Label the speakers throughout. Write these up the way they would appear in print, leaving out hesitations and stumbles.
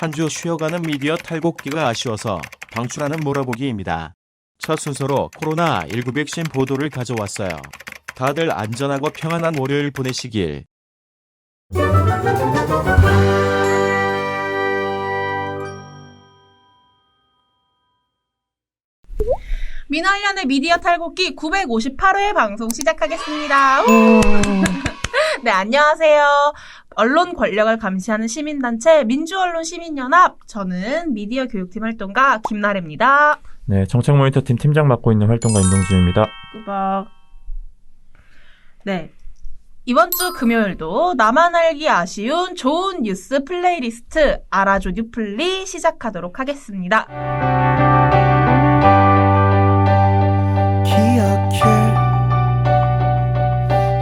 Speaker 1: 한 주 쉬어가는 미디어 탈곡기가 아쉬워서 방출하는 몰아보기입니다. 첫 순서로 코로나19 백신 보도를 가져왔어요. 다들 안전하고 평안한 월요일 보내시길.
Speaker 2: 민화연의 미디어 탈곡기 958회 방송 시작하겠습니다. 네, 안녕하세요. 언론 권력을 감시하는 시민단체 민주언론시민연합, 저는 미디어 교육팀 활동가 김나래입니다.
Speaker 3: 네, 정책모니터팀 팀장 맡고 있는 활동가 임동준입니다.
Speaker 2: 꾸벅. 네, 이번 주 금요일도 나만 알기 아쉬운 좋은 뉴스 플레이리스트 알아줘 뉴플리 시작하도록 하겠습니다.
Speaker 4: 기억해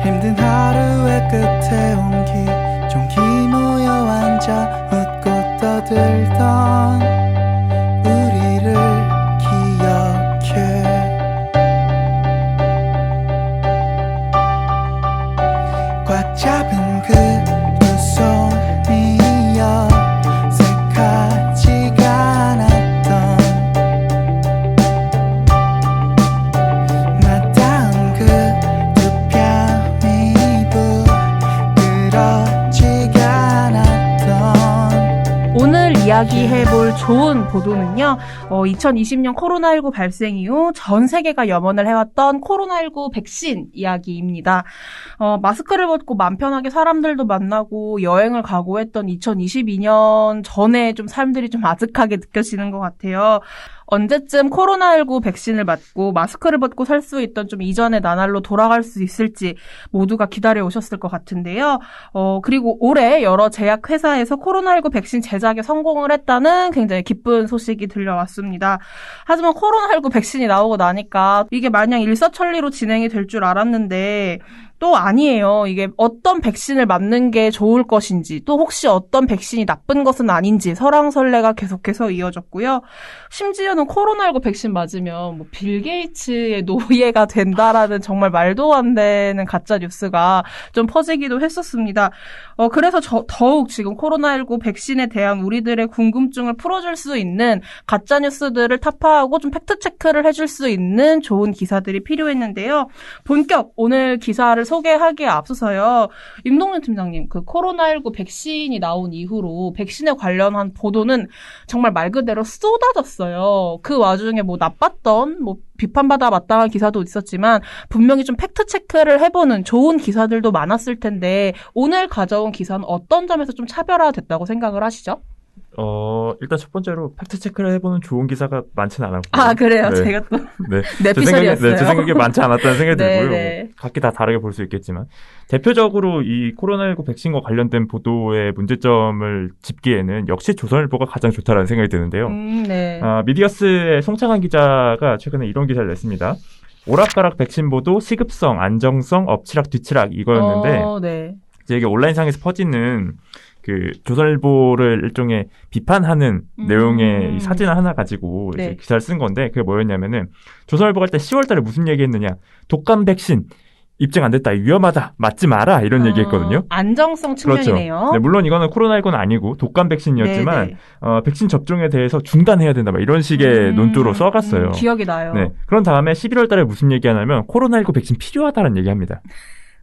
Speaker 4: 힘든 하루의 끝에 온기 종기 모여 앉아 웃고 떠들던 우리를 기억해 꽉 잡은 그 두 손이여 색하지가 않았던 맞닿은 그 두 뺨이 부끄럽지가 않았던.
Speaker 2: 오늘 이야기해볼 좋은 보도는요, 2020년 코로나19 발생 이후 전 세계가 염원을 해왔던 코로나19 백신 이야기입니다. 마스크를 벗고 맘 편하게 사람들도 만나고 여행을 가고 했던 2022년 전에 좀 삶들이 좀 아득하게 느껴지는 것 같아요. 언제쯤 코로나19 백신을 맞고 마스크를 벗고 살 수 있던 좀 이전의 나날로 돌아갈 수 있을지 모두가 기다려 오셨을 것 같은데요. 그리고 올해 여러 제약회사에서 코로나19 백신 제작에 성공을 했다는 굉장히 기쁜 소식이 들려왔습니다. 하지만 코로나19 백신이 나오고 나니까 이게 마냥 일사천리로 진행이 될 줄 알았는데 또 아니에요. 이게 어떤 백신을 맞는 게 좋을 것인지, 또 혹시 어떤 백신이 나쁜 것은 아닌지 설왕설래가 계속해서 이어졌고요. 심지어는 코로나19 백신 맞으면 뭐 빌 게이츠의 노예가 된다라는 정말 말도 안 되는 가짜 뉴스가 좀 퍼지기도 했었습니다. 그래서 더욱 지금 코로나19 백신에 대한 우리들의 궁금증을 풀어줄 수 있는 가짜 뉴스들을 타파하고 좀 팩트 체크를 해줄 수 있는 좋은 기사들이 필요했는데요. 본격 오늘 기사를 소개하기에 앞서서요, 임동준 팀장님, 그 코로나19 백신이 나온 이후로 백신에 관련한 보도는 정말 말 그대로 쏟아졌어요. 그 와중에 뭐 나빴던, 뭐 비판받아 마땅한 기사도 있었지만 분명히 좀 팩트 체크를 해보는 좋은 기사들도 많았을 텐데, 오늘 가져온 기사는 어떤 점에서 좀 차별화됐다고 생각을 하시죠?
Speaker 3: 일단 첫 번째로 팩트 체크를 해보는 좋은 기사가 많지는 않았고요.
Speaker 2: 아, 그래요?
Speaker 3: 네.
Speaker 2: 제가 또
Speaker 3: 네.
Speaker 2: 내피셜이었어요.
Speaker 3: 제 생각에 많지 않았다는 생각이 들고요.
Speaker 2: 네.
Speaker 3: 각기 다 다르게 볼 수 있겠지만, 대표적으로 이 코로나19 백신과 관련된 보도의 문제점을 짚기에는 역시 조선일보가 가장 좋다라는 생각이 드는데요.
Speaker 2: 네.
Speaker 3: 미디어스의 송창한 기자가 최근에 이런 기사를 냈습니다. 오락가락 백신 보도 시급성, 안정성, 엎치락 뒤치락 이거였는데,
Speaker 2: 네.
Speaker 3: 이제 이게 온라인상에서 퍼지는 그 조선일보를 일종의 비판하는 내용의 이 사진 하나 가지고
Speaker 2: 네.
Speaker 3: 이제 기사를 쓴 건데, 그게 뭐였냐면은 조선일보가 일단 10월달에 무슨 얘기했느냐, 독감 백신 입증 안 됐다, 위험하다, 맞지 마라, 이런 얘기했거든요.
Speaker 2: 안정성 측면이네요.
Speaker 3: 그렇죠. 네, 물론 이거는 코로나19는 아니고 독감 백신이었지만,
Speaker 2: 네네.
Speaker 3: 백신 접종에 대해서 중단해야 된다, 막 이런 식의 논조로 써갔어요.
Speaker 2: 기억이 나요.
Speaker 3: 네. 그런 다음에 11월달에 무슨 얘기하냐면 코로나19 백신 필요하다는 얘기합니다.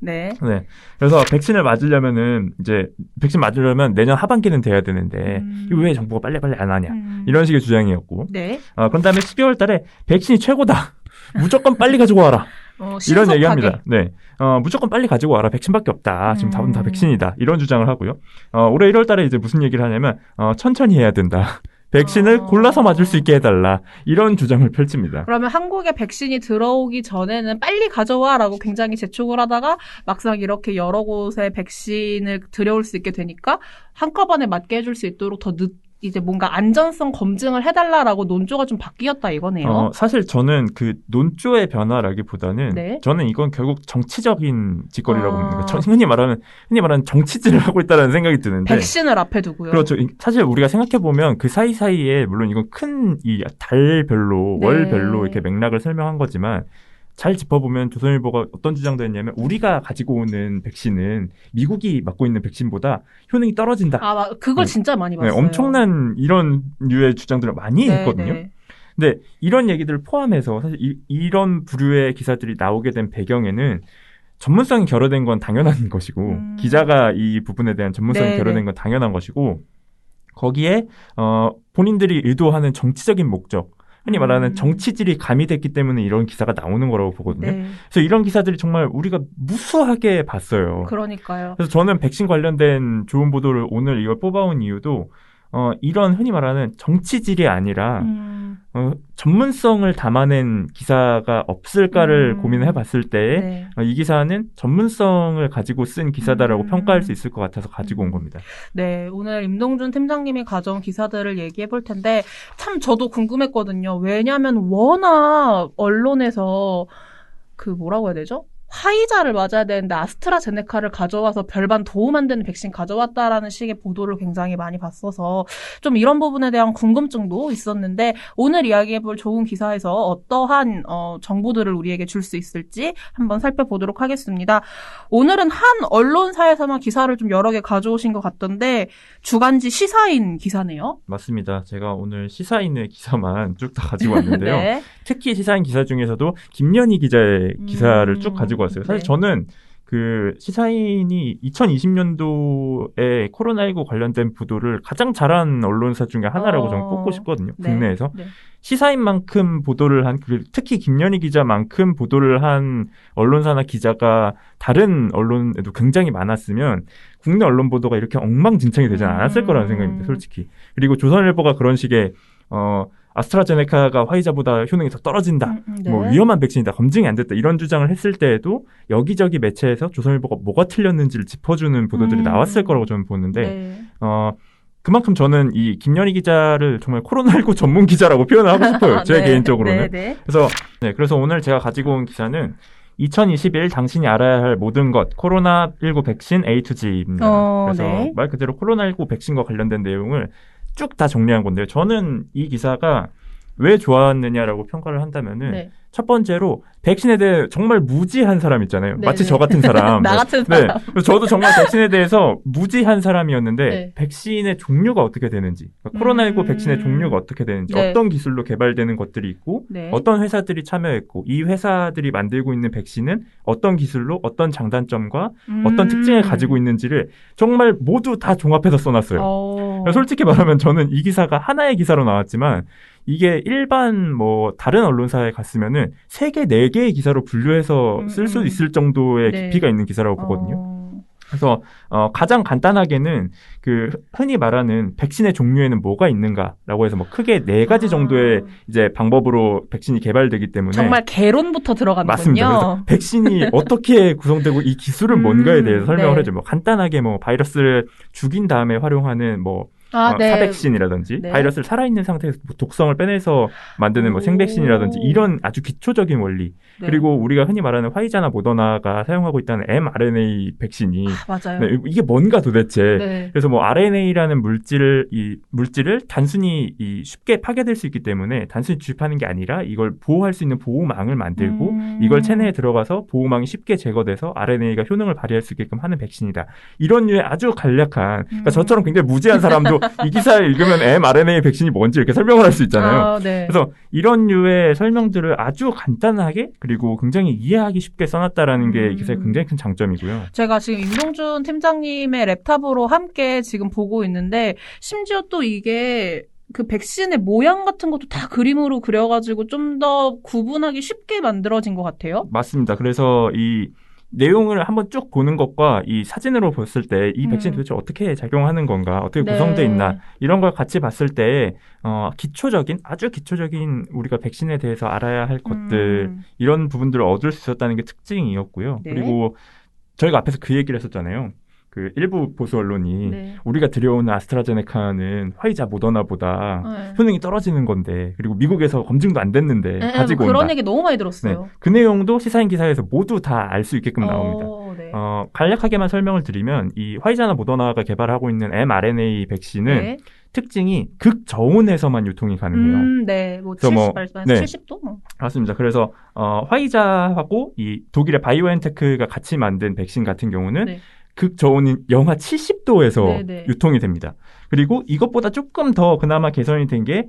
Speaker 2: 네.
Speaker 3: 네. 그래서 백신을 맞으려면은 이제 백신 맞으려면 내년 하반기는 돼야 되는데 이거 왜 정부가 빨리빨리 안 하냐, 이런 식의 주장이었고.
Speaker 2: 네.
Speaker 3: 그런 다음에 12월달에 백신이 최고다, 무조건 빨리 가지고 와라, 이런 얘기합니다. 네. 무조건 빨리 가지고 와라, 백신밖에 없다, 지금 답은 다 백신이다, 이런 주장을 하고요. 올해 1월달에 이제 무슨 얘기를 하냐면 천천히 해야 된다, 백신을 골라서 맞을 수 있게 해달라, 이런 주장을 펼칩니다.
Speaker 2: 그러면 한국에 백신이 들어오기 전에는 빨리 가져와라고 굉장히 재촉을 하다가 막상 이렇게 여러 곳에 백신을 들여올 수 있게 되니까 한꺼번에 맞게 해줄 수 있도록 더 이제 뭔가 안전성 검증을 해달라라고 논조가 좀 바뀌었다 이거네요.
Speaker 3: 사실 저는 그 논조의 변화라기보다는,
Speaker 2: 네.
Speaker 3: 저는 이건 결국 정치적인 짓거리라고 봅니다. 흔히 말하는 정치질을 하고 있다는 생각이 드는데.
Speaker 2: 백신을 앞에 두고요.
Speaker 3: 그렇죠. 사실 우리가 생각해보면 그 사이사이에 물론 이건 큰 이 달별로,
Speaker 2: 네.
Speaker 3: 월별로 이렇게 맥락을 설명한 거지만, 잘 짚어보면 조선일보가 어떤 주장도 했냐면 우리가 가지고 오는 백신은 미국이 맞고 있는 백신보다 효능이 떨어진다.
Speaker 2: 그걸 진짜 많이 봤어요.
Speaker 3: 엄청난 이런 류의 주장들을 많이 했거든요.
Speaker 2: 네.
Speaker 3: 근데 이런 얘기들을 포함해서 사실 이런 부류의 기사들이 나오게 된 배경에는 전문성이 결여된 건 당연한 것이고 기자가 이 부분에 대한 전문성이
Speaker 2: 네,
Speaker 3: 결여된 건 당연한 것이고 거기에 본인들이 의도하는 정치적인 목적 흔히 말하는 정치질이 가미됐기 때문에 이런 기사가 나오는 거라고 보거든요.
Speaker 2: 네.
Speaker 3: 그래서 이런 기사들이 정말 우리가 무수하게 봤어요.
Speaker 2: 그러니까요.
Speaker 3: 그래서 저는 백신 관련된 좋은 보도를 오늘 이걸 뽑아온 이유도 이런 흔히 말하는 정치질이 아니라 전문성을 담아낸 기사가 없을까를 고민을 해봤을 때에
Speaker 2: 네.
Speaker 3: 이 기사는 전문성을 가지고 쓴 기사다라고 평가할 수 있을 것 같아서 가지고 온 겁니다.
Speaker 2: 네, 오늘 임동준 팀장님이 가져온 기사들을 얘기해 볼 텐데 참 저도 궁금했거든요. 왜냐하면 워낙 언론에서 뭐라고 해야 되죠? 화이자를 맞아야 되는데 아스트라제네카를 가져와서 별반 도움 안 되는 백신 가져왔다라는 식의 보도를 굉장히 많이 봤어서 좀 이런 부분에 대한 궁금증도 있었는데 오늘 이야기해볼 좋은 기사에서 어떠한 정보들을 우리에게 줄 수 있을지 한번 살펴보도록 하겠습니다. 오늘은 한 언론사에서만 기사를 좀 여러 개 가져오신 것 같던데 주간지 시사인 기사네요.
Speaker 3: 맞습니다. 제가 오늘 시사인의 기사만 쭉 다 가지고 왔는데요.
Speaker 2: 네.
Speaker 3: 특히 시사인 기사 중에서도 김연희 기자의 기사를 쭉 가지고 왔어요. 사실
Speaker 2: 네.
Speaker 3: 저는 시사인이 2020년도에 코로나19 관련된 보도를 가장 잘한 언론사 중에 하나라고 저는 꼽고 싶거든요.
Speaker 2: 네.
Speaker 3: 국내에서.
Speaker 2: 네.
Speaker 3: 시사인만큼 보도를 한, 특히 김연희 기자만큼 보도를 한 언론사나 기자가 다른 언론에도 굉장히 많았으면 국내 언론 보도가 이렇게 엉망진창이 되지 않았을 거라는 생각입니다. 솔직히. 그리고 조선일보가 그런 식의 아스트라제네카가 화이자보다 효능이 더 떨어진다.
Speaker 2: 네.
Speaker 3: 위험한 백신이다. 검증이 안 됐다. 이런 주장을 했을 때에도 여기저기 매체에서 조선일보가 뭐가 틀렸는지를 짚어주는 보도들이 나왔을 거라고 저는 보는데
Speaker 2: 네.
Speaker 3: 그만큼 저는 이 김연희 기자를 정말 코로나19 전문 기자라고 표현을 하고 싶어요. 제
Speaker 2: 네.
Speaker 3: 개인적으로는.
Speaker 2: 네.
Speaker 3: 그래서 오늘 제가 가지고 온 기사는 2021 당신이 알아야 할 모든 것 코로나19 백신 A to G입니다. 그래서
Speaker 2: 네.
Speaker 3: 말 그대로 코로나19 백신과 관련된 내용을 쭉 다 정리한 건데요. 저는 이 기사가 왜 좋았느냐라고 평가를 한다면은
Speaker 2: 네.
Speaker 3: 첫 번째로 백신에 대해 정말 무지한 사람 있잖아요.
Speaker 2: 네,
Speaker 3: 마치
Speaker 2: 네.
Speaker 3: 저 같은 사람.
Speaker 2: 나 같은 사람.
Speaker 3: 네. 그래서 저도 정말 백신에 대해서 무지한 사람이었는데
Speaker 2: 네.
Speaker 3: 백신의 종류가 어떻게 되는지, 코로나19 백신의 종류가 어떻게 되는지,
Speaker 2: 네.
Speaker 3: 어떤 기술로 개발되는 것들이 있고
Speaker 2: 네.
Speaker 3: 어떤 회사들이 참여했고 이 회사들이 만들고 있는 백신은 어떤 기술로 어떤 장단점과 어떤 특징을 가지고 있는지를 정말 모두 다 종합해서 써놨어요. 솔직히 말하면 저는 이 기사가 하나의 기사로 나왔지만 이게 일반 다른 언론사에 갔으면은 3개, 4개의 기사로 분류해서 쓸 수 있을 정도의
Speaker 2: 네.
Speaker 3: 깊이가 있는 기사라고 보거든요. 그래서 가장 간단하게는 흔히 말하는 백신의 종류에는 뭐가 있는가라고 해서 크게 4가지 정도의 이제 방법으로 백신이 개발되기 때문에
Speaker 2: 정말 개론부터 들어가는군요.
Speaker 3: 맞습니다. 그래서 백신이 어떻게 구성되고 이 기술은 뭔가에 대해서 설명을
Speaker 2: 네.
Speaker 3: 해줘요. 간단하게 바이러스를 죽인 다음에 활용하는
Speaker 2: 네.
Speaker 3: 사백신이라든지
Speaker 2: 네.
Speaker 3: 바이러스를 살아있는 상태에서 독성을 빼내서 만드는 생백신이라든지 이런 아주 기초적인 원리
Speaker 2: 네.
Speaker 3: 그리고 우리가 흔히 말하는 화이자나 모더나가 사용하고 있다는 mRNA 백신이
Speaker 2: 맞아요.
Speaker 3: 네, 이게 뭔가 도대체
Speaker 2: 네.
Speaker 3: 그래서 RNA라는 물질을 단순히 쉽게 파괴될 수 있기 때문에 단순히 주입하는 게 아니라 이걸 보호할 수 있는 보호망을 만들고 이걸 체내에 들어가서 보호망이 쉽게 제거돼서 RNA가 효능을 발휘할 수 있게끔 하는 백신이다. 이런 류의 아주 간략한 그러니까 저처럼 굉장히 무지한 사람도 이 기사를 읽으면 mRNA 백신이 뭔지 이렇게 설명을 할 수 있잖아요.
Speaker 2: 네.
Speaker 3: 그래서 이런 류의 설명들을 아주 간단하게 그리고 굉장히 이해하기 쉽게 써놨다라는 게 이 기사의 굉장히 큰 장점이고요.
Speaker 2: 제가 지금 임동준 팀장님의 랩탑으로 함께 지금 보고 있는데 심지어 또 이게 백신의 모양 같은 것도 다 그림으로 그려가지고 좀 더 구분하기 쉽게 만들어진 것 같아요.
Speaker 3: 맞습니다. 그래서 이 내용을 한번 쭉 보는 것과 이 사진으로 봤을 때 이 백신이 도대체 어떻게 작용하는 건가, 어떻게 구성되어 있나 이런 걸 같이 봤을 때 아주 기초적인 우리가 백신에 대해서 알아야 할 것들 이런 부분들을 얻을 수 있었다는 게 특징이었고요.
Speaker 2: 네.
Speaker 3: 그리고 저희가 앞에서 그 얘기를 했었잖아요. 일부 보수 언론이 우리가 들여오는 아스트라제네카는 화이자 모더나보다 효능이 떨어지는 건데 그리고 미국에서 검증도 안 됐는데 가지고 온다.
Speaker 2: 그런 얘기 너무 많이 들었어요.
Speaker 3: 네. 그 내용도 시사인 기사에서 모두 다 알 수 있게끔 나옵니다.
Speaker 2: 네.
Speaker 3: 간략하게만 설명을 드리면 이 화이자나 모더나가 개발하고 있는 mRNA 백신은 특징이 극저온에서만 유통이 가능해요.
Speaker 2: 네, 뭐
Speaker 3: 그래서
Speaker 2: 70, 말씀하신
Speaker 3: 네.
Speaker 2: 70도? 뭐.
Speaker 3: 맞습니다. 그래서 화이자하고 이 독일의 바이오엔테크가 같이 만든 백신 같은 경우는
Speaker 2: 네.
Speaker 3: 극저온인 영하 70도에서
Speaker 2: 네네.
Speaker 3: 유통이 됩니다. 그리고 이것보다 조금 더 그나마 개선이 된 게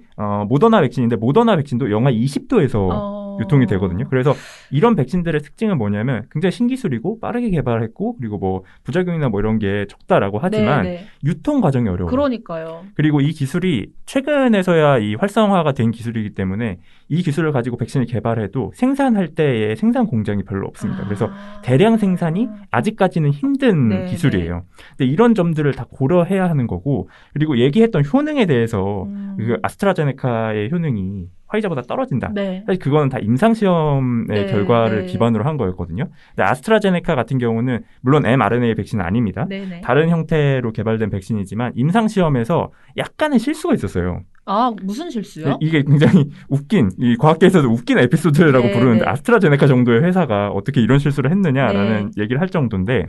Speaker 3: 모더나 백신인데 모더나 백신도 영하 20도에서 유통이 되거든요. 그래서 이런 백신들의 특징은 뭐냐면 굉장히 신기술이고 빠르게 개발했고 그리고 뭐 부작용이나 뭐 이런 게 적다라고 하지만
Speaker 2: 네네.
Speaker 3: 유통 과정이 어려워요.
Speaker 2: 그러니까요.
Speaker 3: 그리고 이 기술이 최근에서야 이 활성화가 된 기술이기 때문에 이 기술을 가지고 백신을 개발해도 생산할 때의 생산 공장이 별로 없습니다. 그래서 대량 생산이 아직까지는 힘든
Speaker 2: 네,
Speaker 3: 기술이에요. 근데 이런 점들을 다 고려해야 하는 거고 그리고 얘기했던 효능에 대해서 그 아스트라제네카의 효능이 화이자보다 떨어진다.
Speaker 2: 네.
Speaker 3: 사실 그거는 다 임상시험의
Speaker 2: 네,
Speaker 3: 결과를
Speaker 2: 네.
Speaker 3: 기반으로 한 거였거든요. 근데 아스트라제네카 같은 경우는 물론 mRNA 백신은 아닙니다.
Speaker 2: 네네.
Speaker 3: 다른 형태로 개발된 백신이지만 임상시험에서 약간의 실수가 있었어요.
Speaker 2: 아, 무슨 실수요?
Speaker 3: 이게 굉장히 웃긴, 이 과학계에서도 웃긴 에피소드라고
Speaker 2: 네,
Speaker 3: 부르는데
Speaker 2: 네.
Speaker 3: 아스트라제네카 정도의 회사가 어떻게 이런 실수를 했느냐라는
Speaker 2: 네.
Speaker 3: 얘기를 할 정도인데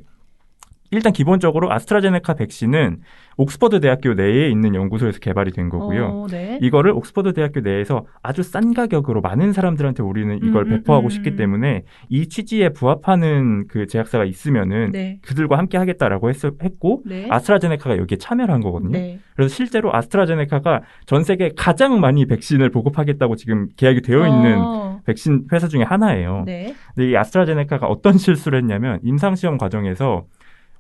Speaker 3: 일단 기본적으로 아스트라제네카 백신은 옥스퍼드 대학교 내에 있는 연구소에서 개발이 된 거고요.
Speaker 2: 네.
Speaker 3: 이거를 옥스퍼드 대학교 내에서 아주 싼 가격으로 많은 사람들한테 우리는 이걸 배포하고 싶기 때문에 이 취지에 부합하는 그 제약사가 있으면은
Speaker 2: 네.
Speaker 3: 그들과 함께 하겠다라고 했고
Speaker 2: 네.
Speaker 3: 아스트라제네카가 여기에 참여를 한 거거든요.
Speaker 2: 네.
Speaker 3: 그래서 실제로 아스트라제네카가 전 세계 가장 많이 백신을 보급하겠다고 지금 계약이 되어 있는 백신 회사 중에 하나예요.
Speaker 2: 네.
Speaker 3: 근데 이 아스트라제네카가 어떤 실수를 했냐면 임상시험 과정에서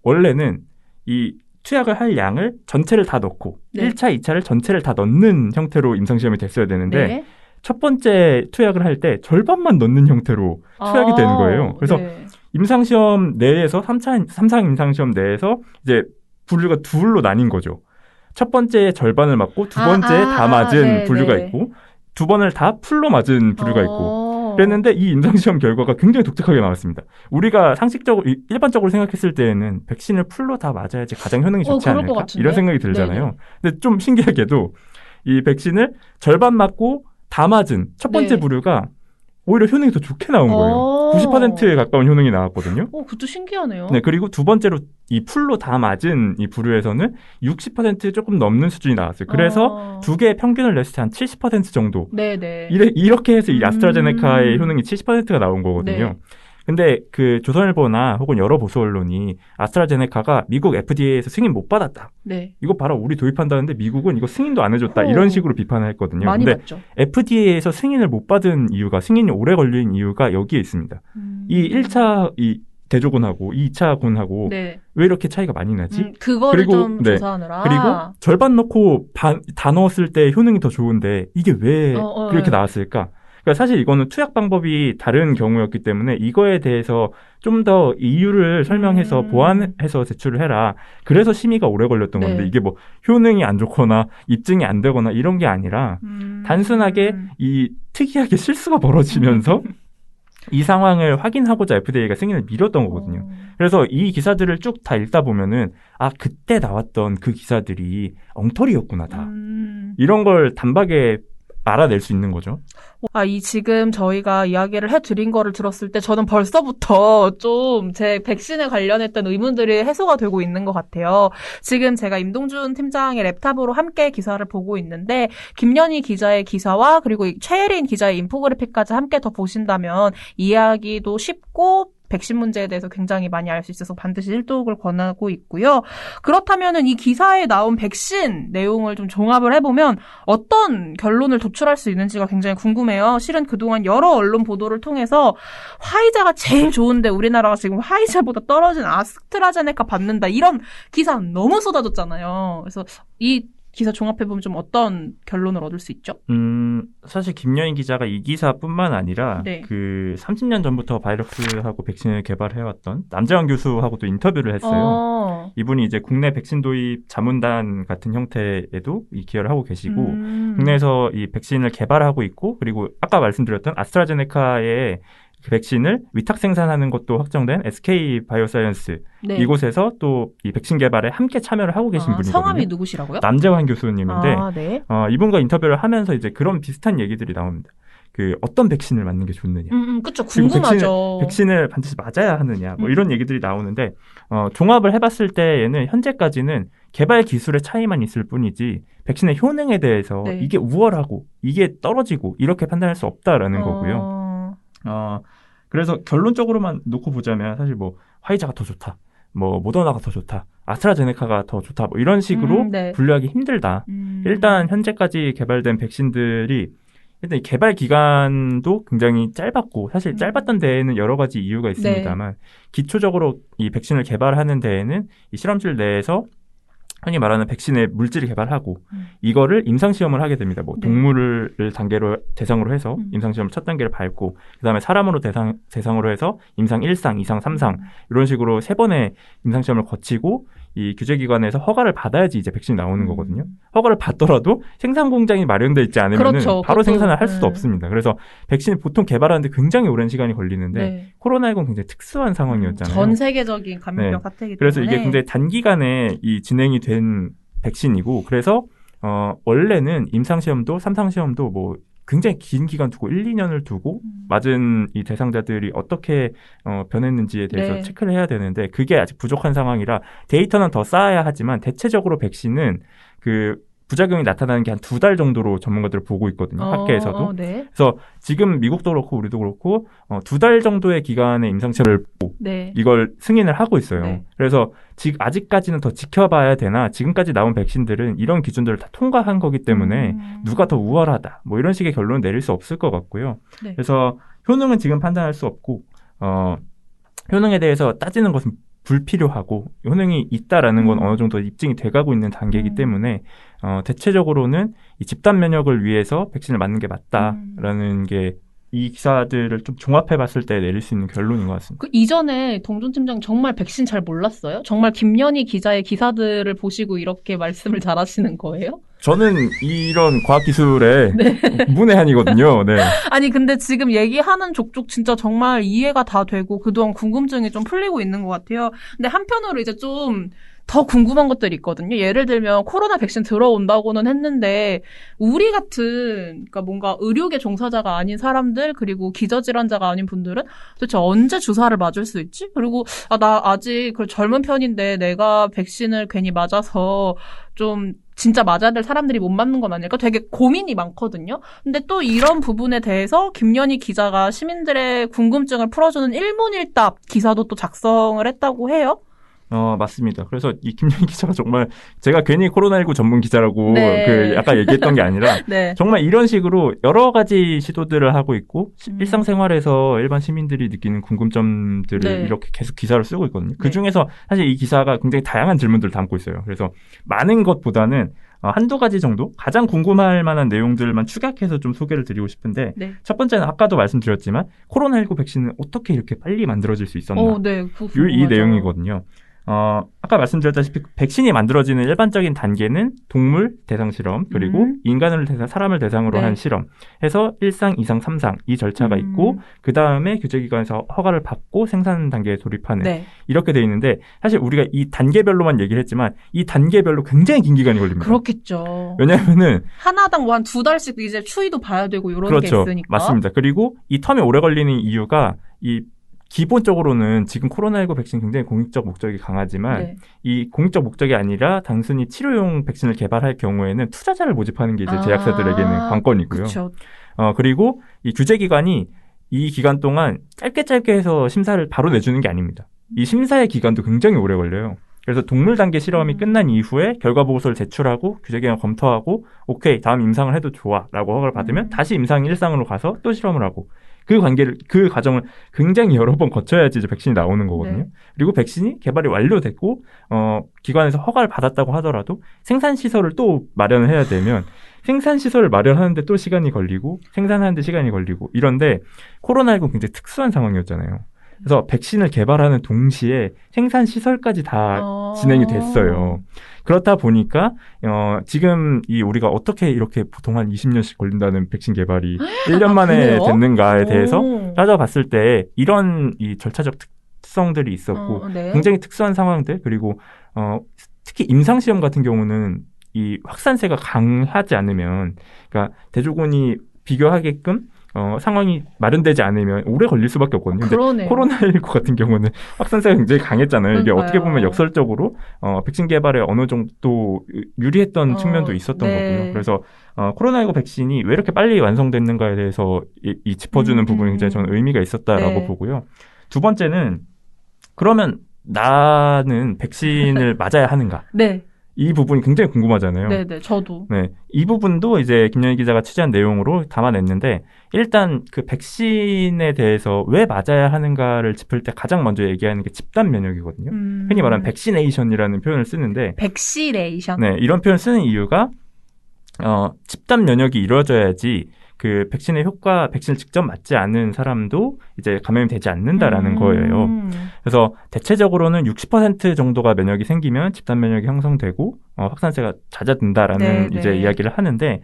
Speaker 3: 원래는 이 투약을 할 양을 전체를 다 넣고
Speaker 2: 네.
Speaker 3: 1차, 2차를 전체를 다 넣는 형태로 임상시험이 됐어야 되는데
Speaker 2: 네.
Speaker 3: 첫 번째 투약을 할 때 절반만 넣는 형태로 투약이 되는 거예요. 그래서
Speaker 2: 네.
Speaker 3: 임상시험 내에서 3상 임상시험 내에서 이제 분류가 둘로 나뉜 거죠. 첫 번째 절반을 맞고 두 번째 다 맞은
Speaker 2: 네,
Speaker 3: 분류가
Speaker 2: 네.
Speaker 3: 있고 두 번을 다 풀로 맞은 분류가 있고 그랬는데 이 임상시험 결과가 굉장히 독특하게 나왔습니다. 우리가 상식적으로 일반적으로 생각했을 때에는 백신을 풀로 다 맞아야지 가장 효능이 좋지
Speaker 2: 그럴 것
Speaker 3: 않을까
Speaker 2: 같은데?
Speaker 3: 이런 생각이 들잖아요.
Speaker 2: 네네.
Speaker 3: 근데 좀 신기하게도 이 백신을 절반 맞고 다 맞은 첫 번째
Speaker 2: 네.
Speaker 3: 부류가 오히려 효능이 더 좋게 나온 거예요. 90%에 가까운 효능이 나왔거든요.
Speaker 2: 그것도 신기하네요.
Speaker 3: 네, 그리고 두 번째로 이 풀로 다 맞은 이 부류에서는 60% 조금 넘는 수준이 나왔어요. 그래서 두 개의 평균을 냈을 때 한 70% 정도.
Speaker 2: 네네.
Speaker 3: 이렇게 해서 이 아스트라제네카의 효능이 70%가 나온 거거든요.
Speaker 2: 네.
Speaker 3: 근데 그 조선일보나 혹은 여러 보수 언론이 아스트라제네카가 미국 FDA에서 승인 못 받았다.
Speaker 2: 네.
Speaker 3: 이거 봐라, 우리 도입한다는데 미국은 이거 승인도 안 해줬다. 이런 식으로 비판을 했거든요.
Speaker 2: 많이
Speaker 3: 근데
Speaker 2: 봤죠.
Speaker 3: FDA에서 승인을 못 받은 이유가, 승인이 오래 걸린 이유가 여기에 있습니다. 이 1차 이 대조군하고 2차 군하고
Speaker 2: 네.
Speaker 3: 왜 이렇게 차이가 많이 나지?
Speaker 2: 그거를
Speaker 3: 그리고,
Speaker 2: 좀
Speaker 3: 네.
Speaker 2: 조사하느라.
Speaker 3: 그리고 절반 넣고 다 넣었을 때 효능이 더 좋은데 이게 왜 그렇게 나왔을까? 그러니까 사실 이거는 투약 방법이 다른 경우였기 때문에 이거에 대해서 좀 더 이유를 설명해서 보완해서 제출을 해라. 그래서 심의가 오래 걸렸던 건데
Speaker 2: 네.
Speaker 3: 이게 뭐 효능이 안 좋거나 입증이 안 되거나 이런 게 아니라 단순하게 이 특이하게 실수가 벌어지면서 이 상황을 확인하고자 FDA가 승인을 미뤘던 거거든요. 그래서 이 기사들을 쭉 다 읽다 보면은 아, 그때 나왔던 그 기사들이 엉터리였구나 다. 이런 걸 단박에 알아낼 수 있는 거죠.
Speaker 2: 지금 저희가 이야기를 해드린 거를 들었을 때 저는 벌써부터 좀 제 백신에 관련했던 의문들이 해소가 되고 있는 것 같아요. 지금 제가 임동준 팀장의 랩탑으로 함께 기사를 보고 있는데 김연희 기자의 기사와 그리고 최혜린 기자의 인포그래픽까지 함께 더 보신다면 이야기도 쉽고 백신 문제에 대해서 굉장히 많이 알 수 있어서 반드시 일독을 권하고 있고요. 그렇다면은 이 기사에 나온 백신 내용을 좀 종합을 해보면 어떤 결론을 도출할 수 있는지가 굉장히 궁금해요. 실은 그동안 여러 언론 보도를 통해서 화이자가 제일 좋은데 우리나라가 지금 화이자보다 떨어진 아스트라제네카 받는다 이런 기사 너무 쏟아졌잖아요. 그래서 이 기사 종합해보면 좀 어떤 결론을 얻을 수 있죠?
Speaker 3: 사실 김연희 기자가 이 기사뿐만 아니라
Speaker 2: 네.
Speaker 3: 그 30년 전부터 바이러스하고 백신을 개발해왔던 남재환 교수하고도 인터뷰를 했어요. 이분이 이제 국내 백신 도입 자문단 같은 형태에도 이 기여를 하고 계시고 국내에서 이 백신을 개발하고 있고 그리고 아까 말씀드렸던 아스트라제네카의 그 백신을 위탁 생산하는 것도 확정된 SK 바이오사이언스
Speaker 2: 네.
Speaker 3: 이곳에서 또 이 백신 개발에 함께 참여를 하고 계신 분이거든요.
Speaker 2: 성함이 누구시라고요?
Speaker 3: 남재환 교수님인데
Speaker 2: 네.
Speaker 3: 이분과 인터뷰를 하면서 이제 그런 비슷한 얘기들이 나옵니다. 그 어떤 백신을 맞는 게 좋느냐.
Speaker 2: 그쵸. 궁금하죠.
Speaker 3: 백신을 반드시 맞아야 하느냐. 뭐 이런 얘기들이 나오는데 종합을 해봤을 때에는 현재까지는 개발 기술의 차이만 있을 뿐이지 백신의 효능에 대해서
Speaker 2: 네.
Speaker 3: 이게 우월하고 이게 떨어지고 이렇게 판단할 수 없다라는 거고요. 그래서 결론적으로만 놓고 보자면 사실 뭐 화이자가 더 좋다, 뭐 모더나가 더 좋다, 아스트라제네카가 더 좋다, 뭐 이런 식으로
Speaker 2: 네.
Speaker 3: 분류하기 힘들다. 일단 현재까지 개발된 백신들이 일단 이 개발 기간도 굉장히 짧았고 사실 짧았던 데에는 여러 가지 이유가 있습니다만 기초적으로 이 백신을 개발하는 데에는 이 실험실 내에서 흔히 말하는 백신의 물질을 개발하고 이거를 임상시험을 하게 됩니다. 뭐
Speaker 2: 네.
Speaker 3: 동물을 대상으로 해서 임상시험 첫 단계를 밟고 그다음에 사람으로 대상으로 해서 임상 1상, 2상, 3상 이런 식으로 3번의 임상시험을 거치고 이 규제기관에서 허가를 받아야지 이제 백신이 나오는 거거든요. 허가를 받더라도 생산 공장이 마련돼 있지 않으면
Speaker 2: 그렇죠.
Speaker 3: 바로
Speaker 2: 그것도,
Speaker 3: 생산을 할 수도 없습니다. 그래서 백신을 보통 개발하는데 굉장히 오랜 시간이 걸리는데
Speaker 2: 네.
Speaker 3: 코로나19는 굉장히 특수한 상황이었잖아요.
Speaker 2: 전 세계적인 감염병
Speaker 3: 네.
Speaker 2: 사태이기 때문에.
Speaker 3: 그래서 이게 굉장히 단기간에 이 진행이 된 백신이고 그래서 원래는 임상시험도 3상시험도 뭐 굉장히 긴 기간 두고 1, 2년을 두고 맞은 이 대상자들이 어떻게 변했는지에 대해서
Speaker 2: 네.
Speaker 3: 체크를 해야 되는데 그게 아직 부족한 상황이라 데이터는 더 쌓아야 하지만 대체적으로 백신은 그 부작용이 나타나는 게 한 2달 정도로 전문가들을 보고 있거든요. 학계에서도.
Speaker 2: 네.
Speaker 3: 그래서 지금 미국도 그렇고 우리도 그렇고 2달 정도의 기간의 임상시험을 보고
Speaker 2: 네.
Speaker 3: 이걸 승인을 하고 있어요.
Speaker 2: 네.
Speaker 3: 그래서 아직까지는 더 지켜봐야 되나 지금까지 나온 백신들은 이런 기준들을 다 통과한 거기 때문에 누가 더 우월하다 뭐 이런 식의 결론을 내릴 수 없을 것 같고요.
Speaker 2: 네.
Speaker 3: 그래서 효능은 지금 판단할 수 없고 효능에 대해서 따지는 것은 불필요하고 효능이 있다라는 건 어느 정도 입증이 돼가고 있는 단계이기 때문에 대체적으로는 이 집단 면역을 위해서 백신을 맞는 게 맞다라는 게 이 기사들을 좀 종합해봤을 때 내릴 수 있는 결론인 것 같습니다.
Speaker 2: 그 이전에 동준 팀장 정말 백신 잘 몰랐어요? 정말 김연희 기자의 기사들을 보시고 이렇게 말씀을 잘하시는 거예요?
Speaker 3: 저는 이런 과학기술의
Speaker 2: 네.
Speaker 3: 문외한이거든요. 네.
Speaker 2: 아니 근데 지금 얘기하는 족족 진짜 정말 이해가 다 되고 그동안 궁금증이 좀 풀리고 있는 것 같아요. 근데 한편으로 이제 좀 더 궁금한 것들이 있거든요. 예를 들면 코로나 백신 들어온다고는 했는데 우리 같은 그러니까 뭔가 의료계 종사자가 아닌 사람들 그리고 기저질환자가 아닌 분들은 도대체 언제 주사를 맞을 수 있지? 그리고 나 아직 젊은 편인데 내가 백신을 괜히 맞아서 좀 진짜 맞아야 될 사람들이 못 맞는 건 아닐까? 되게 고민이 많거든요. 근데 또 이런 부분에 대해서 김연희 기자가 시민들의 궁금증을 풀어주는 일문일답 기사도 또 작성을 했다고 해요.
Speaker 3: 맞습니다. 그래서 이 김연희 기자가 정말 제가 괜히 코로나19 전문 기자라고
Speaker 2: 네.
Speaker 3: 아까 얘기했던 게 아니라
Speaker 2: 네.
Speaker 3: 정말 이런 식으로 여러 가지 시도들을 하고 있고 일상생활에서 일반 시민들이 느끼는 궁금점들을
Speaker 2: 네.
Speaker 3: 이렇게 계속 기사를 쓰고 있거든요. 그중에서 사실 이 기사가 굉장히 다양한 질문들을 담고 있어요. 그래서 많은 것보다는 한두 가지 정도 가장 궁금할 만한 내용들만 축약해서 좀 소개를 드리고 싶은데
Speaker 2: 네.
Speaker 3: 첫 번째는 아까도 말씀드렸지만 코로나19 백신은 어떻게 이렇게 빨리 만들어질 수 있었나
Speaker 2: 네.
Speaker 3: 이 내용이거든요. 아까 말씀드렸다시피 백신이 만들어지는 일반적인 단계는 동물 대상 실험 그리고 사람을 대상으로
Speaker 2: 네.
Speaker 3: 한 실험 해서 1상, 2상, 3상 이 절차가 있고 그 다음에 규제기관에서 허가를 받고 생산 단계에 돌입하는
Speaker 2: 네.
Speaker 3: 이렇게 돼 있는데 사실 우리가 이 단계별로만 얘기를 했지만 이 단계별로 굉장히 긴 기간이 걸립니다.
Speaker 2: 그렇겠죠.
Speaker 3: 왜냐하면은
Speaker 2: 하나당 뭐 한 2달씩 이제 추이도 봐야 되고 이런
Speaker 3: 그렇죠.
Speaker 2: 게 있으니까.
Speaker 3: 맞습니다. 그리고 이 텀이 오래 걸리는 이유가 기본적으로는 지금 코로나19 백신 굉장히 공익적 목적이 강하지만
Speaker 2: 네.
Speaker 3: 이 공익적 목적이 아니라 단순히 치료용 백신을 개발할 경우에는 투자자를 모집하는 게 이제 제약사들에게는 관건이고요.
Speaker 2: 그렇죠.
Speaker 3: 그리고 이 규제기관이 이 기간 동안 짧게 해서 심사를 바로 내주는 게 아닙니다. 이 심사의 기간도 굉장히 오래 걸려요. 그래서 동물 단계 실험이 끝난 이후에 결과 보고서를 제출하고 규제기관 검토하고 오케이 다음 임상을 해도 좋아라고 허가를 받으면 다시 임상 1상으로 가서 또 실험을 하고 그 과정을 굉장히 여러 번 거쳐야지 이제 백신이 나오는 거거든요.
Speaker 2: 네.
Speaker 3: 그리고 백신이 개발이 완료됐고 기관에서 허가를 받았다고 하더라도 생산 시설을 또 마련을 해야 되면 생산 시설을 마련하는데 또 시간이 걸리고 생산하는데 시간이 걸리고 이런데 코로나19는 굉장히 특수한 상황이었잖아요. 그래서 백신을 개발하는 동시에 생산 시설까지 다 진행이 됐어요. 그렇다 보니까 지금 우리가 어떻게 이렇게 보통 한 20년씩 걸린다는 백신 개발이 1년 만에
Speaker 2: 그래요?
Speaker 3: 됐는가에 대해서 따져봤을 때 이런 이 절차적 특성들이 있었고
Speaker 2: 네.
Speaker 3: 굉장히 특수한 상황들 그리고 특히 임상시험 같은 경우는 이 확산세가 강하지 않으면 그러니까 대조군이 비교하게끔 상황이 마련되지 않으면 오래 걸릴 수밖에 없거든요. 근데
Speaker 2: 그러네요.
Speaker 3: 코로나19 같은 경우는 확산세가 굉장히 강했잖아요. 이게
Speaker 2: 그러니까요.
Speaker 3: 어떻게 보면 역설적으로 백신 개발에 어느 정도 유리했던 측면도 있었던
Speaker 2: 네.
Speaker 3: 거고요. 그래서 코로나19 백신이 왜 이렇게 빨리 완성됐는가에 대해서 이 짚어주는 부분이 굉장히 저는 의미가 있었다라고
Speaker 2: 네.
Speaker 3: 보고요. 두 번째는 그러면 나는 백신을 맞아야 하는가?
Speaker 2: 네.
Speaker 3: 이 부분이 굉장히 궁금하잖아요.
Speaker 2: 네네, 저도.
Speaker 3: 네, 이 부분도 이제 김연희 기자가 취재한 내용으로 담아냈는데 일단 그 백신에 대해서 왜 맞아야 하는가를 짚을 때 가장 먼저 얘기하는 게 집단 면역이거든요. 흔히 말하는 백시네이션이라는 표현을 쓰는데
Speaker 2: 백시레이션.
Speaker 3: 네, 이런 표현을 쓰는 이유가 집단 면역이 이루어져야지 그 백신의 효과, 백신을 직접 맞지 않은 사람도 이제 감염이 되지 않는다라는 거예요. 그래서 대체적으로는 60% 정도가 면역이 생기면 집단 면역이 형성되고 확산세가 잦아든다라는
Speaker 2: 네,
Speaker 3: 이제
Speaker 2: 네.
Speaker 3: 이야기를 하는데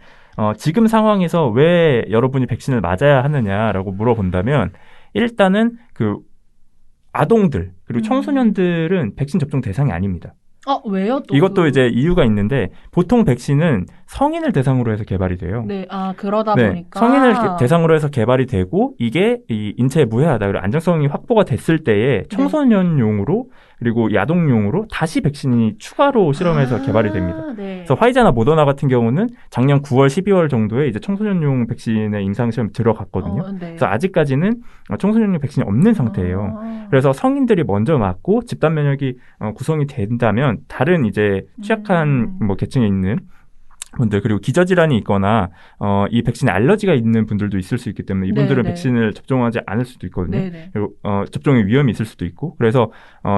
Speaker 3: 지금 상황에서 왜 여러분이 백신을 맞아야 하느냐라고 물어본다면 일단은 그 아동들 그리고 청소년들은 백신 접종 대상이 아닙니다.
Speaker 2: 왜요? 또
Speaker 3: 이것도 이제 이유가 있는데 보통 백신은 성인을 대상으로 해서 개발이 돼요.
Speaker 2: 네, 그러다
Speaker 3: 네,
Speaker 2: 보니까.
Speaker 3: 성인을 대상으로 해서 개발이 되고 이게 이 인체에 무해하다 그리고 안정성이 확보가 됐을 때에 청소년용으로 그리고 이 아동용으로 다시 백신이 추가로 실험해서 개발이 됩니다.
Speaker 2: 네.
Speaker 3: 그래서 화이자나 모더나 같은 경우는 작년 9월, 12월 정도에 이제 청소년용 백신의 임상시험 들어갔거든요.
Speaker 2: 네.
Speaker 3: 그래서 아직까지는 청소년용 백신이 없는 상태예요. 그래서 성인들이 먼저 맞고 집단 면역이 구성이 된다면 다른 이제 취약한 뭐 계층에 있는 분들 그리고 기저질환이 있거나 이 백신에 알러지가 있는 분들도 있을 수 있기 때문에 이분들은
Speaker 2: 네네.
Speaker 3: 백신을 접종하지 않을 수도 있거든요.
Speaker 2: 네네.
Speaker 3: 그리고 접종의 위험이 있을 수도 있고 그래서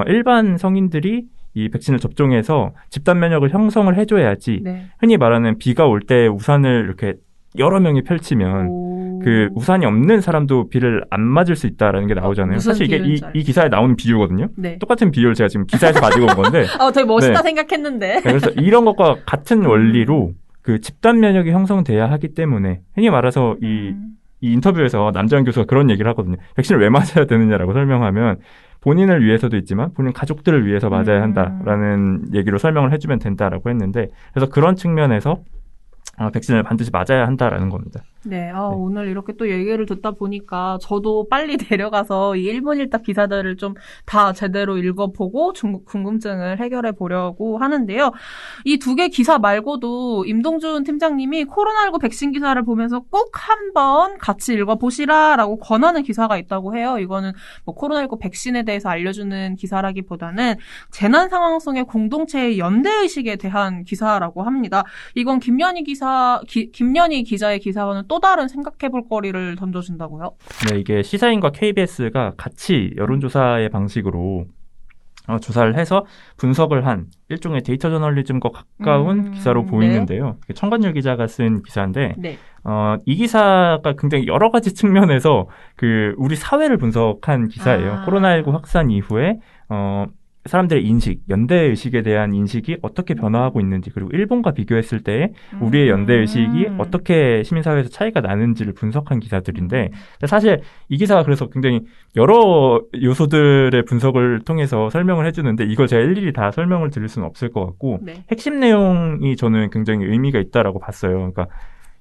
Speaker 3: 일반 성인들이 이 백신을 접종해서 집단 면역을 형성을 해줘야지
Speaker 2: 네.
Speaker 3: 흔히 말하는 비가 올 때 우산을 이렇게 여러 명이 펼치면 그 우산이 없는 사람도 비를 안 맞을 수 있다라는 게 나오잖아요.
Speaker 2: 무슨
Speaker 3: 사실 이게
Speaker 2: 비유인지
Speaker 3: 이 기사에 나오는 비유거든요.
Speaker 2: 네.
Speaker 3: 똑같은 비유를 제가 지금 기사에서 가지고 온 건데
Speaker 2: 되게 멋있다
Speaker 3: 네.
Speaker 2: 생각했는데.
Speaker 3: 네, 그래서 이런 것과 같은 원리로 그 집단 면역이 형성돼야 하기 때문에 흔히 말해서 이 인터뷰에서 남자현 교수가 그런 얘기를 하거든요. 백신을 왜 맞아야 되느냐라고 설명하면 본인을 위해서도 있지만 본인 가족들을 위해서 맞아야 한다라는 얘기로 설명을 해주면 된다라고 했는데 그래서 그런 측면에서 백신을 반드시 맞아야 한다라는 겁니다.
Speaker 2: 네, 오늘 이렇게 또 얘기를 듣다 보니까 저도 빨리 내려가서 이 일문일답 기사들을 좀 다 제대로 읽어보고 궁금증을 해결해 보려고 하는데요. 이 두 개 기사 말고도 임동준 팀장님이 코로나19 백신 기사를 보면서 꼭 한번 같이 읽어보시라라고 권하는 기사가 있다고 해요. 이거는 뭐 코로나19 백신에 대해서 알려주는 기사라기보다는 재난 상황 속의 공동체의 연대의식에 대한 기사라고 합니다. 이건 김연희 기자의 기사와는 또 다른 생각해볼 거리를 던져준다고요?
Speaker 3: 네, 이게 시사인과 KBS가 같이 여론조사의 방식으로 조사를 해서 분석을 한 일종의 데이터 저널리즘과 가까운 기사로 보이는데요. 네. 청관율 기자가 쓴 기사인데
Speaker 2: 네.
Speaker 3: 이 기사가 굉장히 여러 가지 측면에서 그 우리 사회를 분석한 기사예요. 코로나19 확산 이후에 사람들의 인식, 연대의식에 대한 인식이 어떻게 변화하고 있는지 그리고 일본과 비교했을 때 우리의 연대의식이 어떻게 시민사회에서 차이가 나는지를 분석한 기사들인데 사실 이 기사가 그래서 굉장히 여러 요소들의 분석을 통해서 설명을 해주는데 이걸 제가 일일이 다 설명을 드릴 수는 없을 것 같고
Speaker 2: 네. 핵심
Speaker 3: 내용이 저는 굉장히 의미가 있다라고 봤어요. 그러니까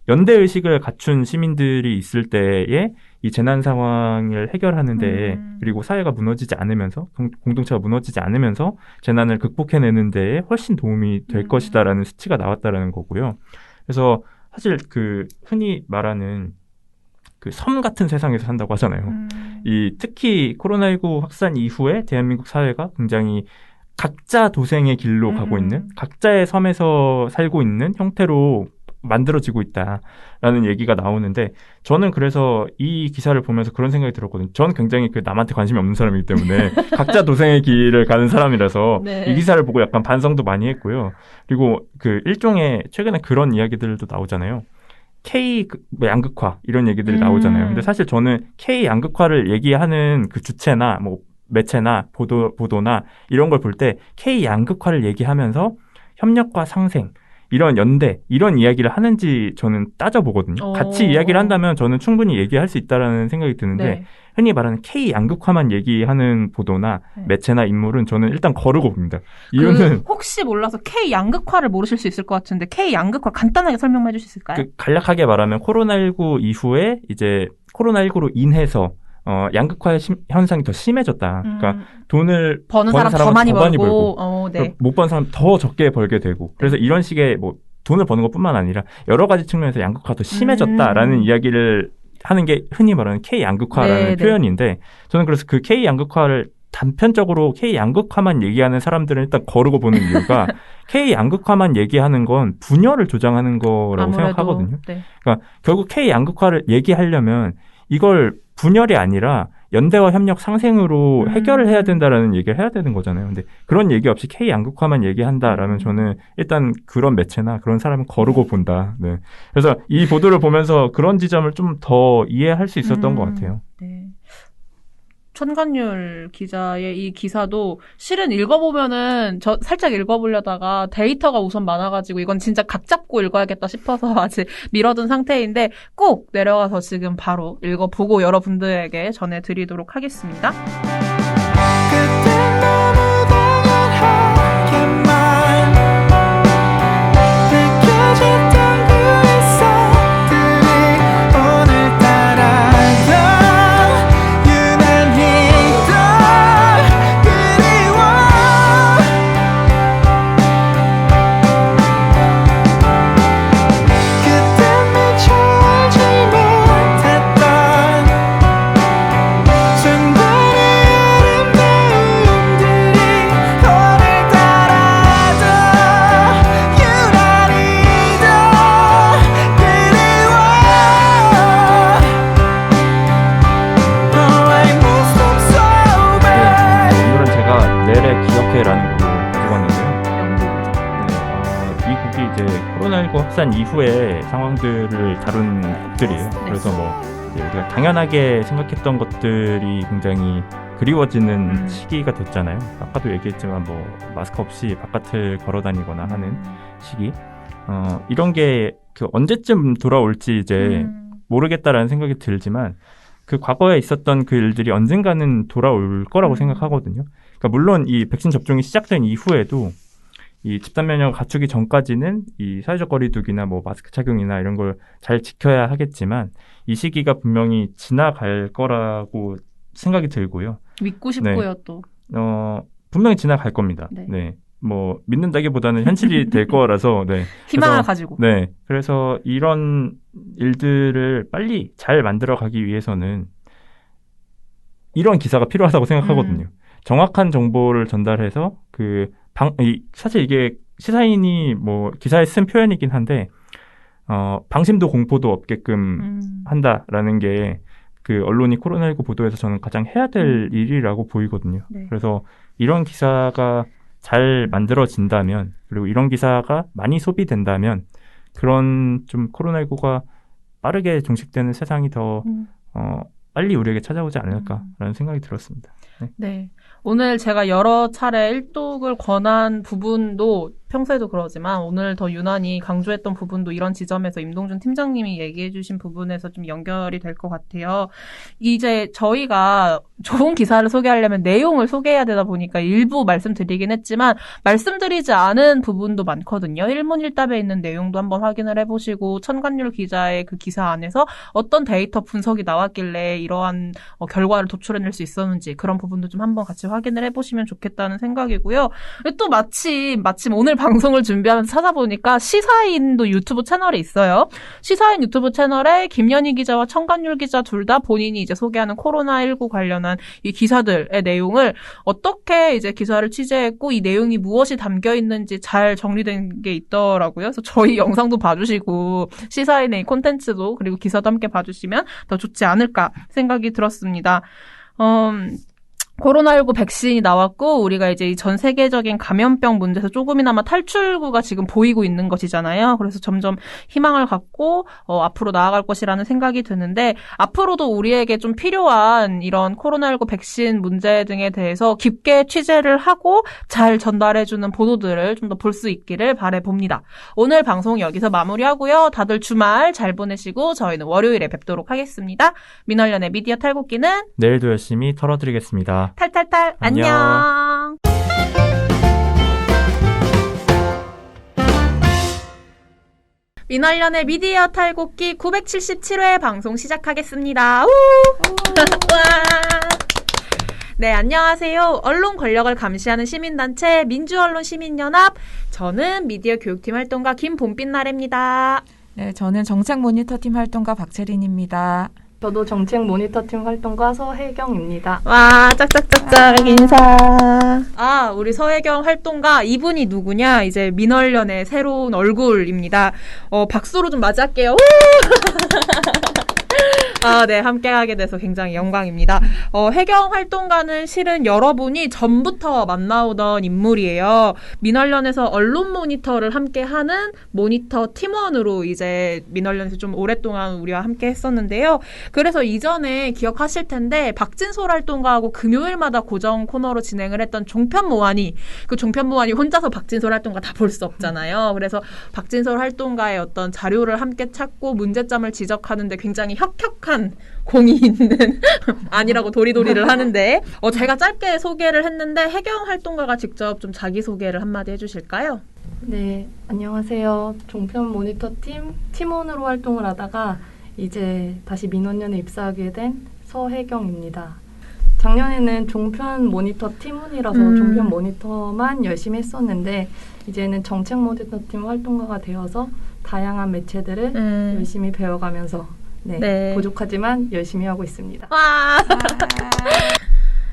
Speaker 3: 연대의식을 갖춘 시민들이 있을 때에 이 재난 상황을 해결하는 데에 그리고 사회가 무너지지 않으면서 공동체가 무너지지 않으면서 재난을 극복해내는 데에 훨씬 도움이 될 것이다라는 수치가 나왔다라는 거고요. 그래서 사실 그 흔히 말하는 그 섬 같은 세상에서 산다고 하잖아요. 이 특히 코로나19 확산 이후에 대한민국 사회가 굉장히 각자 도생의 길로 가고 있는 각자의 섬에서 살고 있는 형태로 만들어지고 있다라는 얘기가 나오는데 저는 그래서 이 기사를 보면서 그런 생각이 들었거든요. 저는 굉장히 그 남한테 관심이 없는 사람이기 때문에 각자 도생의 길을 가는 사람이라서
Speaker 2: 네.
Speaker 3: 이 기사를 보고 약간 반성도 많이 했고요. 그리고 그 일종의 최근에 그런 이야기들도 나오잖아요. K 양극화 이런 얘기들이 나오잖아요. 근데 사실 저는 K 양극화를 얘기하는 그 주체나 뭐 매체나 보도나 이런 걸 볼 때 K 양극화를 얘기하면서 협력과 상생 이런 연대, 이런 이야기를 하는지 저는 따져보거든요. 같이 이야기를 한다면 저는 충분히 얘기할 수 있다라는 생각이 드는데
Speaker 2: 네.
Speaker 3: 흔히 말하는 K 양극화만 얘기하는 보도나 매체나 인물은 저는 일단 거르고 봅니다. 이유는
Speaker 2: 혹시 몰라서 K 양극화를 모르실 수 있을 것 같은데 K 양극화 간단하게 설명해 주실 수 있을까요?
Speaker 3: 간략하게 말하면 코로나19 이후에 이제 코로나19로 인해서 양극화 현상이 더 심해졌다. 그러니까 돈을
Speaker 2: 버는 사람 더 많이 벌고, 네.
Speaker 3: 못 버는 사람 더 적게 벌게 되고. 그래서 이런 식의 뭐 돈을 버는 것뿐만 아니라 여러 가지 측면에서 양극화가 더 심해졌다라는 이야기를 하는 게 흔히 말하는 K 양극화라는 표현인데, 저는 그래서 그 K 양극화를 단편적으로 K 양극화만 얘기하는 사람들은 일단 거르고 보는 이유가 K 양극화만 얘기하는 건 분열을 조장하는 거라고
Speaker 2: 아무래도,
Speaker 3: 생각하거든요.
Speaker 2: 네.
Speaker 3: 그러니까 결국 K 양극화를 얘기하려면 이걸 분열이 아니라 연대와 협력 상생으로 해결을 해야 된다라는 얘기를 해야 되는 거잖아요. 근데 그런 얘기 없이 K 양극화만 얘기한다라면 저는 일단 그런 매체나 그런 사람은 거르고 본다. 네. 그래서 이 보도를 보면서 그런 지점을 좀 더 이해할 수 있었던 것 같아요.
Speaker 2: 네. 천간율 기자의 이 기사도 실은 읽어보면은 저 살짝 읽어보려다가 데이터가 우선 많아가지고 이건 진짜 각 잡고 읽어야겠다 싶어서 아직 미뤄둔 상태인데 꼭 내려가서 지금 바로 읽어보고 여러분들에게 전해드리도록 하겠습니다.
Speaker 4: 그땐 너무 당연하게만 느껴졌던 그 일상들이 오늘따라도 유난히 더 그리워. 그땐 미처 알지 못했던 순간의 아름다움들이 오늘따라도 유난히 더 그리워. Oh, I miss them so bad.
Speaker 3: 오늘은 제가 넬의 기억해라는 곡을 가지고 왔는데요. 이 곡이 이제 코로나19 확산 이후의 상황들을 다룬 곡들이에요. 그래서 뭐 이제 우리가 당연하게 생각했던 것들이 굉장히 그리워지는 시기가 됐잖아요. 아까도 얘기했지만 뭐 마스크 없이 바깥을 걸어다니거나 하는 시기. 이런 게 그 언제쯤 돌아올지 이제 모르겠다라는 생각이 들지만 그 과거에 있었던 그 일들이 언젠가는 돌아올 거라고 생각하거든요. 그러니까 물론 이 백신 접종이 시작된 이후에도 이 집단 면역을 갖추기 전까지는 이 사회적 거리두기나 뭐 마스크 착용이나 이런 걸 잘 지켜야 하겠지만 이 시기가 분명히 지나갈 거라고 생각이 들고요.
Speaker 2: 믿고 싶고요, 또.
Speaker 3: 분명히 지나갈 겁니다.
Speaker 2: 네.
Speaker 3: 네. 뭐 믿는다기보다는 현실이 될 거라서 네.
Speaker 2: 희망을
Speaker 3: 그래서,
Speaker 2: 가지고.
Speaker 3: 네. 그래서 이런 일들을 빨리 잘 만들어 가기 위해서는 이런 기사가 필요하다고 생각하거든요. 정확한 정보를 전달해서 사실 이게 시사인이 뭐 기사에 쓴 표현이긴 한데 방심도 공포도 없게끔 한다라는 게 그 언론이 코로나19 보도에서 저는 가장 해야 될 일이라고 보이거든요.
Speaker 2: 네.
Speaker 3: 그래서 이런 기사가 잘 만들어진다면, 그리고 이런 기사가 많이 소비된다면 그런 좀 코로나19가 빠르게 종식되는 세상이 더 빨리 우리에게 찾아오지 않을까라는 생각이 들었습니다. 네.
Speaker 2: 네. 오늘 제가 여러 차례 일독을 권한 부분도 평소에도 그러지만 오늘 더 유난히 강조했던 부분도 이런 지점에서 임동준 팀장님이 얘기해 주신 부분에서 좀 연결이 될 것 같아요. 이제 저희가 좋은 기사를 소개하려면 내용을 소개해야 되다 보니까 일부 말씀드리긴 했지만 말씀드리지 않은 부분도 많거든요. 일문일답에 있는 내용도 한번 확인을 해보시고 천간율 기자의 그 기사 안에서 어떤 데이터 분석이 나왔길래 이러한 결과를 도출해낼 수 있었는지 그런 부분도 좀 한번 같이 확인을 해보시면 좋겠다는 생각이고요. 또 마침 오늘 방송을 준비하면서 찾아보니까 시사인도 유튜브 채널이 있어요. 시사인 유튜브 채널에 김연희 기자와 천간율 기자 둘 다 본인이 이제 소개하는 코로나19 관련한 이 기사들의 내용을 어떻게 이제 기사를 취재했고 이 내용이 무엇이 담겨 있는지 잘 정리된 게 있더라고요. 그래서 저희 영상도 봐주시고 시사인의 이 콘텐츠도 그리고 기사도 함께 봐주시면 더 좋지 않을까 생각이 들었습니다. 코로나19 백신이 나왔고 우리가 이제 이 전 세계적인 감염병 문제에서 조금이나마 탈출구가 지금 보이고 있는 것이잖아요. 그래서 점점 희망을 갖고 앞으로 나아갈 것이라는 생각이 드는데 앞으로도 우리에게 좀 필요한 이런 코로나19 백신 문제 등에 대해서 깊게 취재를 하고 잘 전달해주는 보도들을 좀 더 볼 수 있기를 바라봅니다. 오늘 방송 여기서 마무리하고요. 다들 주말 잘 보내시고 저희는 월요일에 뵙도록 하겠습니다. 민원련의 미디어 탈곡기는
Speaker 3: 내일도 열심히 털어드리겠습니다.
Speaker 2: 탈탈탈
Speaker 3: 안녕.
Speaker 2: 안녕. 민활련의 미디어 탈곡기 977회 방송 시작하겠습니다. 우! 와! 네, 안녕하세요. 언론 권력을 감시하는 시민단체 민주언론시민연합. 저는 미디어 교육팀 활동가 김봄빛나래입니다.
Speaker 5: 네, 저는 정책 모니터팀 활동가 박채린입니다.
Speaker 6: 저도 정책 모니터팀 활동가 서혜경입니다.
Speaker 2: 와, 짝짝짝짝 인사. 아, 우리 서혜경 활동가 이분이 누구냐? 이제 민활련의 새로운 얼굴입니다. 박수로 좀 맞이할게요. 아, 네, 함께하게 돼서 굉장히 영광입니다. 혜경 활동가는 실은 여러분이 전부터 만나오던 인물이에요. 민활련에서 언론 모니터를 함께하는 모니터 팀원으로 이제 민활련에서 좀 오랫동안 우리와 함께 했었는데요. 그래서 이전에 기억하실 텐데 박진솔 활동가하고 금요일마다 고정 코너로 진행을 했던 종편 모아니, 그 종편 모아니 혼자서 박진솔 활동가 다 볼 수 없잖아요. 그래서 박진솔 활동가의 어떤 자료를 함께 찾고 문제점을 지적하는데 굉장히 혁혁한 공이 있는 아니라고 도리도리를 하는데 제가 짧게 소개를 했는데 혜경 활동가가 직접 좀 자기소개를 한마디 해주실까요?
Speaker 6: 네, 안녕하세요. 종편 모니터팀 팀원으로 활동을 하다가 이제 다시 민원연에 입사하게 된 서혜경입니다. 작년에는 종편 모니터 팀원이라서 종편 모니터만 열심히 했었는데 이제는 정책 모니터팀 활동가가 되어서 다양한 매체들을 열심히 배워가면서 네, 부족하지만 열심히 하고 있습니다.
Speaker 2: 와.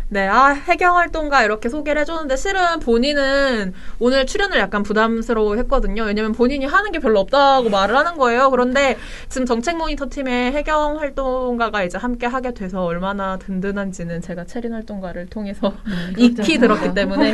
Speaker 2: 네, 혜경 활동가 이렇게 소개를 해줬는데 실은 본인은 오늘 출연을 약간 부담스러워 했거든요. 왜냐면 본인이 하는 게 별로 없다고 말을 하는 거예요. 그런데 지금 정책 모니터 팀의 혜경 활동가가 이제 함께 하게 돼서 얼마나 든든한지는 제가 체린 활동가를 통해서 익히 들었기 때문에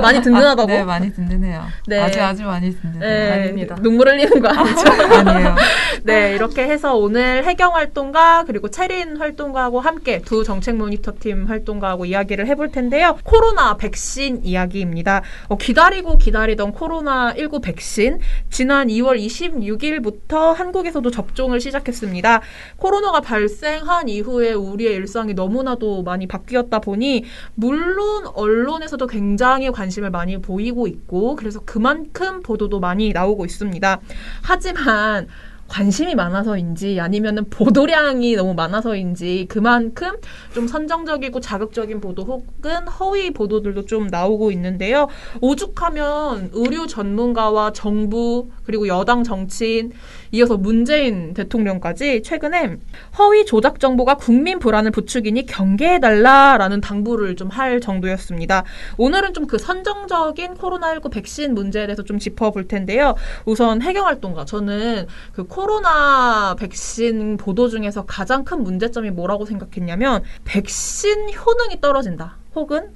Speaker 2: 많이 든든하다고.
Speaker 5: 네, 많이 든든해요.
Speaker 2: 네.
Speaker 5: 아주 많이 든든해요.
Speaker 2: 네,
Speaker 6: 아닙니다.
Speaker 2: 눈물 흘리는 거 아니죠?
Speaker 5: 아니에요.
Speaker 2: 네, 이렇게 해서 오늘 혜경 활동가 그리고 체린 활동가하고 함께 두 정책 모니터 팀 활동가하고 이야기를 해볼 텐데요. 코로나 백신 이야기입니다. 기다리고 기다리던 코로나19 백신 지난 2월 26일부터 한국에서도 접종을 시작했습니다. 코로나가 발생한 이후에 우리의 일상이 너무나도 많이 바뀌었다 보니 물론 언론에서도 굉장히 관심을 많이 보이고 있고 그래서 그만큼 보도도 많이 나오고 있습니다. 하지만 관심이 많아서인지 아니면은 보도량이 너무 많아서인지 그만큼 좀 선정적이고 자극적인 보도 혹은 허위 보도들도 좀 나오고 있는데요. 오죽하면 의료 전문가와 정부 그리고 여당 정치인 이어서 문재인 대통령까지 최근에 허위 조작 정보가 국민 불안을 부추기니 경계해달라라는 당부를 좀 할 정도였습니다. 오늘은 좀 그 선정적인 코로나19 백신 문제에 대해서 좀 짚어볼 텐데요. 우선 혜경 활동가, 저는 그 코로나 백신 보도 중에서 가장 큰 문제점이 뭐라고 생각했냐면 백신 효능이 떨어진다. 혹은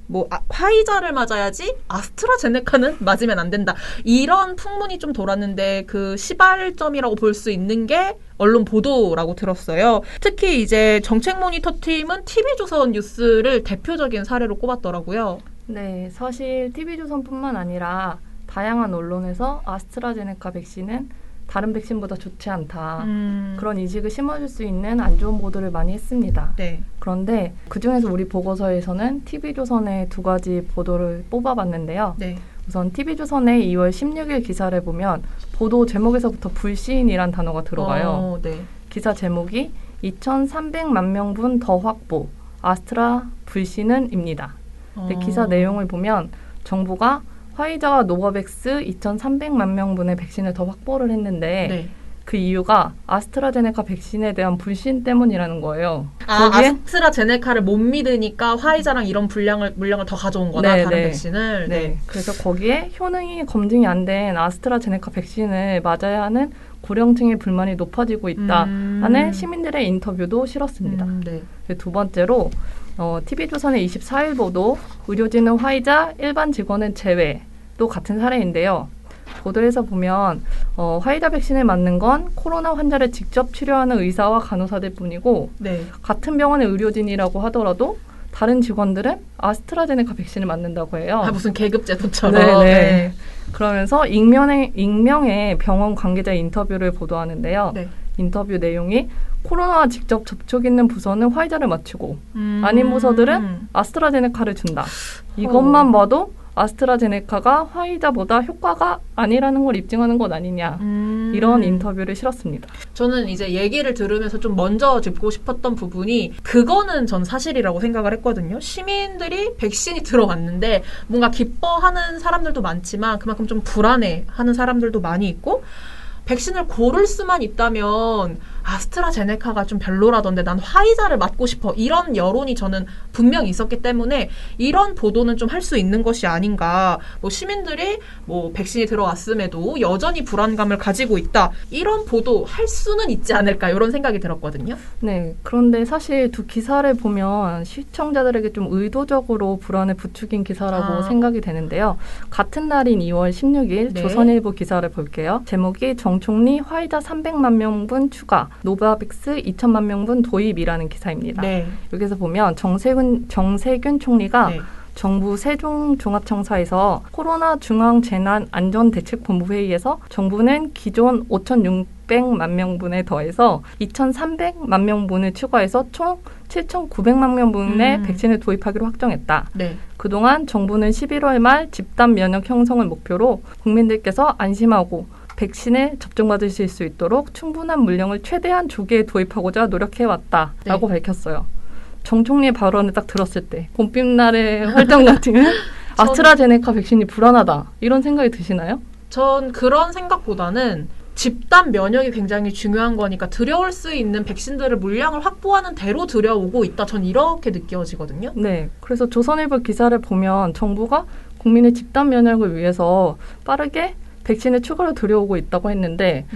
Speaker 2: 화이자를 맞아야지 아스트라제네카는 맞으면 안 된다. 이런 풍문이 좀 돌았는데 그 시발점이라고 볼 수 있는 게 언론 보도라고 들었어요. 특히 이제 정책 모니터 팀은 TV조선 뉴스를 대표적인 사례로 꼽았더라고요.
Speaker 6: 네, 사실 TV조선뿐만 아니라 다양한 언론에서 아스트라제네카 백신은 다른 백신보다 좋지 않다. 그런 인식을 심어줄 수 있는 안 좋은 보도를 많이 했습니다.
Speaker 2: 네.
Speaker 6: 그런데 그중에서 우리 보고서에서는 TV조선의 두 가지 보도를 뽑아봤는데요.
Speaker 2: 네.
Speaker 6: 우선 TV조선의 2월 16일 기사를 보면 보도 제목에서부터 불신이란 단어가 들어가요.
Speaker 2: 네.
Speaker 6: 기사 제목이 2,300만 명분 더 확보, 아스트라 불신은입니다. 기사 내용을 보면 정부가 화이자와 노바백스 2,300만 명분의 백신을 더 확보를 했는데
Speaker 2: 네.
Speaker 6: 그 이유가 아스트라제네카 백신에 대한 불신 때문이라는 거예요. 거기에
Speaker 2: 아스트라제네카를 못 믿으니까 화이자랑 이런 물량을 더 가져온 거다.
Speaker 6: 네,
Speaker 2: 다른
Speaker 6: 네.
Speaker 2: 백신을.
Speaker 6: 네. 그래서 거기에 효능이 검증이 안 된 아스트라제네카 백신을 맞아야 하는 고령층의 불만이 높아지고 있다 하는 시민들의 인터뷰도 실었습니다.
Speaker 2: 네.
Speaker 6: 두 번째로 TV조선의 24일 보도 의료진은 화이자, 일반 직원은 제외 또 같은 사례인데요. 보도에서 보면 화이자 백신을 맞는 건 코로나 환자를 직접 치료하는 의사와 간호사들 뿐이고
Speaker 2: 네.
Speaker 6: 같은 병원의 의료진이라고 하더라도 다른 직원들은 아스트라제네카 백신을 맞는다고 해요.
Speaker 2: 무슨 계급제도처럼.
Speaker 6: 네네.
Speaker 2: 네.
Speaker 6: 그러면서 익명의 병원 관계자 인터뷰를 보도하는데요.
Speaker 2: 네.
Speaker 6: 인터뷰 내용이 코로나와 직접 접촉 있는 부서는 화이자를 맞추고 아닌 부서들은 아스트라제네카를 준다. 이것만 봐도 아스트라제네카가 화이자보다 효과가 아니라는 걸 입증하는 것 아니냐. 이런 인터뷰를 실었습니다.
Speaker 2: 저는 이제 얘기를 들으면서 좀 먼저 짚고 싶었던 부분이 그거는 전 사실이라고 생각을 했거든요. 시민들이 백신이 들어왔는데 뭔가 기뻐하는 사람들도 많지만 그만큼 좀 불안해하는 사람들도 많이 있고 백신을 고를 수만 있다면 아스트라제네카가 좀 별로라던데 난 화이자를 맞고 싶어. 이런 여론이 저는 분명히 있었기 때문에 이런 보도는 좀 할 수 있는 것이 아닌가. 뭐 시민들이 뭐 백신이 들어왔음에도 여전히 불안감을 가지고 있다. 이런 보도 할 수는 있지 않을까. 이런 생각이 들었거든요.
Speaker 6: 네, 그런데 사실 두 기사를 보면 시청자들에게 좀 의도적으로 불안을 부추긴 기사라고 생각이 되는데요. 같은 날인 2월 16일
Speaker 2: 네.
Speaker 6: 조선일보 기사를 볼게요. 제목이 정 총리 화이자 300만 명분 추가, 노바백스 2천만 명분 도입이라는 기사입니다.
Speaker 2: 네.
Speaker 6: 여기서 보면 정세균 총리가
Speaker 2: 네.
Speaker 6: 정부 세종종합청사에서 코로나 중앙재난안전대책본부 회의에서 정부는 기존 5,600만 명분에 더해서 2,300만 명분을 추가해서 총 7,900만 명분의 백신을 도입하기로 확정했다.
Speaker 2: 네.
Speaker 6: 그동안 정부는 11월 말 집단 면역 형성을 목표로 국민들께서 안심하고 백신을 접종받으실 수 있도록 충분한 물량을 최대한 조기에 도입하고자 노력해왔다라고 밝혔어요. 정 총리의 발언을 딱 들었을 때 봄빛날의 활동 같은 아스트라제네카 백신이 불안하다 이런 생각이 드시나요?
Speaker 2: 전 그런 생각보다는 집단 면역이 굉장히 중요한 거니까 들여올 수 있는 백신들을 물량을 확보하는 대로 들여오고 있다. 전 이렇게 느껴지거든요.
Speaker 6: 네. 그래서 조선일보 기사를 보면 정부가 국민의 집단 면역을 위해서 빠르게 백신을 추가로 들여오고 있다고 했는데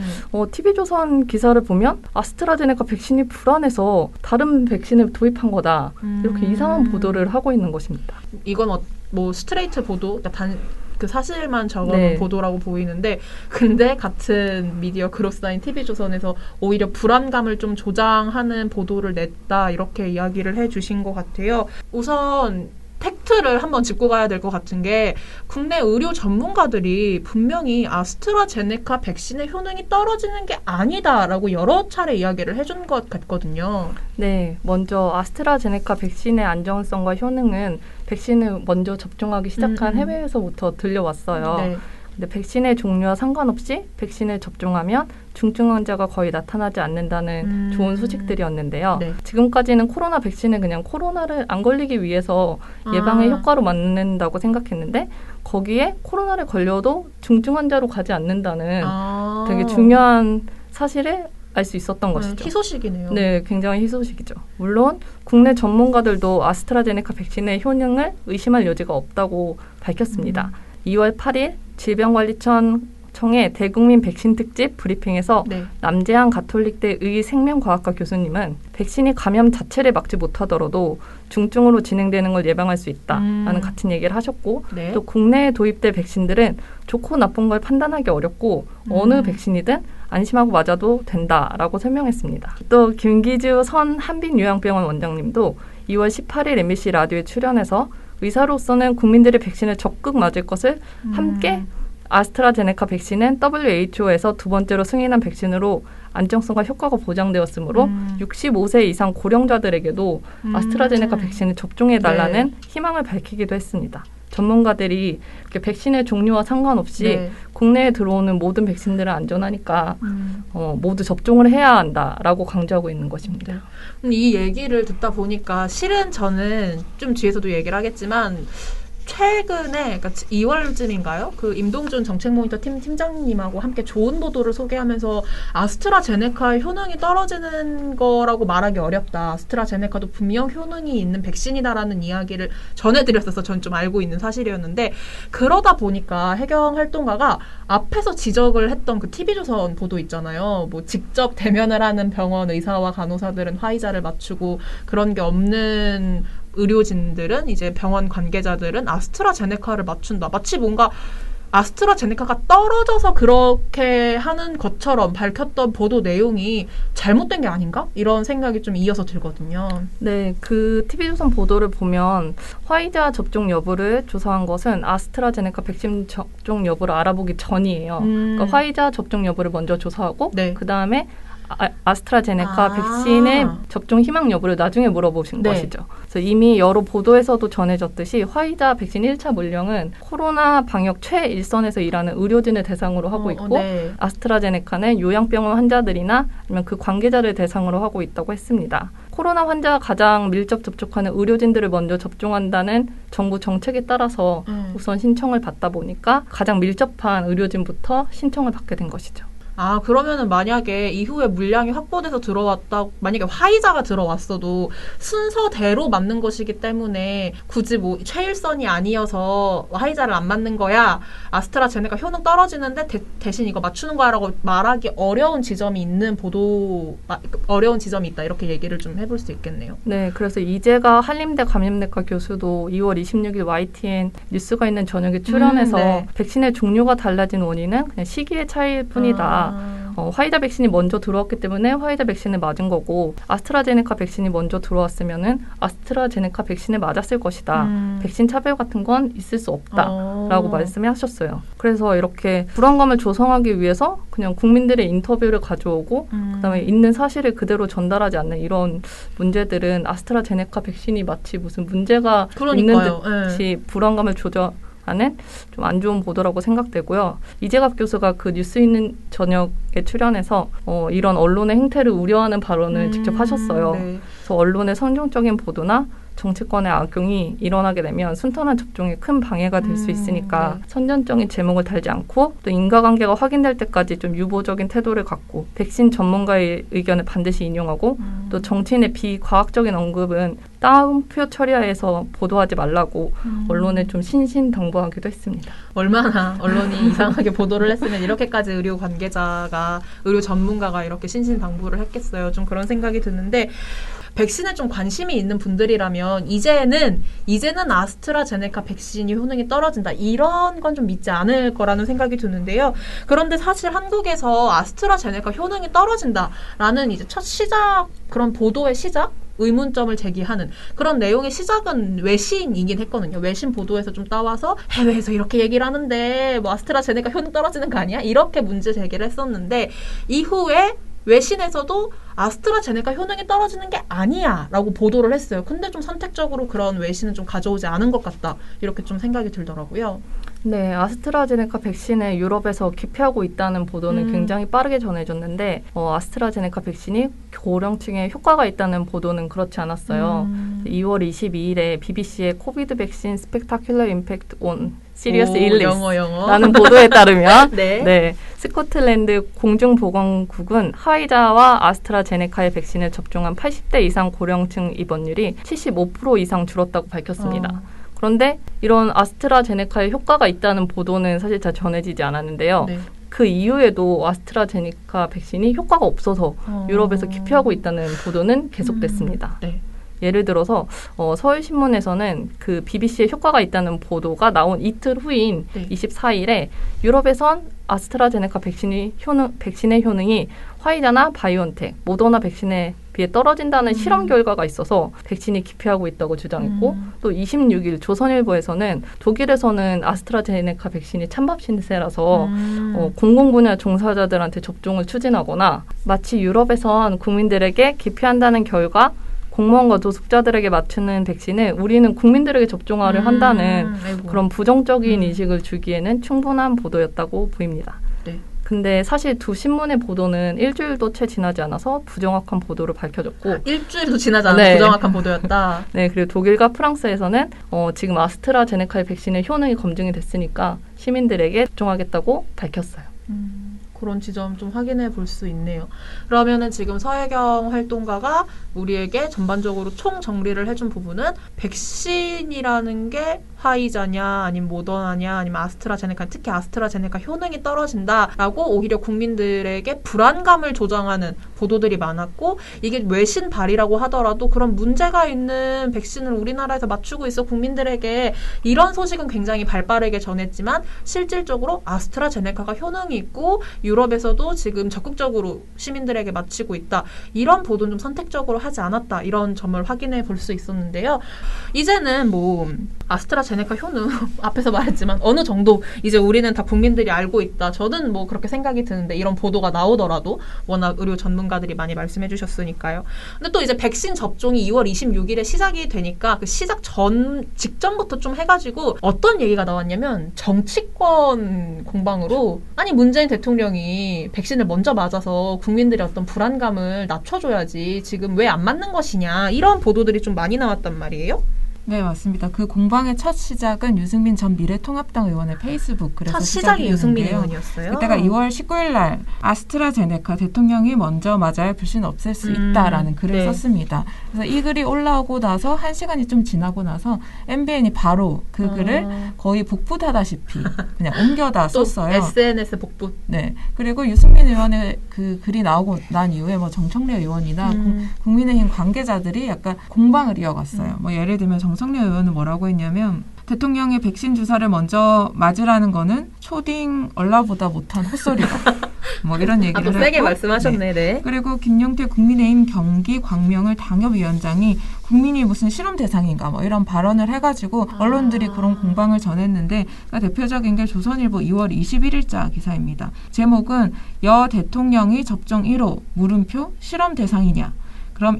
Speaker 6: TV조선 기사를 보면 아스트라제네카 백신이 불안해서 다른 백신을 도입한 거다. 이렇게 이상한 보도를 하고 있는 것입니다.
Speaker 2: 이건 뭐 스트레이트 보도, 그러니까 그 사실만 적어놓은
Speaker 6: 네.
Speaker 2: 보도라고 보이는데 근데 같은 미디어 그로스라인 TV조선에서 오히려 불안감을 좀 조장하는 보도를 냈다 이렇게 이야기를 해주신 것 같아요. 우선 팩트를 한번 짚고 가야 될 것 같은 게 국내 의료 전문가들이 분명히 아스트라제네카 백신의 효능이 떨어지는 게 아니다라고 여러 차례 이야기를 해준 것 같거든요.
Speaker 6: 네, 먼저 아스트라제네카 백신의 안전성과 효능은 백신을 먼저 접종하기 시작한 해외에서부터 들려왔어요.
Speaker 2: 네.
Speaker 6: 근데 백신의 종류와 상관없이 백신을 접종하면 중증 환자가 거의 나타나지 않는다는 좋은 소식들이었는데요.
Speaker 2: 네.
Speaker 6: 지금까지는 코로나 백신은 그냥 코로나를 안 걸리기 위해서 예방의 효과로 맞는다고 생각했는데 거기에 코로나를 걸려도 중증 환자로 가지 않는다는 되게 중요한 사실을 알 수 있었던 것이죠.
Speaker 2: 희소식이네요.
Speaker 6: 네, 굉장히 희소식이죠. 물론 국내 전문가들도 아스트라제네카 백신의 효능을 의심할 여지가 없다고 밝혔습니다. 2월 8일 질병관리청의 대국민 백신 특집 브리핑에서
Speaker 2: 네.
Speaker 6: 남재한 가톨릭대 의생명과학과 교수님은 백신이 감염 자체를 막지 못하더라도 중증으로 진행되는 걸 예방할 수 있다라는 같은 얘기를 하셨고
Speaker 2: 네.
Speaker 6: 또 국내에 도입될 백신들은 좋고 나쁜 걸 판단하기 어렵고 어느 백신이든 안심하고 맞아도 된다라고 설명했습니다. 또 김기주 선 한빛요양병원 원장님도 2월 18일 MBC 라디오에 출연해서 의사로서는 국민들이 백신을 적극 맞을 것을 함께 아스트라제네카 백신은 WHO에서 두 번째로 승인한 백신으로 안정성과 효과가 보장되었으므로 65세 이상 고령자들에게도 아스트라제네카 백신을 접종해달라는 희망을 밝히기도 했습니다. 전문가들이 이렇게 백신의 종류와 상관없이 국내에 들어오는 모든 백신들은 안전하니까 모두 접종을 해야 한다라고 강조하고 있는 것입니다.
Speaker 2: 이 얘기를 듣다 보니까 실은 저는 좀 뒤에서도 얘기를 하겠지만 최근에 그러니까 2월쯤인가요? 그 임동준 정책모니터 팀장님하고 함께 좋은 보도를 소개하면서 아스트라제네카의 효능이 떨어지는 거라고 말하기 어렵다. 아스트라제네카도 분명 효능이 있는 백신이다라는 이야기를 전해드렸어서 전 좀 알고 있는 사실이었는데 그러다 보니까 해경 활동가가 앞에서 지적을 했던 그 TV조선 보도 있잖아요. 뭐 직접 대면을 하는 병원 의사와 간호사들은 화이자를 맞추고 그런 게 없는 의료진들은 이제 병원 관계자들은 아스트라제네카를 맞춘다. 마치 뭔가 아스트라제네카가 떨어져서 그렇게 하는 것처럼 밝혔던 보도 내용이 잘못된 게 아닌가? 이런 생각이 좀 이어서 들거든요.
Speaker 6: 네, 그 TV조선 보도를 보면 화이자 접종 여부를 조사한 것은 아스트라제네카 백신 접종 여부를 알아보기 전이에요. 그러니까 화이자 접종 여부를 먼저 조사하고 그 다음에 아스트라제네카 백신의 접종 희망 여부를 나중에 물어보신 것이죠. 그래서 이미 여러 보도에서도 전해졌듯이 화이자 백신 1차 물량은 코로나 방역 최일선에서 일하는 의료진을 대상으로 하고 있고
Speaker 2: 네.
Speaker 6: 아스트라제네카는 요양병원 환자들이나 아니면 그 관계자를 대상으로 하고 있다고 했습니다. 코로나 환자가 가장 밀접 접촉하는 의료진들을 먼저 접종한다는 정부 정책에 따라서 우선 신청을 받다 보니까 가장 밀접한 의료진부터 신청을 받게 된 것이죠.
Speaker 2: 아, 그러면은 만약에 이후에 물량이 확보돼서 들어왔다, 만약에 화이자가 들어왔어도 순서대로 맞는 것이기 때문에 굳이 뭐 최일선이 아니어서 화이자를 안 맞는 거야, 아스트라제네카 효능 떨어지는데 대신 이거 맞추는 거야라고 말하기 어려운 지점이 있는 어려운 지점이 있다, 이렇게 얘기를 좀 해볼 수 있겠네요.
Speaker 6: 네, 그래서 이재가 한림대 감염내과 교수도 2월 26일 YTN 뉴스가 있는 저녁에 출연해서
Speaker 2: 네.
Speaker 6: 백신의 종류가 달라진 원인은 그냥 시기의 차이일 뿐이다. 화이자 백신이 먼저 들어왔기 때문에 화이자 백신을 맞은 거고 아스트라제네카 백신이 먼저 들어왔으면은 아스트라제네카 백신을 맞았을 것이다. 백신 차별 같은 건 있을 수 없다라고 말씀하셨어요. 그래서 이렇게 불안감을 조성하기 위해서 그냥 국민들의 인터뷰를 가져오고 그다음에 있는 사실을 그대로 전달하지 않는 이런 문제들은 아스트라제네카 백신이 마치 무슨 문제가 있는 듯이 불안감을 하는 좀 안 좋은 보도라고 생각되고요. 이재갑 교수가 그 뉴스 있는 저녁에 출연해서 이런 언론의 행태를 우려하는 발언을 직접 하셨어요.
Speaker 2: 네.
Speaker 6: 그래서 언론의 선정적인 보도나 정치권의 악용이 일어나게 되면 순탄한 접종에 큰 방해가 될 수 있으니까 선전적인 제목을 달지 않고 또 인과관계가 확인될 때까지 좀 유보적인 태도를 갖고 백신 전문가의 의견을 반드시 인용하고 또 정치인의 비과학적인 언급은 따옴표 처리하에서 보도하지 말라고 언론에 좀 신신당부하기도 했습니다.
Speaker 2: 얼마나 언론이 이상하게 보도를 했으면 이렇게까지 의료 관계자가, 의료 전문가가 이렇게 신신당부를 했겠어요. 좀 그런 생각이 드는데, 백신에 좀 관심이 있는 분들이라면 이제는 아스트라제네카 백신이 효능이 떨어진다, 이런 건 좀 믿지 않을 거라는 생각이 드는데요. 그런데 사실 한국에서 아스트라제네카 효능이 떨어진다라는 이제 첫 시작, 그런 보도의 시작, 의문점을 제기하는 그런 내용의 시작은 외신이긴 했거든요. 외신 보도에서 좀 따와서 해외에서 이렇게 얘기를 하는데 뭐 아스트라제네카 효능 떨어지는 거 아니야? 이렇게 문제 제기를 했었는데, 이후에 외신에서도 아스트라제네카 효능이 떨어지는 게 아니야 라고 보도를 했어요. 근데 좀 선택적으로 그런 외신은 좀 가져오지 않은 것 같다, 이렇게 좀 생각이 들더라고요.
Speaker 6: 네, 아스트라제네카 백신을 유럽에서 기피하고 있다는 보도는 굉장히 빠르게 전해졌는데 아스트라제네카 백신이 고령층에 효과가 있다는 보도는 그렇지 않았어요. 2월 22일에 BBC의 코비드 백신 스펙타큘러 임팩트 온 시리어스 일리스라는 보도에 따르면 네, 스코틀랜드 공중보건국은 화이자와 아스트라제네카의 백신을 접종한 80대 이상 고령층 입원율이 75% 이상 줄었다고 밝혔습니다. 그런데 이런 아스트라제네카의 효과가 있다는 보도는 사실 잘 전해지지 않았는데요. 네. 그 이후에도 아스트라제네카 백신이 효과가 없어서 유럽에서 기피하고 있다는 보도는 계속됐습니다. 네. 예를 들어서 서울신문에서는 그 BBC의 효과가 있다는 보도가 나온 이틀 후인 24일에 유럽에선 아스트라제네카 백신의 효능이 화이자나 바이오엔텍, 모더나 백신에 비해 떨어진다는 실험 결과가 있어서 백신이 기피하고 있다고 주장했고 또 26일 조선일보에서는 독일에서는 아스트라제네카 백신이 찬밥 신세라서 공공분야 종사자들한테 접종을 추진하거나 마치 유럽에선 국민들에게 기피한다는 결과 공무원과 노숙자들에게 맞추는 백신을 우리는 국민들에게 접종하려 한다는 그런 부정적인 인식을 주기에는 충분한 보도였다고 보입니다. 네. 근데 사실 두 신문의 보도는 일주일도 채 지나지 않아서 부정확한 보도를 밝혀졌고
Speaker 2: 일주일도 지나지 않아서 부정확한 보도였다.
Speaker 6: 네, 그리고 독일과 프랑스에서는 지금 아스트라제네카의 백신의 효능이 검증이 됐으니까 시민들에게 접종하겠다고 밝혔어요.
Speaker 2: 그런 지점 좀 확인해 볼 수 있네요. 그러면은 지금 서혜경 활동가가 우리에게 전반적으로 총 정리를 해준 부분은 백신이라는 게 화이자냐 아니면 모더나냐 아니면 아스트라제네카, 특히 아스트라제네카 효능이 떨어진다라고 오히려 국민들에게 불안감을 조장하는 보도들이 많았고, 이게 외신 발이라고 하더라도 그런 문제가 있는 백신을 우리나라에서 맞추고 있어 국민들에게, 이런 소식은 굉장히 발빠르게 전했지만 실질적으로 아스트라제네카가 효능이 있고 유럽에서도 지금 적극적으로 시민들에게 맞추고 있다, 이런 보도는 좀 선택적으로 하지 않았다, 이런 점을 확인해 볼 수 있었는데요. 이제는 뭐 아스트라제네카 효능 앞에서 말했지만 어느 정도 이제 우리는 다 국민들이 알고 있다, 저는 뭐 그렇게 생각이 드는데, 이런 보도가 나오더라도 워낙 의료 전문가 전문가들이 많이 말씀해 주셨으니까요. 근데 또 이제 백신 접종이 2월 26일에 시작이 되니까 그 시작 직전부터 좀 해가지고 어떤 얘기가 나왔냐면 정치권 공방으로 아니 문재인 대통령이 백신을 먼저 맞아서 국민들의 어떤 불안감을 낮춰줘야지 지금 왜 안 맞는 것이냐 이런 보도들이 좀 많이 나왔단 말이에요.
Speaker 5: 네, 맞습니다. 그 공방의 첫 시작은 유승민 전 미래통합당 의원의 페이스북 글에서
Speaker 2: 첫 시작이 유승민
Speaker 5: 시작이
Speaker 2: 의원이었어요.
Speaker 5: 그때가 2월 19일 날 아스트라제네카 대통령이 먼저 맞아야 불신 없앨 수 있다라는 글을
Speaker 2: 네.
Speaker 5: 썼습니다. 그래서 이 글이 올라오고 나서 1시간이 좀 지나고 나서 MBN이 바로 그 글을 거의 복붙하다시피 그냥 옮겨다
Speaker 2: 또
Speaker 5: 썼어요.
Speaker 2: SNS 복붙.
Speaker 5: 네. 그리고 유승민 의원의 그 글이 나오고 난 이후에 뭐 정청래 의원이나 국민의힘 관계자들이 약간 공방을 이어갔어요. 뭐 예를 들면 정청래 의원은 뭐라고 했냐면 대통령이 백신 주사를 먼저 맞으라는 거는 초딩 얼라보다 못한 헛소리다. 뭐 이런 얘기를
Speaker 2: 또
Speaker 5: 했고.
Speaker 2: 세게 말씀하셨네. 네.
Speaker 5: 그리고 김용태 국민의힘 경기 광명을 당협위원장이 국민이 무슨 실험 대상인가 뭐 이런 발언을 해가지고 언론들이 그런 공방을 전했는데 그러니까 대표적인 게 조선일보 2월 21일자 기사입니다. 제목은 여 대통령이 접종 1호 물음표 실험 대상이냐. 그럼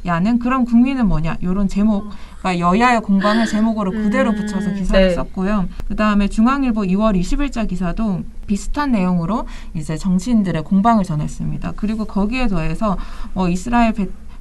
Speaker 5: 야는 그럼 국민은 뭐냐 이런 제목 그러니까 여야의 공방을 제목으로 그대로 붙여서 기사를
Speaker 2: 네.
Speaker 5: 썼고요. 그다음에 중앙일보 2월 20일자 기사도 비슷한 내용으로 이제 정치인들의 공방을 전했습니다. 그리고 거기에 더해서 이스라엘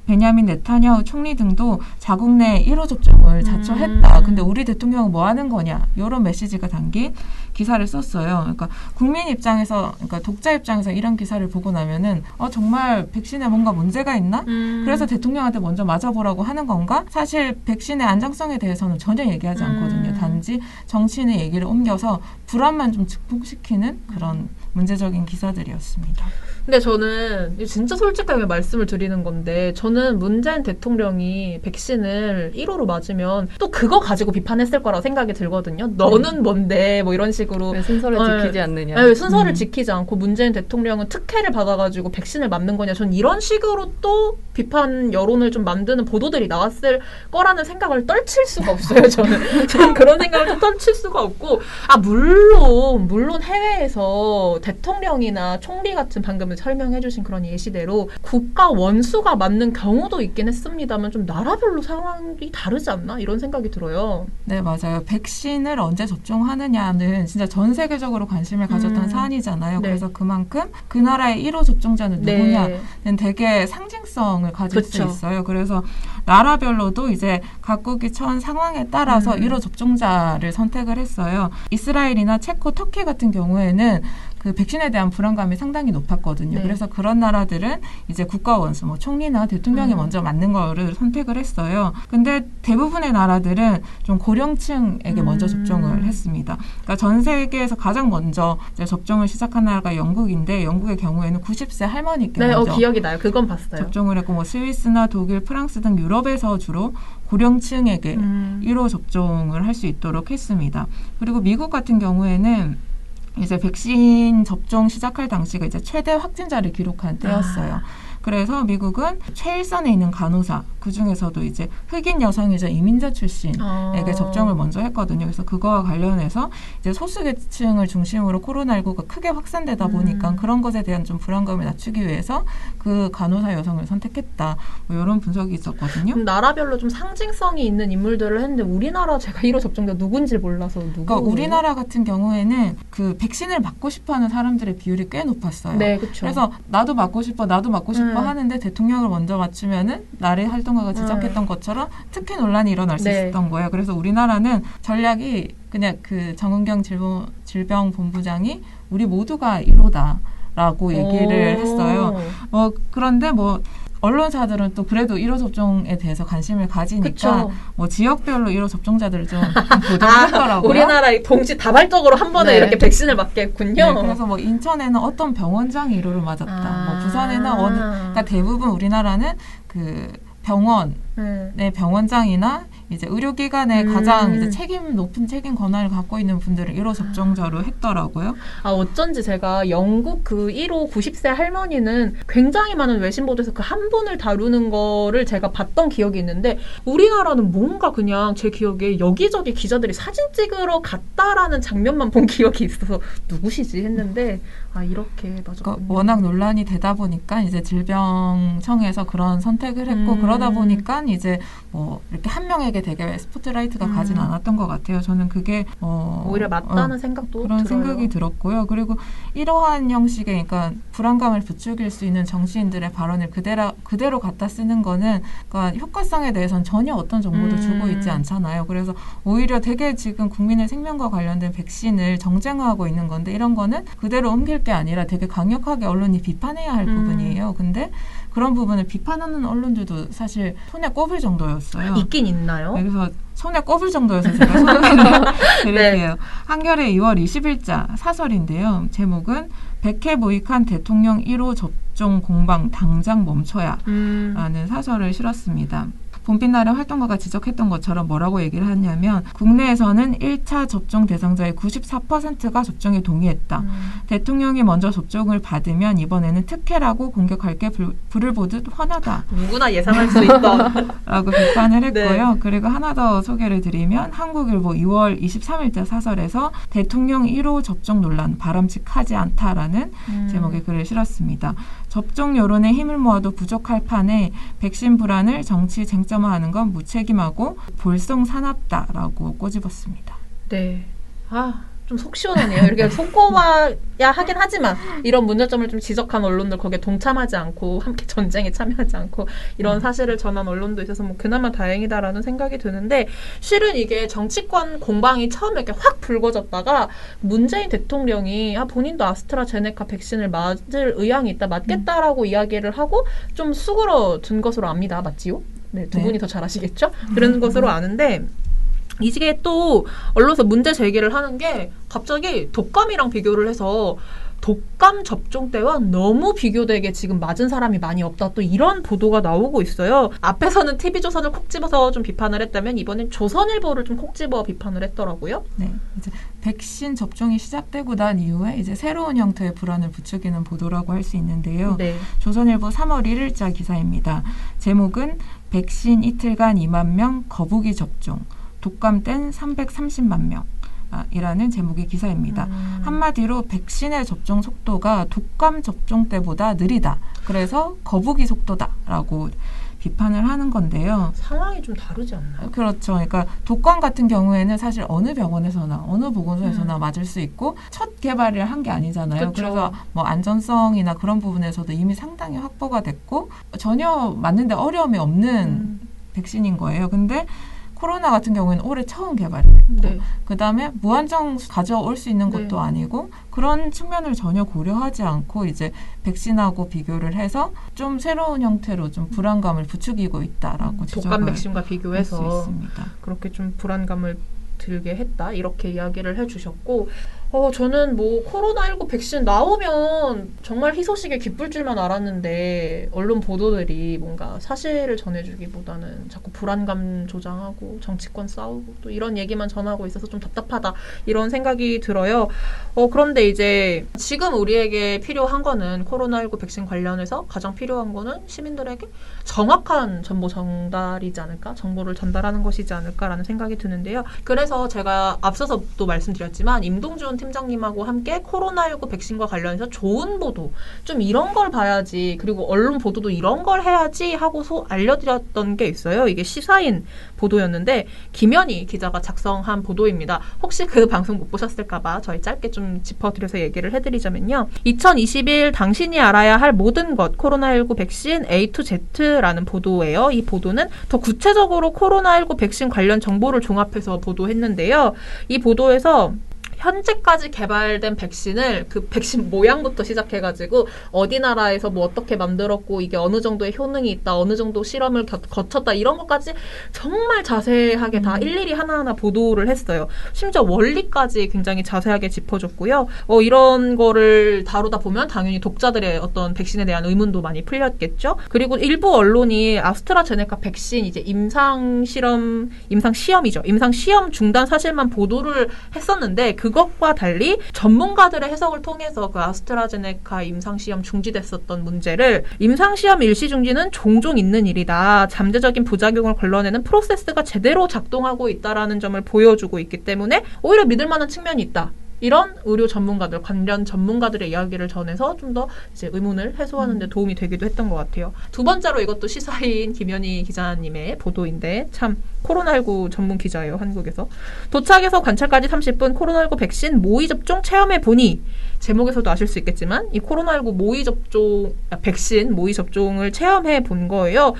Speaker 5: 베냐민 네타냐후 총리 등도 자국 내 1호 접종을 자처했다. 근데 우리 대통령은 뭐 하는 거냐 이런 메시지가 담긴 기사를 썼어요. 그러니까 국민 입장에서, 그러니까 독자 입장에서 이런 기사를 보고 나면은 정말 백신에 뭔가 문제가 있나? 그래서 대통령한테 먼저 맞아보라고 하는 건가? 사실 백신의 안정성에 대해서는 전혀 얘기하지 않거든요. 단지 정치인의 얘기를 옮겨서 불안만 좀 증폭시키는 그런 문제적인 기사들이었습니다.
Speaker 2: 근데 저는 진짜 솔직하게 말씀을 드리는 건데 저는 문재인 대통령이 백신을 1호로 맞으면 또 그거 가지고 비판했을 거라고 생각이 들거든요. 너는 뭔데 뭐 이런 식으로
Speaker 6: 왜 순서를 지키지 않느냐.
Speaker 2: 왜 순서를 지키지 않고 문재인 대통령은 특혜를 받아가지고 백신을 맞는 거냐. 전 이런 식으로 또 비판 여론을 좀 만드는 보도들이 나왔을 거라는 생각을 떨칠 수가 없어요. 저는 그런 생각을 좀 떨칠 수가 없고 물론 해외에서 대통령이나 총리 같은 방금 설명해 주신 그런 예시대로 국가 원수가 맞는 경우도 있긴 했습니다만 좀 나라별로 상황이 다르지 않나 이런 생각이 들어요.
Speaker 5: 네, 맞아요. 백신을 언제 접종하느냐는 진짜 전 세계적으로 관심을 가졌던 사안이잖아요.
Speaker 2: 네.
Speaker 5: 그래서 그만큼 그 나라의 1호 접종자는 누구냐는
Speaker 2: 네.
Speaker 5: 되게 상징성을 가질
Speaker 2: 그쵸.
Speaker 5: 수 있어요. 그래서 나라별로도 이제 각국이 처한 상황에 따라서 1호 접종자를 선택을 했어요. 이스라엘이나 체코, 터키 같은 경우에는 그 백신에 대한 불안감이 상당히 높았거든요.
Speaker 2: 네.
Speaker 5: 그래서 그런 나라들은 이제 국가 원수, 총리나 대통령이 먼저 맞는 거를 선택을 했어요. 근데 대부분의 나라들은 좀 고령층에게 먼저 접종을 했습니다. 그러니까 전 세계에서 가장 먼저 이제 접종을 시작한 나라가 영국인데 영국의 경우에는 90세 할머니께
Speaker 2: 네,
Speaker 5: 먼저
Speaker 2: 기억이 나요. 그건 봤어요.
Speaker 5: 접종을 했고 스위스나 독일, 프랑스 등 유럽에서 주로 고령층에게 1호 접종을 할 수 있도록 했습니다. 그리고 미국 같은 경우에는 이제 백신 접종 시작할 당시가 이제 최대 확진자를 기록한 때였어요. 그래서 미국은 최일선에 있는 간호사, 그중에서도 이제 흑인 여성이자 이민자 출신에게 접종을 먼저 했거든요. 그래서 그거와 관련해서 이제 소수계층을 중심으로 코로나19가 크게 확산되다 보니까 그런 것에 대한 좀 불안감을 낮추기 위해서 그 간호사 여성을 선택했다. 뭐 이런 분석이 있었거든요.
Speaker 2: 나라별로 좀 상징성이 있는 인물들을 했는데 우리나라 제가 1호 접종자 누군지 몰라서
Speaker 5: 그러니까 우리나라 같은 경우에는 그 백신을 맞고 싶어하는 사람들의 비율이 꽤 높았어요.
Speaker 2: 네, 그렇죠.
Speaker 5: 그래서 나도 맞고 싶어 하는데 대통령을 먼저 맞추면은 나의 활동가가 지적했던 것처럼 특혜 논란이 일어날 수 있었던 거예요. 그래서 우리나라는 전략이 그냥 그 정은경 질병본부장이 우리 모두가 1호다라고 얘기를 했어요. 그런데 언론사들은 또 그래도 1호 접종에 대해서 관심을 가지니까
Speaker 2: 그쵸.
Speaker 5: 지역별로 1호 접종자들을 좀 보도를 했더라고요.
Speaker 2: 우리나라 동시 다발적으로 한 번에
Speaker 5: 네.
Speaker 2: 이렇게 백신을 맞겠군요.
Speaker 5: 네, 그래서 인천에는 어떤 병원장이 1호를 맞았다. 부산에는 그러니까 대부분 우리나라는 그 병원 네, 병원장이나 이제 의료기관의 가장 이제 높은 책임 권한을 갖고 있는 분들을 1호 접종자로 했더라고요.
Speaker 2: 어쩐지 제가 영국 그 1호 90세 할머니는 굉장히 많은 외신 보도에서 그 한 분을 다루는 거를 제가 봤던 기억이 있는데 우리나라는 뭔가 그냥 제 기억에 여기저기 기자들이 사진 찍으러 갔다라는 장면만 본 기억이 있어서 누구시지 했는데 이렇게 맞았군요.
Speaker 5: 그러니까 워낙 논란이 되다 보니까 이제 질병청에서 그런 선택을 했고 그러다 보니까 이제 뭐 이렇게 한 명에게 되게 스포트라이트가 가진 않았던 것 같아요. 저는 그게
Speaker 2: 오히려 맞다는 생각도
Speaker 5: 그런
Speaker 2: 들어요.
Speaker 5: 생각이 들었고요. 그리고 이러한 형식의 그러니까 불안감을 부추길 수 있는 정치인들의 발언을 그대로 갖다 쓰는 거는 그러니까 효과성에 대해서는 전혀 어떤 정보도 주고 있지 않잖아요. 그래서 오히려 되게 지금 국민의 생명과 관련된 백신을 정쟁화하고 있는 건데 이런 거는 그대로 옮길 게 아니라 되게 강력하게 언론이 비판해야 할 부분이에요. 근데 그런 부분을 비판하는 언론들도 사실 손에 꼽을 정도였어요.
Speaker 2: 있긴 있나요?
Speaker 5: 그래서 손에 꼽을 정도여서 제가 소개를 드릴게요.
Speaker 2: 네.
Speaker 5: 한겨레 2월 20일자 사설인데요. 제목은 100회 모익한 대통령 1호 접종 공방 당장 멈춰야 라는 사설을 실었습니다. 봄빛날의 활동가가 지적했던 것처럼 뭐라고 얘기를 하냐면 국내에서는 1차 접종 대상자의 94%가 접종에 동의했다. 대통령이 먼저 접종을 받으면 이번에는 특혜라고 공격할 게 불을 보듯 훤하다.
Speaker 2: 누구나 예상할 수 있다.
Speaker 5: 라고 비판을 했고요.
Speaker 2: 네.
Speaker 5: 그리고 하나 더 소개를 드리면 한국일보 2월 23일자 사설에서 대통령 1호 접종 논란 바람직하지 않다라는 제목의 글을 실었습니다. 접종 여론에 힘을 모아도 부족할 판에 백신 불안을 정치 쟁점화하는 건 무책임하고 볼썽사납다라고 꼬집었습니다.
Speaker 2: 네. 좀 속 시원하네요. 이렇게 손꼽아야 하긴 하지만 이런 문제점을 좀 지적한 언론들 거기에 동참하지 않고 함께 전쟁에 참여하지 않고 이런 사실을 전한 언론도 있어서 뭐 그나마 다행이다라는 생각이 드는데 실은 이게 정치권 공방이 처음에 이렇게 확 불거졌다가 문재인 대통령이 본인도 아스트라제네카 백신을 맞을 의향이 있다, 맞겠다라고 이야기를 하고 좀 수그러든 것으로 압니다. 맞지요? 네, 두 분이 더 잘 아시겠죠? 그런 것으로 아는데 이게 또 언론에서 문제 제기를 하는 게 갑자기 독감이랑 비교를 해서 독감 접종 때와 너무 비교되게 지금 맞은 사람이 많이 없다. 또 이런 보도가 나오고 있어요. 앞에서는 TV조선을 콕 집어서 좀 비판을 했다면 이번엔 조선일보를 좀 콕 집어 비판을 했더라고요.
Speaker 5: 네, 이제 백신 접종이 시작되고 난 이후에 이제 새로운 형태의 불안을 부추기는 보도라고 할 수 있는데요.
Speaker 2: 네.
Speaker 5: 조선일보 3월 1일자 기사입니다. 제목은 백신 이틀간 2만 명 거부기 접종. 독감 땐 330만 명. 이라는 제목의 기사입니다. 한마디로 백신의 접종 속도가 독감 접종 때보다 느리다. 그래서 거부기 속도다라고 비판을 하는 건데요.
Speaker 2: 상황이 좀 다르지 않나요?
Speaker 5: 그렇죠. 그러니까 독감 같은 경우에는 사실 어느 병원에서나 어느 보건소에서나 맞을 수 있고 첫 개발을 한 게 아니잖아요.
Speaker 2: 그쵸.
Speaker 5: 그래서 뭐 안전성이나 그런 부분에서도 이미 상당히 확보가 됐고 전혀 맞는데 어려움이 없는 백신인 거예요. 근데 코로나 같은 경우에는 올해 처음 개발을 했고
Speaker 2: 네.
Speaker 5: 그다음에 무한정 가져올 수 있는 것도
Speaker 2: 네.
Speaker 5: 아니고 그런 측면을 전혀 고려하지 않고 이제 백신하고 비교를 해서 좀 새로운 형태로 좀 불안감을 부추기고 있다라고
Speaker 2: 독감 백신과
Speaker 5: 할 수
Speaker 2: 비교해서
Speaker 5: 있습니다.
Speaker 2: 그렇게 좀 불안감을 들게 했다 이렇게 이야기를 해주셨고 저는 뭐 코로나19 백신 나오면 정말 희소식에 기쁠 줄만 알았는데 언론 보도들이 뭔가 사실을 전해주기보다는 자꾸 불안감 조장하고 정치권 싸우고 또 이런 얘기만 전하고 있어서 좀 답답하다 이런 생각이 들어요. 그런데 이제 지금 우리에게 필요한 거는 코로나19 백신 관련해서 가장 필요한 거는 시민들에게 정확한 정보 전달이지 않을까? 정보를 전달하는 것이지 않을까라는 생각이 드는데요. 그래서 제가 앞서서 또 말씀드렸지만 임동준 팀장님하고 함께 코로나19 백신과 관련해서 좋은 보도, 좀 이런 걸 봐야지, 그리고 언론 보도도 이런 걸 해야지 하고서 알려드렸던 게 있어요. 이게 시사인 보도였는데 김현희 기자가 작성한 보도입니다. 혹시 그 방송 못 보셨을까봐 저희 짧게 좀 짚어드려서 얘기를 해드리자면요. 2021 당신이 알아야 할 모든 것 코로나19 백신 A to Z라는 보도예요. 이 보도는 더 구체적으로 코로나19 백신 관련 정보를 종합해서 보도했는데요. 이 보도에서
Speaker 7: 현재까지 개발된 백신을 그 백신 모양부터 시작해가지고 어디 나라에서 뭐 어떻게 만들었고 이게 어느 정도의 효능이 있다, 어느 정도 실험을 거쳤다 이런 것까지 정말 자세하게 다 일일이 하나하나 보도를 했어요. 심지어 원리까지 굉장히 자세하게 짚어줬고요. 이런 거를 다루다 보면 당연히 독자들의 어떤 백신에 대한 의문도 많이 풀렸겠죠. 그리고 일부 언론이 아스트라제네카 백신 이제 임상 시험 중단 사실만 보도를 했었는데 그것과 달리 전문가들의 해석을 통해서 그 아스트라제네카 임상시험 중지됐었던 문제를 임상시험 일시 중지는 종종 있는 일이다. 잠재적인 부작용을 걸러내는 프로세스가 제대로 작동하고 있다라는 점을 보여주고 있기 때문에 오히려 믿을 만한 측면이 있다. 이런 의료 전문가들, 관련 전문가들의 이야기를 전해서 좀 더 이제 의문을 해소하는 데 도움이 되기도 했던 것 같아요. 두 번째로 이것도 시사인 김현희 기자님의 보도인데 참 코로나19 전문 기자예요, 한국에서. 도착해서 관찰까지 30분 코로나19 백신 모의 접종 체험해 보니 제목에서도 아실 수 있겠지만 이 코로나19 백신 모의 접종을 체험해 본 거예요.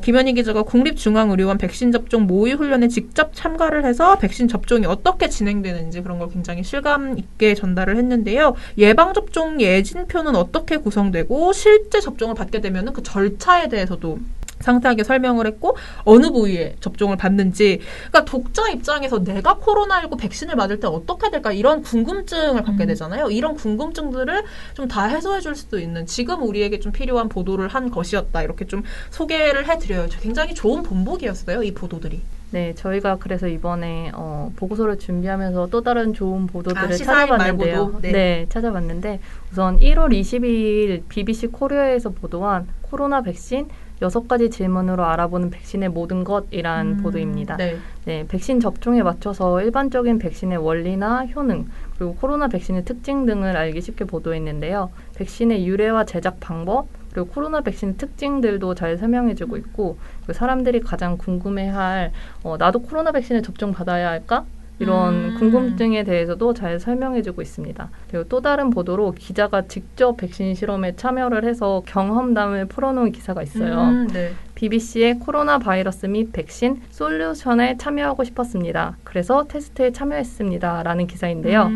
Speaker 7: 김현희 기자가 국립중앙의료원 백신 접종 모의 훈련에 직접 참가를 해서 백신 접종이 어떻게 진행되는지 그런 걸 굉장히 실감 있게 전달을 했는데요. 예방접종 예진표는 어떻게 구성되고 실제 접종을 받게 되면 그 절차에 대해서도 상세하게 설명을 했고 어느 부위에 접종을 받는지 그러니까 독자 입장에서 내가 코로나19 백신을 맞을 때 어떻게 될까 이런 궁금증을 갖게 되잖아요. 이런 궁금증들을 좀 다 해소해 줄 수도 있는 지금 우리에게 좀 필요한 보도를 한 것이었다. 이렇게 좀 소개를 해드려요. 굉장히 좋은 본보기였어요. 이 보도들이.
Speaker 6: 네, 저희가 그래서 이번에 보고서를 준비하면서 또 다른 좋은 보도들을
Speaker 7: 시사인
Speaker 6: 찾아봤는데요.
Speaker 7: 말보도?
Speaker 6: 네, 찾아봤는데 우선 1월 22일 BBC 코리아에서 보도한 코로나 백신 6가지 질문으로 알아보는 백신의 모든 것이란 보도입니다.
Speaker 7: 네.
Speaker 6: 네, 백신 접종에 맞춰서 일반적인 백신의 원리나 효능, 그리고 코로나 백신의 특징 등을 알기 쉽게 보도했는데요. 백신의 유래와 제작 방법, 그리고 코로나 백신 특징들도 잘 설명해주고 있고 그리고 사람들이 가장 궁금해할 나도 코로나 백신에 접종 받아야 할까? 이런 궁금증에 대해서도 잘 설명해주고 있습니다. 그리고 또 다른 보도로 기자가 직접 백신 실험에 참여를 해서 경험담을 풀어놓은 기사가 있어요.
Speaker 7: 네.
Speaker 6: BBC의 코로나 바이러스 및 백신 솔루션에 참여하고 싶었습니다. 그래서 테스트에 참여했습니다. 라는 기사인데요.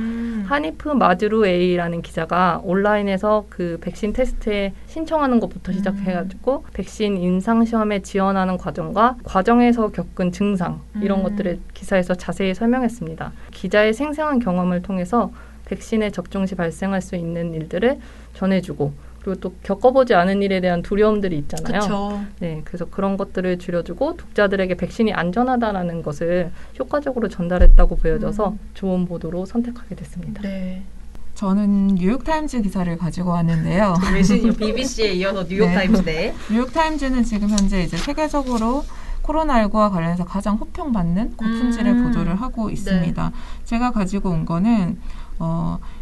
Speaker 6: 하니프 마즈루 A라는 기자가 온라인에서 그 백신 테스트에 신청하는 것부터 시작해가지고 백신 임상시험에 지원하는 과정과 과정에서 겪은 증상 이런 것들을 기사에서 자세히 설명했습니다. 기자의 생생한 경험을 통해서 백신의 접종 시 발생할 수 있는 일들을 전해주고 그리고 또 겪어보지 않은 일에 대한 두려움들이 있잖아요.
Speaker 7: 그쵸.
Speaker 6: 네, 그래서 그런 것들을 줄여주고 독자들에게 백신이 안전하다라는 것을 효과적으로 전달했다고 보여져서 좋은 보도로 선택하게 됐습니다.
Speaker 7: 네.
Speaker 5: 저는 뉴욕타임즈 기사를 가지고 왔는데요.
Speaker 7: 외신이요. BBC에 이어서 뉴욕타임즈. 네.
Speaker 5: 뉴욕타임즈는 지금 현재 이제 세계적으로 코로나19와 관련해서 가장 호평받는 고품질의 보도를 하고 있습니다. 제가 가지고 온 거는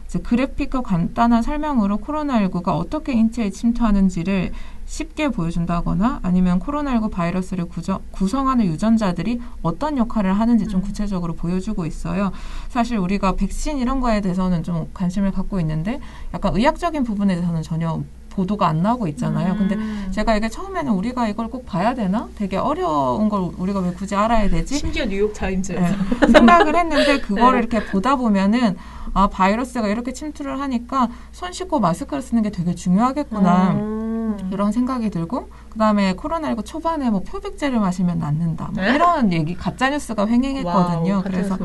Speaker 5: 이제 그래픽과 간단한 설명으로 코로나19가 어떻게 인체에 침투하는지를 쉽게 보여준다거나 아니면 코로나19 바이러스를 구성하는 유전자들이 어떤 역할을 하는지 좀 구체적으로 보여주고 있어요. 사실 우리가 백신 이런 거에 대해서는 좀 관심을 갖고 있는데 약간 의학적인 부분에 대해서는 전혀 보도가 안 나오고 있잖아요. 근데 제가 이게 처음에는 우리가 이걸 꼭 봐야 되나? 되게 어려운 걸 우리가 왜 굳이 알아야 되지?
Speaker 7: 심지어 뉴욕타임즈에서.
Speaker 5: 네, 생각을 했는데 그거를 이렇게 보다 보면은 아 바이러스가 이렇게 침투를 하니까 손 씻고 마스크를 쓰는 게 되게 중요하겠구나. 이런 생각이 들고 그다음에 코로나19 초반에 뭐 표백제를 마시면 낫는다. 뭐 이런 얘기 가짜뉴스가 횡행했거든요.
Speaker 7: 와우,
Speaker 5: 그래서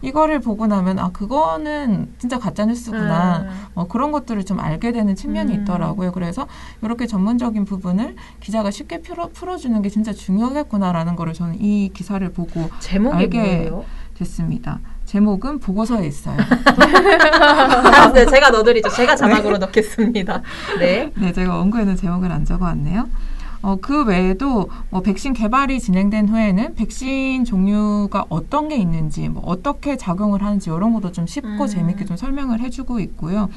Speaker 5: 이거를 보고 나면 아 그거는 진짜 가짜뉴스구나. 그런 것들을 좀 알게 되는 측면이 있더라고요. 그래서 이렇게 전문적인 부분을 기자가 쉽게 풀어주는 게 진짜 중요하겠구나라는 거를 저는 이 기사를 보고
Speaker 7: 제목이
Speaker 5: 알게
Speaker 7: 뭐예요?
Speaker 5: 됐습니다. 제목은 보고서에 있어요.
Speaker 7: 네, 제가 넣어드리죠. 제가 자막으로 넣겠습니다. 네.
Speaker 5: 네, 제가 원고에는 제목을 안 적어왔네요. 그 외에도 백신 개발이 진행된 후에는 백신 종류가 어떤 게 있는지, 어떻게 작용을 하는지 이런 것도 좀 쉽고 재밌게 좀 설명을 해주고 있고요.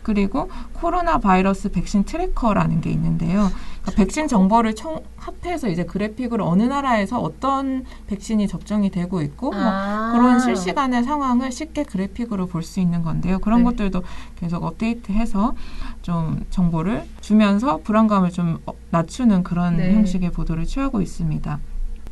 Speaker 5: 그리고 코로나 바이러스 백신 트래커라는 게 있는데요. 그러니까 백신 정보를 총합해서 이제 그래픽으로 어느 나라에서 어떤 백신이 접종이 되고 있고 그런 실시간의 상황을 쉽게 그래픽으로 볼 수 있는 건데요. 그런 것들도 계속 업데이트해서 좀 정보를 주면서 불안감을 좀 낮추는 그런 형식의 보도를 취하고 있습니다.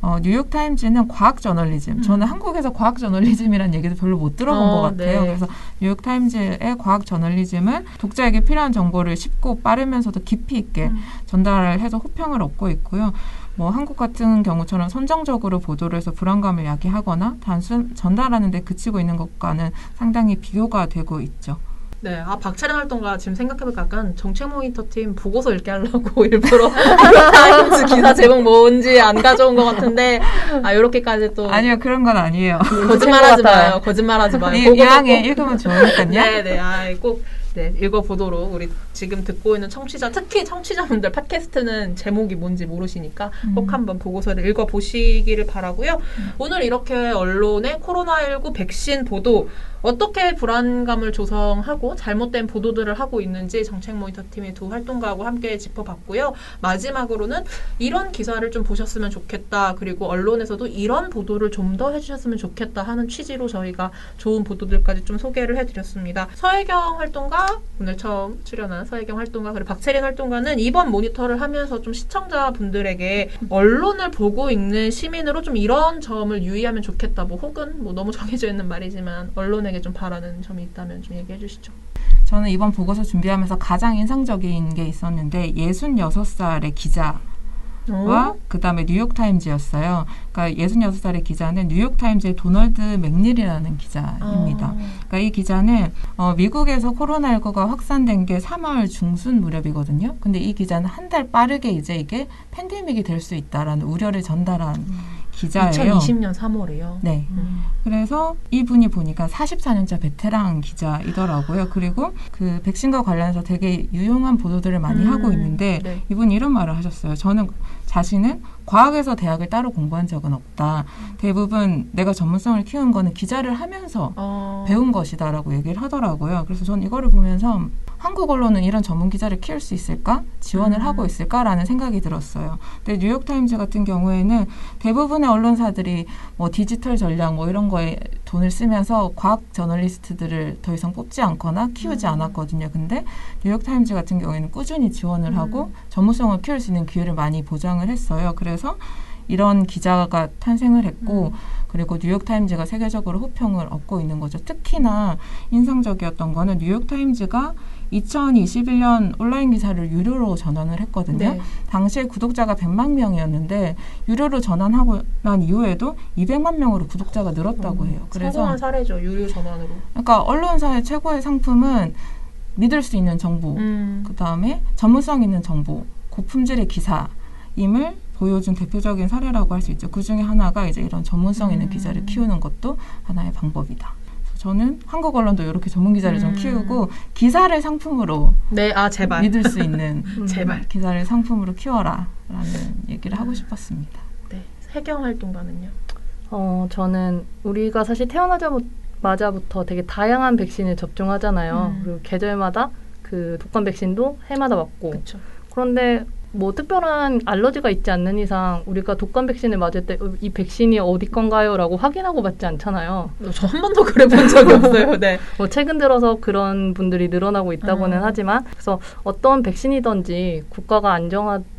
Speaker 5: 뉴욕타임즈는 과학 저널리즘. 저는 한국에서 과학 저널리즘이라는 얘기도 별로 못 들어본 것 같아요.
Speaker 7: 네.
Speaker 5: 그래서 뉴욕타임즈의 과학 저널리즘은 독자에게 필요한 정보를 쉽고 빠르면서도 깊이 있게 전달을 해서 호평을 얻고 있고요. 한국 같은 경우처럼 선정적으로 보도를 해서 불안감을 야기하거나 단순 전달하는 데 그치고 있는 것과는 상당히 비교가 되고 있죠.
Speaker 7: 네, 박찬현 활동가 지금 생각해보니까 약간 정책 모니터 팀 보고서 읽게 하려고 일부러 타임즈 기사 제목 뭔지 안 가져온 것 같은데 이렇게까지 또
Speaker 5: 아니요, 그런 건 아니에요.
Speaker 7: 거짓말하지 마요. 거짓말하지 마요.
Speaker 5: 이왕에 읽으면 좋으니까요.
Speaker 7: 네네, 꼭 읽어보도록 우리 지금 듣고 있는 청취자, 특히 청취자분들 팟캐스트는 제목이 뭔지 모르시니까 꼭 한번 보고서를 읽어보시기를 바라고요. 오늘 이렇게 언론의 코로나19 백신 보도 어떻게 불안감을 조성하고 잘못된 보도들을 하고 있는지 정책 모니터 팀의 두 활동가하고 함께 짚어봤고요. 마지막으로는 이런 기사를 좀 보셨으면 좋겠다. 그리고 언론에서도 이런 보도를 좀 더 해주셨으면 좋겠다 하는 취지로 저희가 좋은 보도들까지 좀 소개를 해드렸습니다. 서혜경 활동가, 오늘 처음 출연한 서혜경 활동가, 그리고 박채린 활동가는 이번 모니터를 하면서 좀 시청자분들에게 언론을 보고 읽는 시민으로 좀 이런 점을 유의하면 좋겠다. 혹은 너무 정해져 있는 말이지만 언론에게 좀 바라는 점이 있다면 좀 얘기해 주시죠.
Speaker 5: 저는 이번 보고서 준비하면서 가장 인상적인 게 있었는데 66살의 기자와 그다음에 뉴욕타임즈였어요. 그러니까 66살의 기자는 뉴욕타임즈의 도널드 맥닐이라는 기자입니다. 그러니까 이 기자는 미국에서 코로나19가 확산된 게 3월 중순 무렵이거든요. 근데 이 기자는 한 달 빠르게 이제 이게 팬데믹이 될 수 있다라는 우려를 전달한 기자예요.
Speaker 7: 2020년 3월이요.
Speaker 5: 네. 그래서 이분이 보니까 44년차 베테랑 기자이더라고요. 그리고 그 백신과 관련해서 되게 유용한 보도들을 많이 하고 있는데
Speaker 7: 네.
Speaker 5: 이분이 이런 말을 하셨어요. 저는 자신은 과학에서 대학을 따로 공부한 적은 없다. 대부분 내가 전문성을 키운 거는 기자를 하면서 배운 것이다라고 얘기를 하더라고요. 그래서 전 이거를 보면서 한국 언론은 이런 전문 기자를 키울 수 있을까? 지원을 하고 있을까라는 생각이 들었어요. 근데 뉴욕타임즈 같은 경우에는 대부분의 언론사들이 디지털 전략 이런 거에 돈을 쓰면서 과학 저널리스트들을 더 이상 뽑지 않거나 키우지 않았거든요. 근데 뉴욕타임즈 같은 경우에는 꾸준히 지원을 하고 전문성을 키울 수 있는 기회를 많이 보장을 했어요. 그래서 이런 기자가 탄생을 했고 그리고 뉴욕타임즈가 세계적으로 호평을 얻고 있는 거죠. 특히나 인상적이었던 거는 뉴욕타임즈가 2021년 온라인 기사를 유료로 전환을 했거든요.
Speaker 7: 네.
Speaker 5: 당시에 구독자가 100만 명이었는데 유료로 전환하고 난 이후에도 200만 명으로 구독자가 늘었다고 해요. 그래서
Speaker 7: 성공한 사례죠. 유료 전환으로.
Speaker 5: 그러니까 언론사의 최고의 상품은 믿을 수 있는 정보, 그다음에 전문성 있는 정보, 고품질의 기사임을 보여준 대표적인 사례라고 할 수 있죠. 그 중에 하나가 이제 이런 전문성 있는 기자를 키우는 것도 하나의 방법이다. 저는 한국 언론도 이렇게 전문 기자를 좀 키우고 기사를 상품으로
Speaker 7: 제발
Speaker 5: 믿을 수 있는
Speaker 7: 제발
Speaker 5: 기사를 상품으로 키워라라는 얘기를 하고 싶었습니다.
Speaker 7: 네, 혜경 활동가는요?
Speaker 6: 저는 우리가 사실 태어나자마자부터 되게 다양한 백신을 접종하잖아요. 그리고 계절마다 그 독감 백신도 해마다 맞고.
Speaker 7: 그쵸.
Speaker 6: 그런데 특별한 알러지가 있지 않는 이상 우리가 독감 백신을 맞을 때 이 백신이 어디 건가요? 라고 확인하고 맞지 않잖아요.
Speaker 7: 저 한 번도 그래 본 적이 없어요. 네.
Speaker 6: 최근 들어서 그런 분들이 늘어나고 있다고는 하지만 그래서 어떤 백신이든지 국가가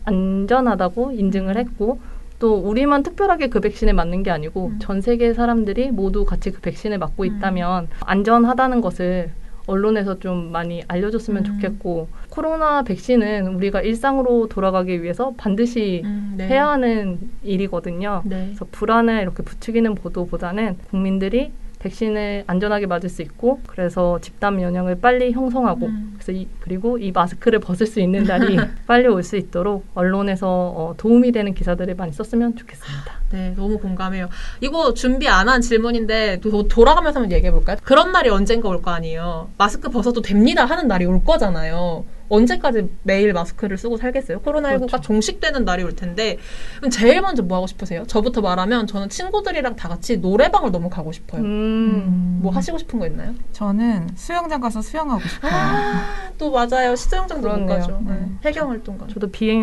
Speaker 6: 안전하다고 인증을 했고 또 우리만 특별하게 그 백신에 맞는 게 아니고 전 세계 사람들이 모두 같이 그 백신을 맞고 있다면 안전하다는 것을 언론에서 좀 많이 알려줬으면 좋겠고 코로나 백신은 우리가 일상으로 돌아가기 위해서 반드시 해야 하는 일이거든요.
Speaker 7: 네.
Speaker 6: 그래서 불안을 이렇게 부추기는 보도보다는 국민들이 백신을 안전하게 맞을 수 있고 그래서 집단 면역을 빨리 형성하고 그래서 그리고 이 마스크를 벗을 수 있는 날이 빨리 올 수 있도록 언론에서 도움이 되는 기사들을 많이 썼으면 좋겠습니다.
Speaker 7: 네, 너무 공감해요. 이거 준비 안 한 질문인데 돌아가면서 한번 얘기해 볼까요? 그런 날이 언젠가 올 거 아니에요. 마스크 벗어도 됩니다 하는 날이 올 거잖아요. 언제까지 매일 마스크를 쓰고 살겠어요? 코로나19가
Speaker 6: 그렇죠.
Speaker 7: 종식되는 날이 올 텐데 그럼 제일 먼저 뭐 하고 싶으세요? 저부터 말하면 저는 친구들이랑 다 같이 노래방을 너무 가고 싶어요. 뭐 하시고 싶은 거 있나요?
Speaker 5: 저는 수영장 가서 수영하고 싶어요.
Speaker 7: 또 맞아요. 수영장도 못
Speaker 6: 그렇네요.
Speaker 7: 가죠. 혜경 활동가.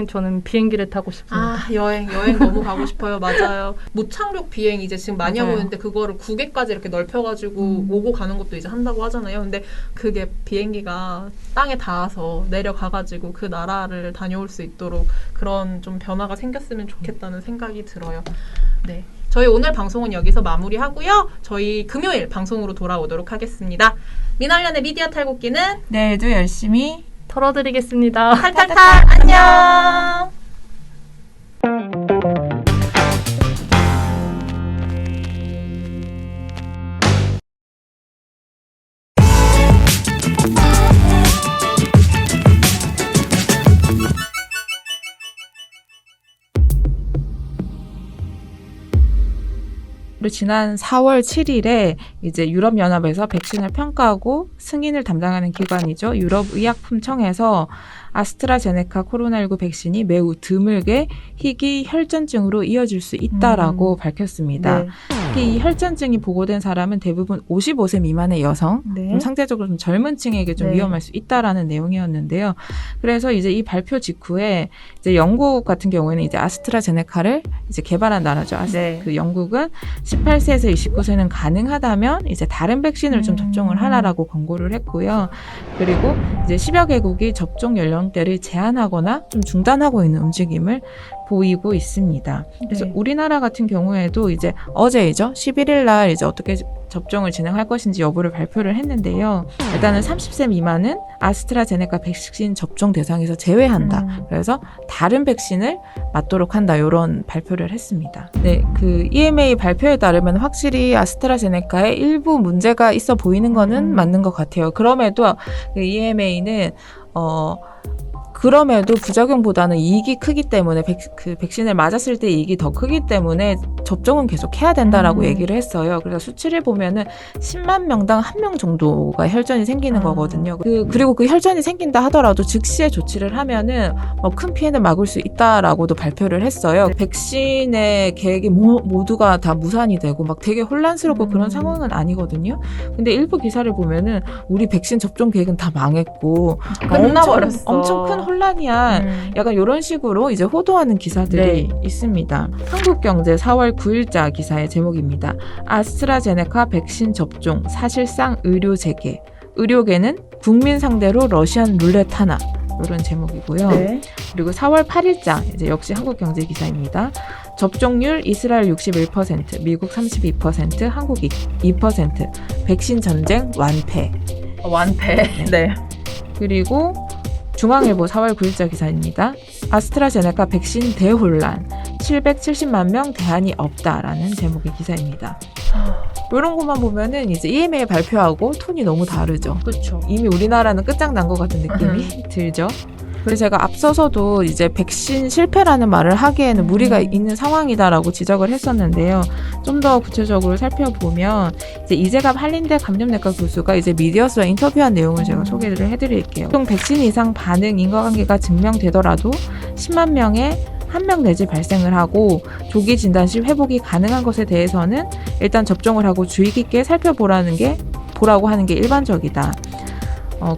Speaker 6: 저는 비행기를 타고 싶습니다.
Speaker 7: 여행 너무 가고 싶어요. 맞아요. 무착륙 비행 이제 지금 많이 하고 있는데 그거를 9개까지 이렇게 넓혀가지고 오고 가는 것도 이제 한다고 하잖아요. 근데 그게 비행기가 땅에 닿아서 내려가가지고 그 나라를 다녀올 수 있도록 그런 좀 변화가 생겼으면 좋겠다는 생각이 들어요. 네. 저희 오늘 방송은 여기서 마무리하고요. 저희 금요일 방송으로 돌아오도록 하겠습니다. 민원련의 미디어 탈곡기는
Speaker 5: 내일도 열심히
Speaker 6: 털어드리겠습니다.
Speaker 7: 탈탈탈 안녕.
Speaker 5: 그리고 지난 4월 7일에 이제 유럽연합에서 백신을 평가하고 승인을 담당하는 기관이죠. 유럽의약품청에서 아스트라제네카 코로나19 백신이 매우 드물게 희귀 혈전증으로 이어질 수 있다라고 밝혔습니다.
Speaker 2: 네.
Speaker 5: 특히 이 혈전증이 보고된 사람은 대부분 55세 미만의 여성,
Speaker 2: 네.
Speaker 5: 좀 상대적으로 좀 젊은 층에게 좀
Speaker 2: 네.
Speaker 5: 위험할 수 있다라는 내용이었는데요. 그래서 이제 이 발표 직후에 이제 영국 같은 경우에는 이제 아스트라제네카를 이제 개발한 나라죠.
Speaker 2: 네.
Speaker 5: 그 영국은 18세에서 29세는 가능하다면 이제 다른 백신을 좀 접종을 하라라고 권고를 했고요. 그리고 이제 10여 개국이 접종 연령대를 제한하거나 좀 중단하고 있는 움직임을 보이고 있습니다. 그래서
Speaker 2: 네.
Speaker 5: 우리나라 같은 경우에도 이제 어제이죠. 11일 날 이제 어떻게 접종을 진행할 것인지 여부를 발표를 했는데요. 일단은 30세 미만은 아스트라제네카 백신 접종 대상에서 제외한다. 그래서 다른 백신을 맞도록 한다. 이런 발표를 했습니다. 네, 그 EMA 발표에 따르면 확실히 아스트라제네카에 일부 문제가 있어 보이는 거는 맞는 것 같아요. 그럼에도 그 EMA는 그럼에도 부작용보다는 이익이 크기 때문에 그 백신을 맞았을 때 이익이 더 크기 때문에 접종은 계속 해야 된다라고 얘기를 했어요. 그래서 수치를 보면은 10만 명당 1명 정도가 혈전이 생기는 거거든요. 그리고 그 혈전이 생긴다 하더라도 즉시에 조치를 하면은 큰 피해는 막을 수 있다라고도 발표를 했어요. 백신의 계획이 모두가 다 무산이 되고 막 되게 혼란스럽고 그런 상황은 아니거든요. 근데 일부 기사를 보면은 우리 백신 접종 계획은 다 망했고
Speaker 2: 끝나버렸어.
Speaker 5: 엄청 큰 혼란이야. 약간 이런 식으로 이제 호도하는 기사들이 있습니다. 한국경제 4월 9일자 기사의 제목입니다. 아스트라제네카 백신 접종 사실상 의료 재개. 의료계는 국민 상대로 러시안 룰렛 하나. 이런 제목이고요.
Speaker 2: 네.
Speaker 5: 그리고 4월 8일자 이제 역시 한국경제 기사입니다. 접종률 이스라엘 61%, 미국 32%, 한국 2%. 백신 전쟁 완패.
Speaker 2: 완패. 네.
Speaker 5: 그리고 중앙일보 4월 9일자 기사입니다. 아스트라제네카 백신 대혼란, 770만 명 대안이 없다라는 제목의 기사입니다. 이런 것만 보면은 이제 EMA 발표하고 톤이 너무 다르죠.
Speaker 2: 그렇죠.
Speaker 5: 이미 우리나라는 끝장난 것 같은 느낌이 들죠. 그래서 제가 앞서서도 이제 백신 실패라는 말을 하기에는 무리가 있는 상황이다라고 지적을 했었는데요. 좀 더 구체적으로 살펴보면 이제 이재갑 한림대 감염내과 교수가 이제 미디어스와 인터뷰한 내용을 제가 소개를 해드릴게요. 보통 백신 이상 반응 인과관계가 증명되더라도 10만 명에 1명 내지 발생을 하고 조기 진단 시 회복이 가능한 것에 대해서는 일단 접종을 하고 주의 깊게 보라고 하는 게 일반적이다.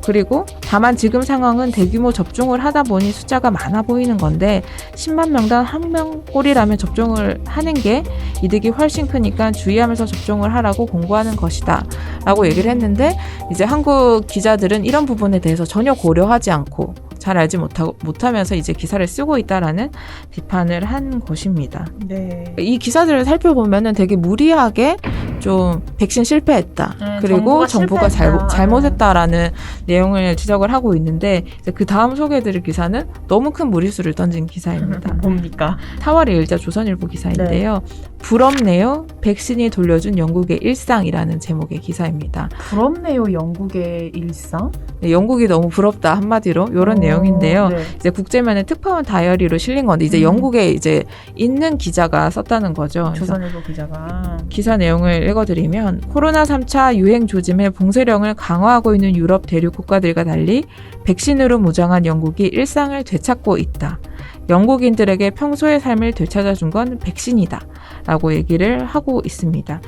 Speaker 5: 그리고 다만 지금 상황은 대규모 접종을 하다 보니 숫자가 많아 보이는 건데 10만 명당 1명꼴이라면 접종을 하는 게 이득이 훨씬 크니까 주의하면서 접종을 하라고 공고하는 것이다 라고 얘기를 했는데 이제 한국 기자들은 이런 부분에 대해서 전혀 고려하지 않고 잘 알지 못하면서 이제 기사를 쓰고 있다라는 비판을 한 것입니다.
Speaker 2: 네.
Speaker 5: 이 기사들을 살펴보면은 되게 무리하게 좀 백신 실패했다. 그리고 정부가 잘못했다라는 내용을 지적을 하고 있는데 이제 그 다음 소개해드릴 기사는 너무 큰 무리수를 던진 기사입니다.
Speaker 2: 뭡니까?
Speaker 5: 4월 2일자 조선일보 기사인데요. 부럽네요. 백신이 돌려준 영국의 일상이라는 제목의 기사입니다.
Speaker 2: 부럽네요, 영국의 일상?
Speaker 5: 네, 영국이 너무 부럽다 한마디로 이런 내용인데요.
Speaker 2: 네.
Speaker 5: 이제 국제면에 특파원 다이어리로 실린 건데 이제 영국에 이제 있는 기자가 썼다는 거죠.
Speaker 2: 조선일보 기자가.
Speaker 5: 기사 내용을 읽어드리면 코로나 3차 유행 조짐에 봉쇄령을 강화하고 있는 유럽 대륙 국가들과 달리 백신으로 무장한 영국이 일상을 되찾고 있다. 영국인들에게 평소의 삶을 되찾아준 건 백신이다. 라고 얘기를 하고 있습니다.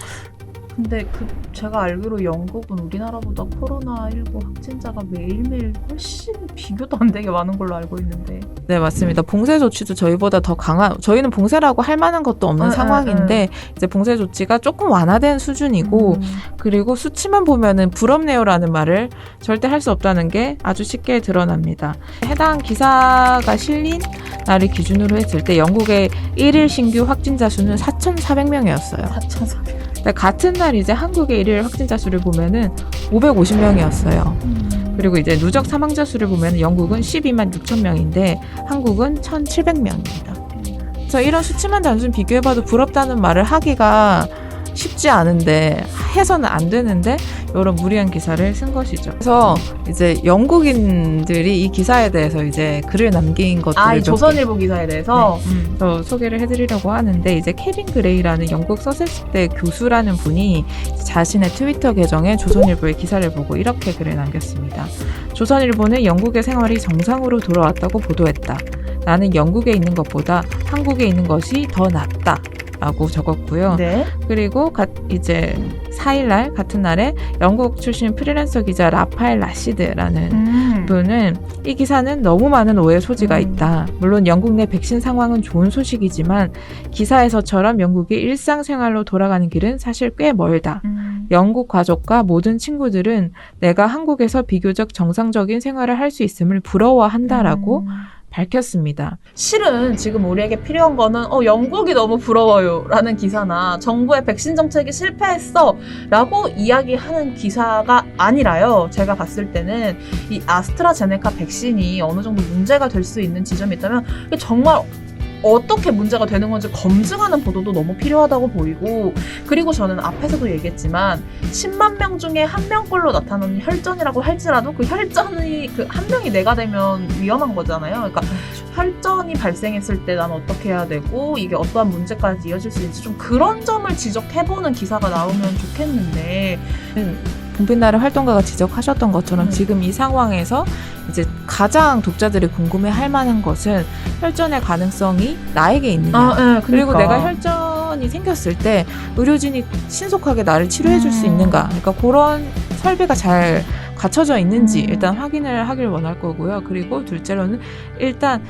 Speaker 2: 근데 제가 알기로 영국은 우리나라보다 코로나19 확진자가 매일매일 훨씬 비교도 안 되게 많은 걸로 알고 있는데.
Speaker 5: 네, 맞습니다. 봉쇄 조치도 저희보다 더 강한, 저희는 봉쇄라고 할 만한 것도 없는 상황인데, 이제 봉쇄 조치가 조금 완화된 수준이고, 그리고 수치만 보면은 부럽네요라는 말을 절대 할 수 없다는 게 아주 쉽게 드러납니다. 해당 기사가 실린 날을 기준으로 했을 때 영국의 1일 신규 확진자 수는 4,400명이었어요.
Speaker 2: 4,400.
Speaker 5: 같은 날 이제 한국의 1일 확진자 수를 보면은 550명이었어요. 그리고 이제 누적 사망자 수를 보면 영국은 12만 6천 명인데 한국은 1,700명입니다. 그래서 이런 수치만 단순 비교해봐도 부럽다는 말을 하기가 쉽지 않은데 해서는 안 되는데 이런 무리한 기사를 쓴 것이죠. 그래서 이제 영국인들이 이 기사에 대해서 이제 글을 남긴 것들을
Speaker 2: 이 조선일보 기사에 대해서
Speaker 5: 소개를 해드리려고 하는데 이제 케빈 그레이라는 영국 서섹스대 교수라는 분이 자신의 트위터 계정에 조선일보의 기사를 보고 이렇게 글을 남겼습니다. 조선일보는 영국의 생활이 정상으로 돌아왔다고 보도했다. 나는 영국에 있는 것보다 한국에 있는 것이 더 낫다. 라고 적었고요.
Speaker 2: 네.
Speaker 5: 그리고 이제 4일날 같은 날에 영국 출신 프리랜서 기자 라파엘 라시드라는 분은 이 기사는 너무 많은 오해 소지가 있다. 물론 영국 내 백신 상황은 좋은 소식이지만 기사에서처럼 영국이 일상생활로 돌아가는 길은 사실 꽤 멀다. 영국 가족과 모든 친구들은 내가 한국에서 비교적 정상적인 생활을 할 수 있음을 부러워한다라고 밝혔습니다.
Speaker 2: 실은 지금 우리에게 필요한 거는 영국이 너무 부러워요 라는 기사나 정부의 백신 정책이 실패했어 라고 이야기하는 기사가 아니라요. 제가 봤을 때는 이 아스트라제네카 백신이 어느 정도 문제가 될 수 있는 지점이 있다면 정말 어떻게 문제가 되는 건지 검증하는 보도도 너무 필요하다고 보이고, 그리고 저는 앞에서도 얘기했지만 10만 명 중에 한 명꼴로 나타나는 혈전이라고 할지라도 그 혈전이 그 한 명이 내가 되면 위험한 거잖아요. 그러니까 혈전이 발생했을 때 난 어떻게 해야 되고 이게 어떠한 문제까지 이어질 수 있는지 좀 그런 점을 지적해보는 기사가 나오면 좋겠는데,
Speaker 5: 봄빛나를 활동가가 지적하셨던 것처럼 지금 이 상황에서 이제 가장 독자들이 궁금해할 만한 것은 혈전의 가능성이 나에게 있느냐. 그리고 내가 혈전이 생겼을 때 의료진이 신속하게 나를 치료해줄 수 있는가. 그러니까 그런 설비가 잘 갖춰져 있는지 일단 확인을 하길 원할 거고요. 그리고 둘째로는 일단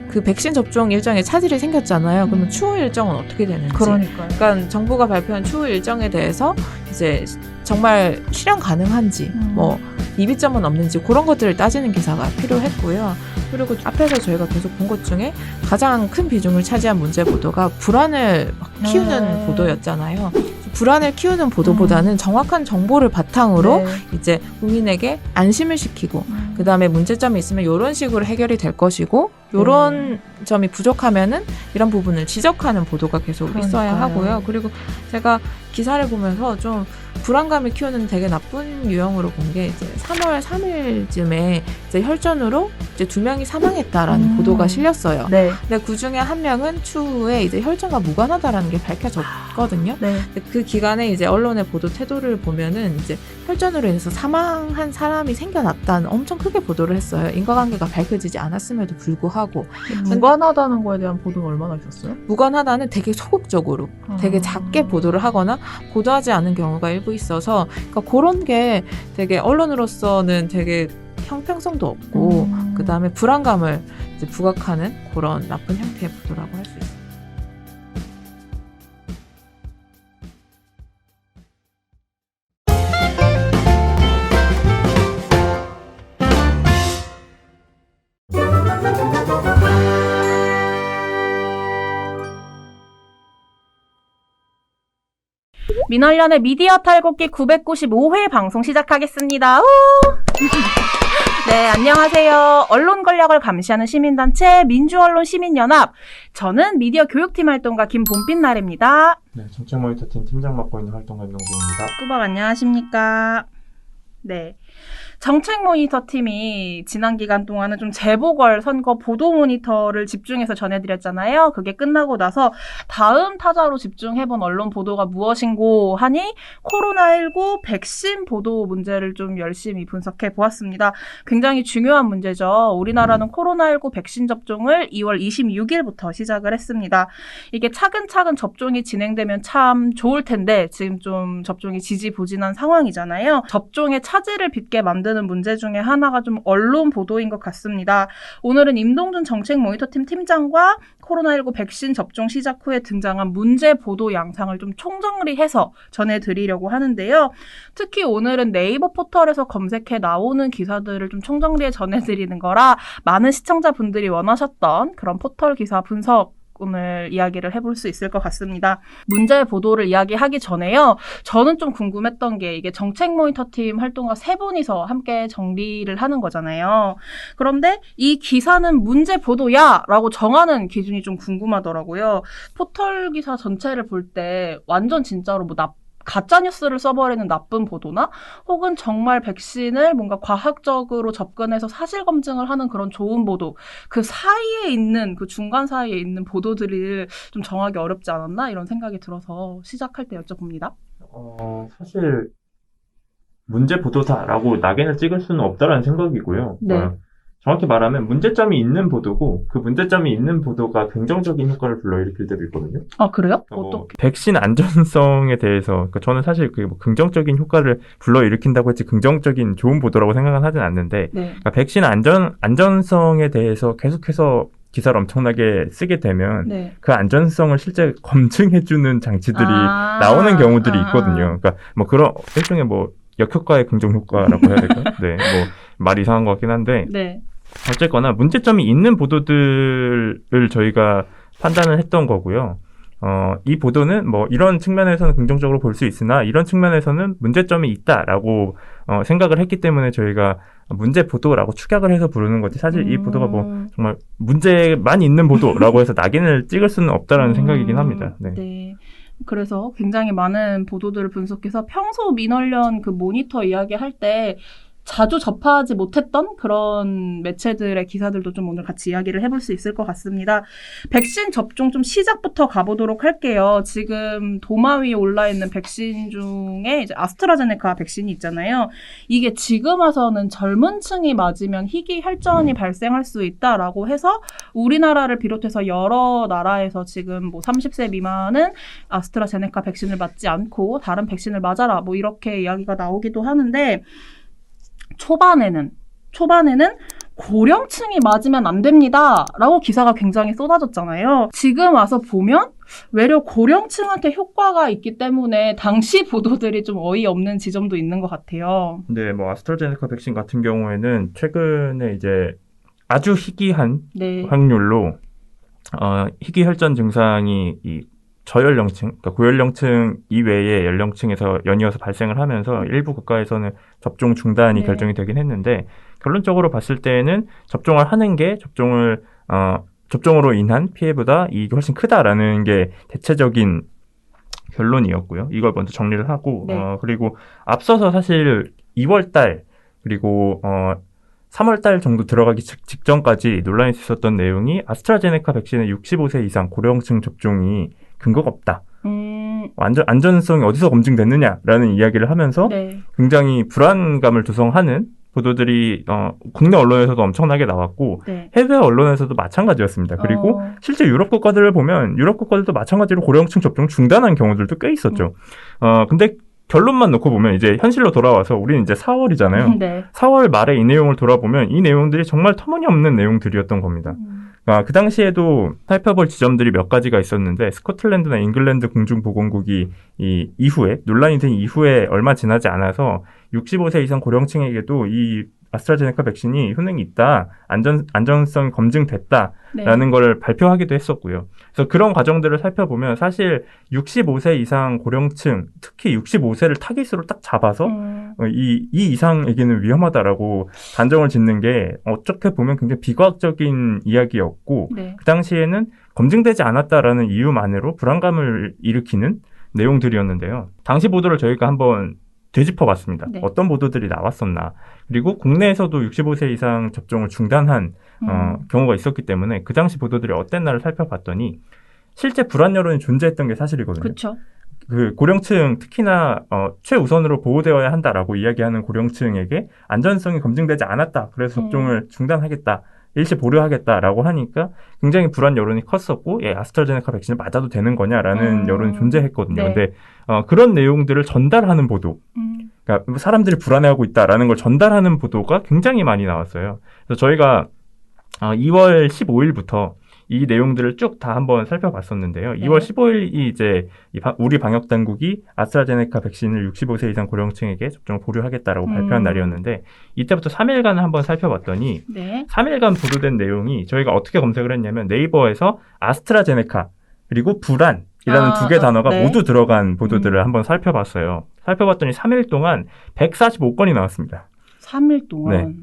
Speaker 5: 그 백신 접종 일정에 차질이 생겼잖아요. 그러면 추후 일정은 어떻게 되는지. 그러니까 정부가 발표한 추후 일정에 대해서 이제 정말 실현 가능한지, 뭐 이비점은 없는지 그런 것들을 따지는 기사가 필요했고요. 그리고 앞에서 저희가 계속 본 것 중에 가장 큰 비중을 차지한 문제 보도가 불안을 키우는 보도였잖아요. 불안을 키우는 보도보다는 정확한 정보를 바탕으로 이제 국민에게 안심을 시키고 그 다음에 문제점이 있으면 이런 식으로 해결이 될 것이고 이런 점이 부족하면은 이런 부분을 지적하는 보도가 계속 있어야 하고요. 그리고 제가 기사를 보면서 좀 불안감을 키우는 되게 나쁜 유형으로 본 게 이제 3월 3일쯤에 이제 혈전으로 이제 2명이 사망했다라는 보도가 실렸어요. 근데 그 중에 한 명은 추후에 이제 혈전과 무관하다라는 게 밝혀졌거든요. 그 기간에 이제 언론의 보도 태도를 보면은 이제 혈전으로 인해서 사망한 사람이 생겨났다는 엄청 크게 보도를 했어요. 인과관계가 밝혀지지 않았음에도 불구하고.
Speaker 2: 무관하다는 거에 대한 보도는 얼마나 있었어요?
Speaker 5: 무관하다는 되게 소극적으로 되게 작게 보도를 하거나 보도하지 않은 경우가 일부 있어서, 그러니까 그런 게 되게 언론으로서는 되게 형평성도 없고 그 다음에 불안감을 이제 부각하는 그런 나쁜 형태의 보도라고 할 수 있어요.
Speaker 2: 민원련의 미디어 탈곡기 995회 방송 시작하겠습니다. 네, 안녕하세요. 언론 권력을 감시하는 시민단체 민주언론 시민연합. 저는 미디어 교육팀 활동가 김봄빛날입니다.
Speaker 3: 네, 정책 모니터팀 팀장 맡고 있는 활동가 윤동주입니다.
Speaker 2: 꾸벅 안녕하십니까. 네. 정책 모니터 팀이 지난 기간 동안은 좀 재보궐 선거 보도 모니터를 집중해서 전해드렸잖아요. 그게 끝나고 나서 다음 타자로 집중해본 언론 보도가 무엇인고 하니 코로나19 백신 보도 문제를 좀 열심히 분석해 보았습니다. 굉장히 중요한 문제죠. 우리나라는 코로나19 백신 접종을 2월 26일부터 시작을 했습니다. 이게 차근차근 접종이 진행되면 참 좋을 텐데 지금 좀 접종이 지지부진한 상황이잖아요. 접종의 차질을 빚게 만드는 문제 중에 하나가 좀 언론 보도인 것 같습니다. 오늘은 임동준 정책 모니터팀 팀장과 코로나19 백신 접종 시작 후에 등장한 문제 보도 양상을 좀 총정리해서 전해드리려고 하는데요. 특히 오늘은 네이버 포털에서 검색해 나오는 기사들을 좀 총정리해 전해드리는 거라 많은 시청자분들이 원하셨던 그런 포털 기사 분석 오늘 이야기를 해볼 수 있을 것 같습니다. 문제 보도를 이야기하기 전에요. 저는 좀 궁금했던 게 이게 정책 모니터팀 활동가 세 분이서 함께 정리를 하는 거잖아요. 그런데 이 기사는 문제 보도야! 라고 정하는 기준이 좀 궁금하더라고요. 포털 기사 전체를 볼 때 완전 진짜로 뭐 가짜뉴스를 써버리는 나쁜 보도나 혹은 정말 백신을 뭔가 과학적으로 접근해서 사실 검증을 하는 그런 좋은 보도, 그 사이에 있는, 그 중간 사이에 있는 보도들을 좀 정하기 어렵지 않았나 이런 생각이 들어서 시작할 때 여쭤봅니다.
Speaker 3: 사실 문제 보도다라고 낙인을 찍을 수는 없다라는 생각이고요.
Speaker 2: 네.
Speaker 3: 정확히 말하면 문제점이 있는 보도고 그 문제점이 있는 보도가 긍정적인 효과를 불러일으킬 때도 있거든요.
Speaker 2: 아, 그래요? 어떻게?
Speaker 3: 백신 안전성에 대해서 그러니까 저는 사실 그게 뭐 긍정적인 효과를 불러일으킨다고 했지 긍정적인 좋은 보도라고 생각은 하진 않는데
Speaker 2: 네.
Speaker 3: 그러니까 백신 안전성에 대해서 계속해서 기사를 엄청나게 쓰게 되면
Speaker 2: 네.
Speaker 3: 그 안전성을 실제 검증해주는 장치들이 나오는 경우들이 있거든요. 그러니까 뭐 그런 일종의 뭐 역효과의 긍정 효과라고 해야 될까요? 네, 뭐 말 이상한 것 같긴 한데
Speaker 2: 네.
Speaker 3: 어쨌거나 문제점이 있는 보도들을 저희가 판단을 했던 거고요. 이 보도는 뭐 이런 측면에서는 긍정적으로 볼 수 있으나 이런 측면에서는 문제점이 있다라고 생각을 했기 때문에 저희가 문제 보도라고 축약을 해서 부르는 거지 사실 이 보도가 뭐 정말 문제만 있는 보도라고 해서 낙인을 찍을 수는 없다라는 생각이긴 합니다. 네.
Speaker 2: 네. 그래서 굉장히 많은 보도들을 분석해서 평소 민원련 그 모니터 이야기할 때 자주 접하지 못했던 그런 매체들의 기사들도 좀 오늘 같이 이야기를 해볼 수 있을 것 같습니다. 백신 접종 좀 시작부터 가보도록 할게요. 지금 도마 위에 올라있는 백신 중에 이제 아스트라제네카 백신이 있잖아요. 이게 지금 와서는 젊은 층이 맞으면 희귀 혈전이 발생할 수 있다라고 해서 우리나라를 비롯해서 여러 나라에서 지금 뭐 30세 미만은 아스트라제네카 백신을 맞지 않고 다른 백신을 맞아라 뭐 이렇게 이야기가 나오기도 하는데 초반에는 고령층이 맞으면 안 됩니다. 라고 기사가 굉장히 쏟아졌잖아요. 지금 와서 보면 외려 고령층한테 효과가 있기 때문에 당시 보도들이 좀 어이없는 지점도 있는 것 같아요.
Speaker 3: 네, 뭐 아스트라제네카 백신 같은 경우에는 최근에 이제 아주 희귀한
Speaker 2: 네.
Speaker 3: 확률로 희귀 혈전 증상이 이 저연령층, 그러니까 고연령층 이외의 연령층에서 연이어서 발생을 하면서 일부 국가에서는 접종 중단이
Speaker 2: 네.
Speaker 3: 결정이 되긴 했는데 결론적으로 봤을 때는 접종을 하는 게 접종으로 인한 피해보다 이익이 훨씬 크다라는 게 대체적인 결론이었고요. 이걸 먼저 정리를 하고
Speaker 2: 네.
Speaker 3: 그리고 앞서서 사실 2월달 그리고 3월달 정도 들어가기 직전까지 논란이 있었던 내용이 아스트라제네카 백신의 65세 이상 고령층 접종이 근거가 없다. 안전성이 어디서 검증됐느냐라는 이야기를 하면서
Speaker 2: 네.
Speaker 3: 굉장히 불안감을 조성하는 보도들이 국내 언론에서도 엄청나게 나왔고
Speaker 2: 네.
Speaker 3: 해외 언론에서도 마찬가지였습니다. 그리고 실제 유럽 국가들을 보면 유럽 국가들도 마찬가지로 고령층 접종 중단한 경우들도 꽤 있었죠. 근데 결론만 놓고 보면 이제 현실로 돌아와서 우리는 이제 4월이잖아요.
Speaker 2: 네.
Speaker 3: 4월 말에 이 내용을 돌아보면 이 내용들이 정말 터무니없는 내용들이었던 겁니다. 그 당시에도 살펴볼 지점들이 몇 가지가 있었는데 스코틀랜드나 잉글랜드 공중보건국이 이 이후에 논란이 된 이후에 얼마 지나지 않아서 65세 이상 고령층에게도 이 아스트라제네카 백신이 효능이 있다, 안전성이 검증됐다라는
Speaker 2: 네.
Speaker 3: 걸 발표하기도 했었고요. 그래서 그런 과정들을 살펴보면 사실 65세 이상 고령층, 특히 65세를 타깃으로 딱 잡아서 이 이상에게는 위험하다라고 단정을 짓는 게 어떻게 보면 굉장히 비과학적인 이야기였고
Speaker 2: 네.
Speaker 3: 그 당시에는 검증되지 않았다라는 이유만으로 불안감을 일으키는 내용들이었는데요. 당시 보도를 저희가 한번 되짚어봤습니다.
Speaker 2: 네.
Speaker 3: 어떤 보도들이 나왔었나. 그리고 국내에서도 65세 이상 접종을 중단한 경우가 있었기 때문에 그 당시 보도들이 어땠나를 살펴봤더니 실제 불안 여론이 존재했던 게 사실이거든요.
Speaker 2: 그렇죠.
Speaker 3: 그 고령층 특히나 최우선으로 보호되어야 한다라고 이야기하는 고령층에게 안전성이 검증되지 않았다. 그래서 접종을 중단하겠다. 일시 보류하겠다라고 하니까 굉장히 불안 여론이 컸었고 아스트라제네카 백신을 맞아도 되는 거냐라는 여론이 존재했거든요.
Speaker 2: 네.
Speaker 3: 근데 그런 내용들을 전달하는 보도, 그러니까 사람들이 불안해하고 있다라는 걸 전달하는 보도가 굉장히 많이 나왔어요. 그래서 저희가 2월 15일부터 이 내용들을 쭉 다 한번 살펴봤었는데요. 2월 15일이 이제 우리 방역 당국이 아스트라제네카 백신을 65세 이상 고령층에게 접종을 보류하겠다라고 발표한 날이었는데 이때부터 3일간 한번 살펴봤더니
Speaker 2: 네.
Speaker 3: 3일간 보도된 내용이 저희가 어떻게 검색을 했냐면 네이버에서 아스트라제네카 그리고 불안이라는 두 개 단어가
Speaker 2: 네.
Speaker 3: 모두 들어간 보도들을 한번 살펴봤어요. 살펴봤더니 3일 동안 145건이 나왔습니다.
Speaker 2: 3일 동안.
Speaker 3: 네.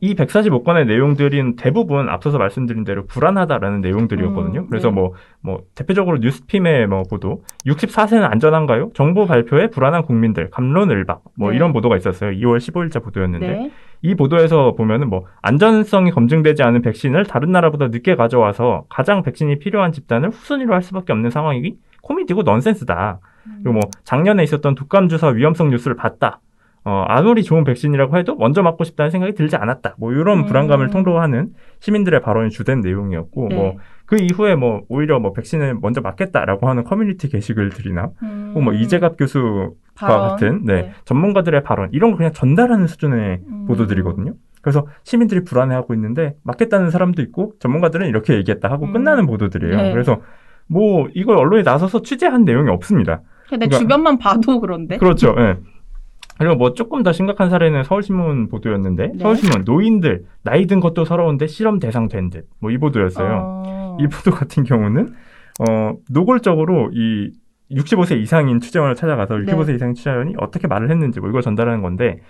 Speaker 3: 이 145건의 내용들은 대부분 앞서서 말씀드린 대로 불안하다라는 내용들이었거든요. 그래서
Speaker 2: 네.
Speaker 3: 대표적으로 뉴스핌의 보도, 64세는 안전한가요? 정부 발표에 불안한 국민들, 갑론을박,
Speaker 2: 네.
Speaker 3: 이런 보도가 있었어요. 2월 15일자 보도였는데,
Speaker 2: 네.
Speaker 3: 이 보도에서 보면은 안전성이 검증되지 않은 백신을 다른 나라보다 늦게 가져와서 가장 백신이 필요한 집단을 후순위로 할 수밖에 없는 상황이 코미디고 넌센스다. 그리고 작년에 있었던 독감 주사 위험성 뉴스를 봤다. 아무리 좋은 백신이라고 해도 먼저 맞고 싶다는 생각이 들지 않았다. 이런 불안감을 통로하는 시민들의 발언이 주된 내용이었고,
Speaker 2: 네.
Speaker 3: 그 이후에 오히려 백신을 먼저 맞겠다라고 하는 커뮤니티 게시글들이나, 이재갑 교수와
Speaker 2: 발언.
Speaker 3: 같은,
Speaker 2: 네.
Speaker 3: 전문가들의 발언, 이런 걸 그냥 전달하는 수준의 보도들이거든요. 그래서 시민들이 불안해하고 있는데, 맞겠다는 사람도 있고, 전문가들은 이렇게 얘기했다 하고 끝나는 보도들이에요.
Speaker 2: 네.
Speaker 3: 그래서, 이걸 언론에 나서서 취재한 내용이 없습니다.
Speaker 2: 근데
Speaker 3: 그러니까-
Speaker 2: 주변만 봐도 그런데.
Speaker 3: 그렇죠. 예. 그리고 조금 더 심각한 사례는 서울신문 보도였는데,
Speaker 2: 네.
Speaker 3: 서울신문 노인들 나이 든 것도 서러운데 실험 대상 된 듯. 이 보도였어요. 이 보도 같은 경우는 노골적으로 이 65세 이상인 취재원을 찾아가서 65세 이상인 취재원이 어떻게 말을 했는지 이걸 전달하는 건데,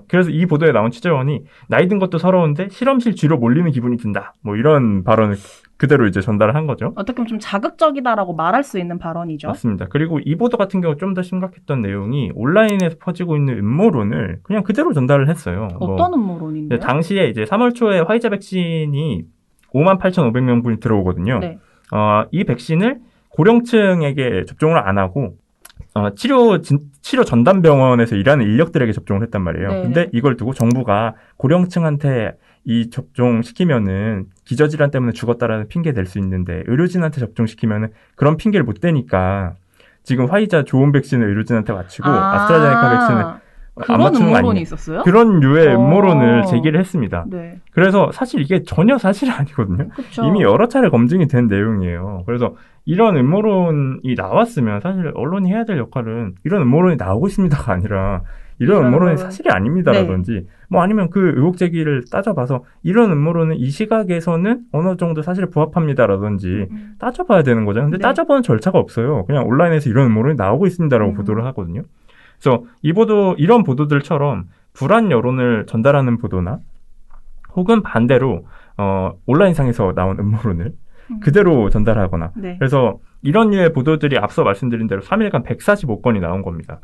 Speaker 3: 그래서 이 보도에 나온 취재원이 나이 든 것도 서러운데 실험실 뒤로 몰리는 기분이 든다. 이런 발언을 그대로 이제 전달을 한 거죠.
Speaker 2: 어떻게 보면 좀 자극적이다라고 말할 수 있는 발언이죠.
Speaker 3: 맞습니다. 그리고 이 보도 같은 경우 좀 더 심각했던 내용이 온라인에서 퍼지고 있는 음모론을 그냥 그대로 전달을 했어요.
Speaker 2: 어떤 음모론인데요?
Speaker 3: 당시에 이제 3월 초에 화이자 백신이 58,500명분이 들어오거든요.
Speaker 2: 네.
Speaker 3: 이 백신을 고령층에게 접종을 안 하고 치료 전담 병원에서 일하는 인력들에게 접종을 했단 말이에요.
Speaker 2: 네.
Speaker 3: 근데 이걸 두고 정부가 고령층한테 이 접종시키면은 기저질환 때문에 죽었다라는 핑계 댈 수 있는데 의료진한테 접종시키면은 그런 핑계를 못 대니까 지금 화이자 좋은 백신을 의료진한테 맞추고 아스트라제네카 백신을 안
Speaker 2: 그런
Speaker 3: 맞추는 거
Speaker 2: 음모론이
Speaker 3: 아니냐.
Speaker 2: 있었어요?
Speaker 3: 그런 류의 음모론을 제기를 했습니다.
Speaker 2: 네.
Speaker 3: 그래서 사실 이게 전혀 사실이 아니거든요.
Speaker 2: 그쵸.
Speaker 3: 이미 여러 차례 검증이 된 내용이에요. 그래서 이런 음모론이 나왔으면 사실 언론이 해야 될 역할은 이런 음모론이 나오고 있습니다가 아니라 이런 음모론이 사실이 아닙니다라든지 아니면 그 의혹 제기를 따져봐서 이런 음모론은 이 시각에서는 어느 정도 사실에 부합합니다라든지 따져봐야 되는 거죠. 근데
Speaker 2: 네.
Speaker 3: 따져보는 절차가 없어요. 그냥 온라인에서 이런 음모론이 나오고 있습니다라고 보도를 하거든요. 그래서 이런 보도들처럼 불안 여론을 전달하는 보도나 혹은 반대로 온라인상에서 나온 음모론을 그대로 전달하거나
Speaker 2: 네.
Speaker 3: 그래서 이런 류의 보도들이 앞서 말씀드린 대로 3일간 145건이 나온 겁니다.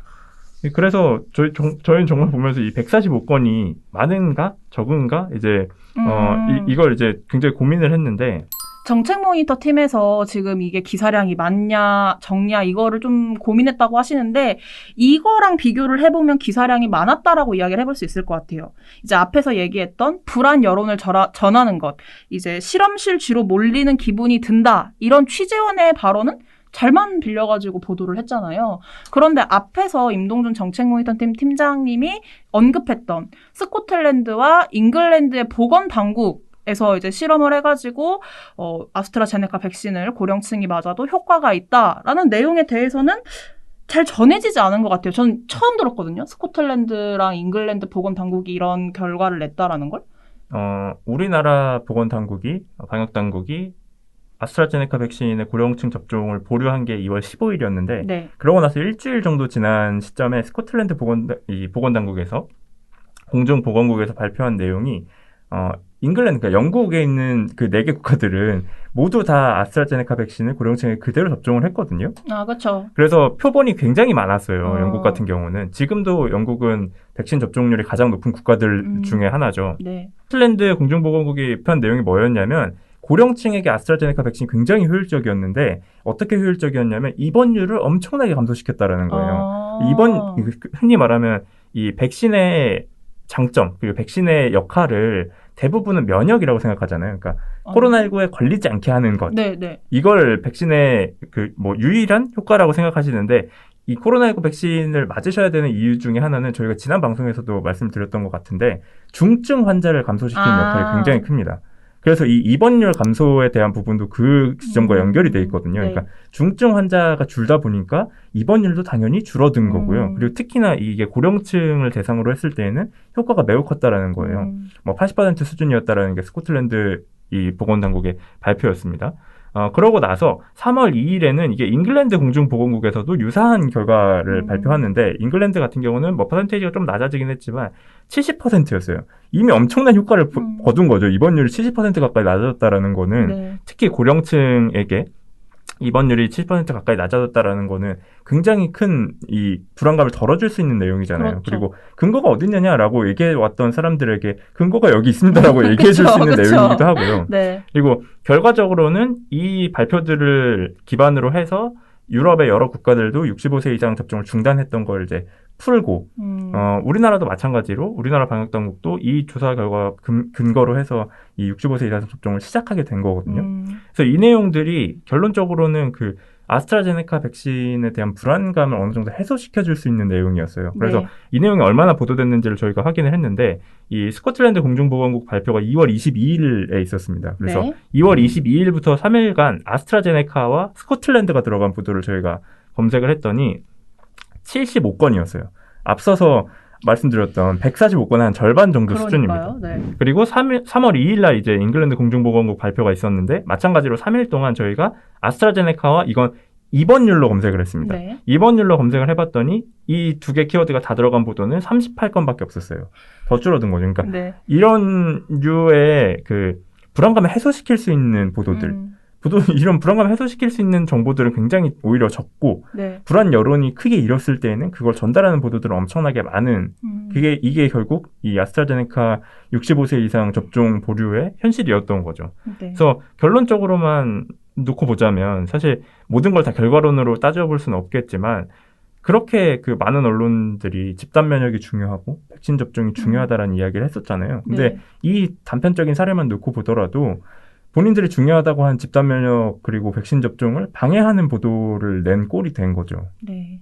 Speaker 3: 그래서 저희는 정말 보면서 이 145건이 많은가 적은가 이제 이걸 이제 굉장히 고민을 했는데
Speaker 2: 정책 모니터 팀에서 지금 이게 기사량이 많냐 적냐 이거를 좀 고민했다고 하시는데 이거랑 비교를 해보면 기사량이 많았다라고 이야기를 해볼 수 있을 것 같아요. 이제 앞에서 얘기했던 불안 여론을 전하는 것, 이제 실험실 뒤로 몰리는 기분이 든다 이런 취재원의 발언은 잘만 빌려가지고 보도를 했잖아요. 그런데 앞에서 임동준 정책 모니터 팀 팀장님이 언급했던 스코틀랜드와 잉글랜드의 보건 당국 에서 이제 실험을 해가지고 아스트라제네카 백신을 고령층이 맞아도 효과가 있다라는 내용에 대해서는 잘 전해지지 않은 것 같아요. 전 처음 들었거든요. 스코틀랜드랑 잉글랜드 보건 당국이 이런 결과를 냈다라는 걸.
Speaker 3: 우리나라 보건 당국이 방역 당국이 아스트라제네카 백신의 고령층 접종을 보류한 게 2월 15일이었는데
Speaker 2: 네.
Speaker 3: 그러고 나서 일주일 정도 지난 시점에 스코틀랜드 보건 당국에서 공중보건국에서 발표한 내용이 잉글랜드, 그러니까 영국에 있는 그 4개 국가들은 모두 다 아스트라제네카 백신을 고령층에 그대로 접종을 했거든요.
Speaker 2: 아, 그렇죠.
Speaker 3: 그래서 표본이 굉장히 많았어요.
Speaker 2: 어.
Speaker 3: 영국 같은 경우는. 지금도 영국은 백신 접종률이 가장 높은 국가들 중에 하나죠.
Speaker 2: 네.
Speaker 3: 스코틀랜드 공중보건국이 발표한 내용이 뭐였냐면 고령층에게 아스트라제네카 백신이 굉장히 효율적이었는데 어떻게 효율적이었냐면 입원율을 엄청나게 감소시켰다라는 거예요. 흔히 말하면 이 백신의 장점 그리고 백신의 역할을 대부분은 면역이라고 생각하잖아요. 그러니까 코로나19에 걸리지 않게 하는 것.
Speaker 2: 네, 네.
Speaker 3: 이걸 백신의 유일한 효과라고 생각하시는데 이 코로나19 백신을 맞으셔야 되는 이유 중에 하나는 저희가 지난 방송에서도 말씀드렸던 것 같은데 중증 환자를 감소시키는 역할이 굉장히 큽니다. 그래서 이 입원율 감소에 대한 부분도 그 지점과 연결이 돼 있거든요.
Speaker 2: 네.
Speaker 3: 그러니까 중증 환자가 줄다 보니까 입원율도 당연히 줄어든 거고요. 그리고 특히나 이게 고령층을 대상으로 했을 때에는 효과가 매우 컸다라는 거예요. 80% 수준이었다라는 게 스코틀랜드 이 보건당국의 발표였습니다. 그러고 나서 3월 2일에는 이게 잉글랜드 공중보건국에서도 유사한 결과를 발표하는데 잉글랜드 같은 경우는 퍼센테이지가 좀 낮아지긴 했지만 70%였어요. 이미 엄청난 효과를 거둔 거죠. 입원율이 70% 가까이 낮아졌다라는 거는
Speaker 2: 네.
Speaker 3: 특히 고령층에게 입원율이 70% 가까이 낮아졌다라는 거는 굉장히 큰 이 불안감을 덜어줄 수 있는 내용이잖아요.
Speaker 2: 그렇죠.
Speaker 3: 그리고 근거가 어딨냐라고 얘기해왔던 사람들에게 근거가 여기 있습니다라고 얘기해줄 수 있는
Speaker 2: 그쵸.
Speaker 3: 내용이기도 하고요.
Speaker 2: 네.
Speaker 3: 그리고 결과적으로는 이 발표들을 기반으로 해서 유럽의 여러 국가들도 65세 이상 접종을 중단했던 걸 이제 풀고 우리나라도 마찬가지로 우리나라 방역당국도 이 조사 결과 근거로 해서 이 65세 이상 접종을 시작하게 된 거거든요. 그래서 이 내용들이 결론적으로는 그 아스트라제네카 백신에 대한 불안감을 어느 정도 해소시켜줄 수 있는 내용이었어요. 그래서
Speaker 2: 네.
Speaker 3: 이 내용이 얼마나 보도됐는지를 저희가 확인을 했는데 이 스코틀랜드 공중보건국 발표가 2월 22일에 있었습니다. 그래서
Speaker 2: 네.
Speaker 3: 2월 22일부터 3일간 아스트라제네카와 스코틀랜드가 들어간 보도를 저희가 검색을 했더니 75건이었어요. 앞서서 말씀드렸던 145건의 한 절반 정도 수준입니다.
Speaker 2: 네.
Speaker 3: 그리고 3월 2일 날 이제 잉글랜드 공중보건국 발표가 있었는데 마찬가지로 3일 동안 저희가 아스트라제네카와 이건 입원율로 검색을 했습니다.
Speaker 2: 네.
Speaker 3: 입원율로 검색을 해봤더니 이 두 개 키워드가 다 들어간 보도는 38건밖에 없었어요. 더 줄어든 거죠. 그러니까
Speaker 2: 네.
Speaker 3: 이런 류의 그 불안감을 해소시킬 수 있는 보도들 이런 불안감을 해소시킬 수 있는 정보들은 굉장히 오히려 적고
Speaker 2: 네.
Speaker 3: 불안 여론이 크게 일었을 때에는 그걸 전달하는 보도들은 엄청나게 많은 이게 결국 이 아스트라제네카 65세 이상 접종 보류의 현실이었던 거죠.
Speaker 2: 네.
Speaker 3: 그래서 결론적으로만 놓고 보자면 사실 모든 걸 다 결과론으로 따져볼 수는 없겠지만 그렇게 그 많은 언론들이 집단 면역이 중요하고 백신 접종이 중요하다라는 이야기를 했었잖아요. 근데
Speaker 2: 네.
Speaker 3: 이 단편적인 사례만 놓고 보더라도 본인들이 중요하다고 한 집단 면역 그리고 백신 접종을 방해하는 보도를 낸 꼴이 된 거죠.
Speaker 2: 네.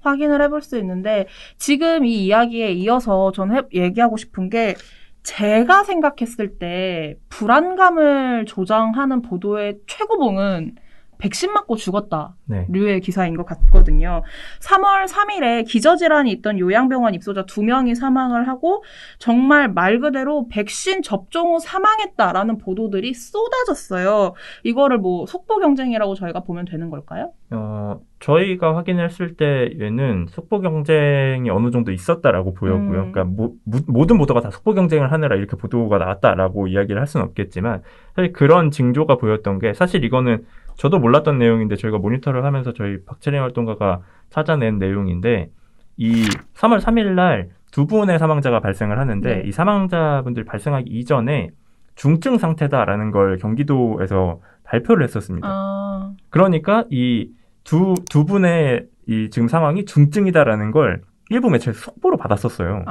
Speaker 2: 확인을 해볼 수 있는데 지금 이 이야기에 이어서 저는 얘기하고 싶은 게 제가 생각했을 때 불안감을 조장하는 보도의 최고봉은 백신 맞고 죽었다.
Speaker 3: 네.
Speaker 2: 류의 기사인 것 같거든요. 3월 3일에 기저질환이 있던 요양병원 입소자 2명이 사망을 하고 정말 말 그대로 백신 접종 후 사망했다라는 보도들이 쏟아졌어요. 이거를 속보 경쟁이라고 저희가 보면 되는 걸까요?
Speaker 3: 저희가 확인했을 때에는 속보 경쟁이 어느 정도 있었다라고 보였고요. 그러니까 모든 보도가 다 속보 경쟁을 하느라 이렇게 보도가 나왔다라고 이야기를 할 수는 없겠지만 사실 그런 징조가 보였던 게 사실 이거는 저도 몰랐던 내용인데 저희가 모니터를 하면서 저희 박채린 활동가가 찾아낸 내용인데 이 3월 3일 날 2분의 사망자가 발생을 하는데
Speaker 2: 네.
Speaker 3: 이 사망자분들이 발생하기 이전에 중증 상태다라는 걸 경기도에서 발표를 했었습니다. 그러니까 이 두 분의 이 지금 상황이 중증이다라는 걸 일부 매체에서 속보로 받았었어요.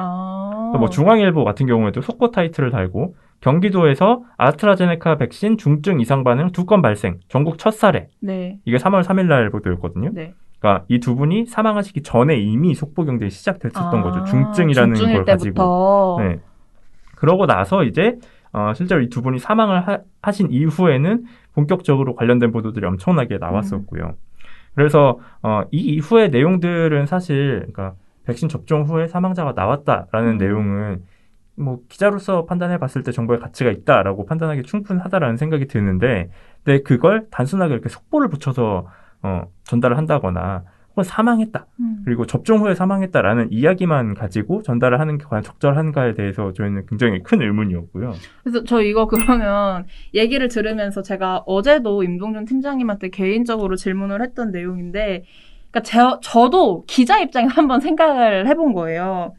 Speaker 3: 중앙일보 같은 경우에도 속보 타이틀을 달고 경기도에서 아스트라제네카 백신 중증 이상 반응 2건 발생, 전국 첫 사례.
Speaker 2: 네.
Speaker 3: 이게 3월 3일 날 보도였거든요.
Speaker 2: 네.
Speaker 3: 그러니까 이 두 분이 사망하시기 전에 이미 속보 경쟁이 시작됐었던 거죠. 중증이라는
Speaker 2: 중증일
Speaker 3: 걸
Speaker 2: 때부터.
Speaker 3: 가지고. 네. 그러고 나서 이제 실제로 이 두 분이 사망을 하신 이후에는 본격적으로 관련된 보도들이 엄청나게 나왔었고요. 그래서 이 이후의 내용들은 사실 그러니까 백신 접종 후에 사망자가 나왔다라는 내용은 기자로서 판단해 봤을 때 정보의 가치가 있다라고 판단하기 충분하다라는 생각이 드는데, 근데 그걸 단순하게 이렇게 속보를 붙여서 전달을 한다거나 혹은 사망했다. 그리고 접종 후에 사망했다라는 이야기만 가지고 전달을 하는 게 과연 적절한가에 대해서 저희는 굉장히 큰 의문이었고요.
Speaker 2: 그래서 저 이거 그러면 얘기를 들으면서 제가 어제도 임동준 팀장님한테 개인적으로 질문을 했던 내용인데, 그러니까 저도 기자 입장에 한번 생각을 해본 거예요.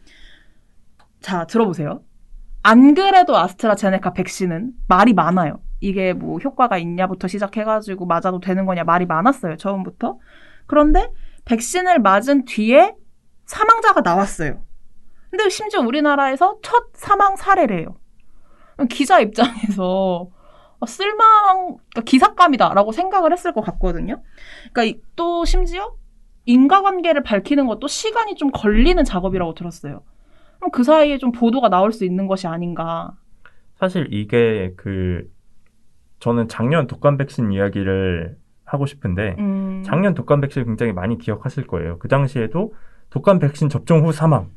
Speaker 2: 자, 들어보세요. 안 그래도 아스트라제네카 백신은 말이 많아요. 이게 뭐 효과가 있냐부터 시작해가지고 맞아도 되는 거냐 말이 많았어요. 처음부터. 그런데 백신을 맞은 뒤에 사망자가 나왔어요. 근데 심지어 우리나라에서 첫 사망 사례래요. 기자 입장에서 그러니까 기삭감이다라고 생각을 했을 것 같거든요. 그러니까 또 심지어 인과관계를 밝히는 것도 시간이 좀 걸리는 작업이라고 들었어요. 그럼 그 사이에 좀 보도가 나올 수 있는 것이 아닌가.
Speaker 3: 사실 이게 저는 작년 독감 백신 이야기를 하고 싶은데 작년 독감 백신 굉장히 많이 기억하실 거예요. 그 당시에도 독감 백신 접종 후 사망,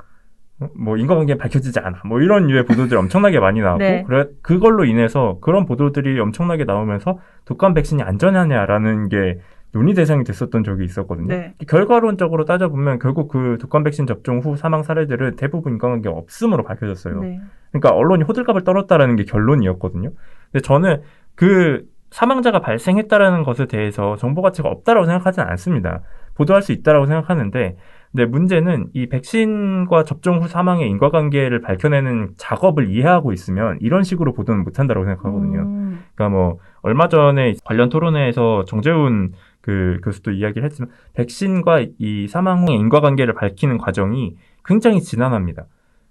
Speaker 3: 뭐 인과관계 밝혀지지 않아, 뭐 이런 류의 보도들이 엄청나게 많이 나왔고
Speaker 2: 네.
Speaker 3: 그걸로 인해서 그런 보도들이 엄청나게 나오면서 독감 백신이 안전하냐라는 게 논의 대상이 됐었던 적이 있었거든요.
Speaker 2: 네.
Speaker 3: 결과론적으로 따져보면 결국 그 독감 백신 접종 후 사망 사례들은 대부분 인과관계가 없음으로 밝혀졌어요.
Speaker 2: 네.
Speaker 3: 그러니까 언론이 호들갑을 떨었다라는 게 결론이었거든요. 근데 저는 그 사망자가 발생했다라는 것에 대해서 정보 가치가 없다라고 생각하지는 않습니다. 보도할 수 있다라고 생각하는데, 근데 문제는 이 백신과 접종 후 사망의 인과관계를 밝혀내는 작업을 이해하고 있으면 이런 식으로 보도는 못한다고 생각하거든요. 그러니까 뭐 얼마 전에 관련 토론회에서 정재훈 그 교수도 이야기를 했지만 백신과 이 사망 후의 인과관계를 밝히는 과정이 굉장히 지난합니다.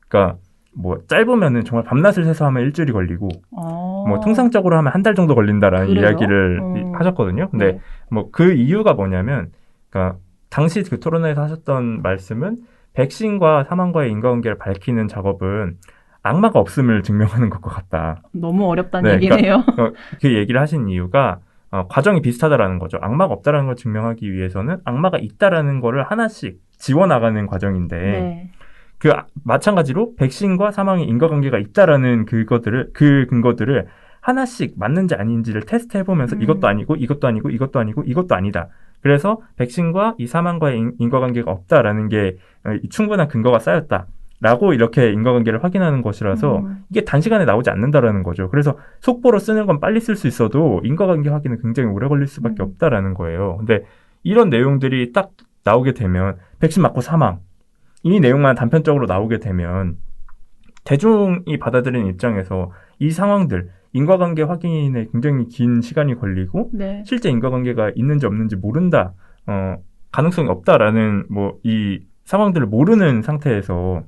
Speaker 3: 그러니까 뭐 짧으면은 정말 밤낮을 새서 하면 일주일이 걸리고 뭐 통상적으로 하면 한 달 정도 걸린다라는
Speaker 2: 그래요?
Speaker 3: 이야기를 하셨거든요. 근데
Speaker 2: 네.
Speaker 3: 뭐 그 이유가 뭐냐면, 그러니까 당시 그 토론회에서 하셨던 말씀은 백신과 사망과의 인과관계를 밝히는 작업은 악마가 없음을 증명하는 것과 같다.
Speaker 2: 너무 어렵다는
Speaker 3: 네,
Speaker 2: 얘기네요.
Speaker 3: 그 얘기를 하신 이유가 과정이 비슷하다라는 거죠. 악마가 없다라는 걸 증명하기 위해서는 악마가 있다라는 거를 하나씩 지워나가는 과정인데
Speaker 2: 네.
Speaker 3: 마찬가지로 백신과 사망의 인과관계가 있다라는 그 근거들을 하나씩 맞는지 아닌지를 테스트해보면서 이것도 아니고 이것도 아니고 이것도 아니고 이것도 아니다. 그래서 백신과 이 사망과의 인과관계가 없다라는 게 충분한 근거가 쌓였다라고 이렇게 인과관계를 확인하는 것이라서 이게 단시간에 나오지 않는다라는 거죠. 그래서 속보로 쓰는 건 빨리 쓸 수 있어도 인과관계 확인은 굉장히 오래 걸릴 수밖에 없다라는 거예요. 근데 이런 내용들이 딱 나오게 되면 백신 맞고 사망, 이 내용만 단편적으로 나오게 되면 대중이 받아들이는 입장에서 이 상황들, 인과관계 확인에 굉장히 긴 시간이 걸리고
Speaker 2: 네.
Speaker 3: 실제 인과관계가 있는지 없는지 모른다, 가능성이 없다라는 뭐 이 상황들을 모르는 상태에서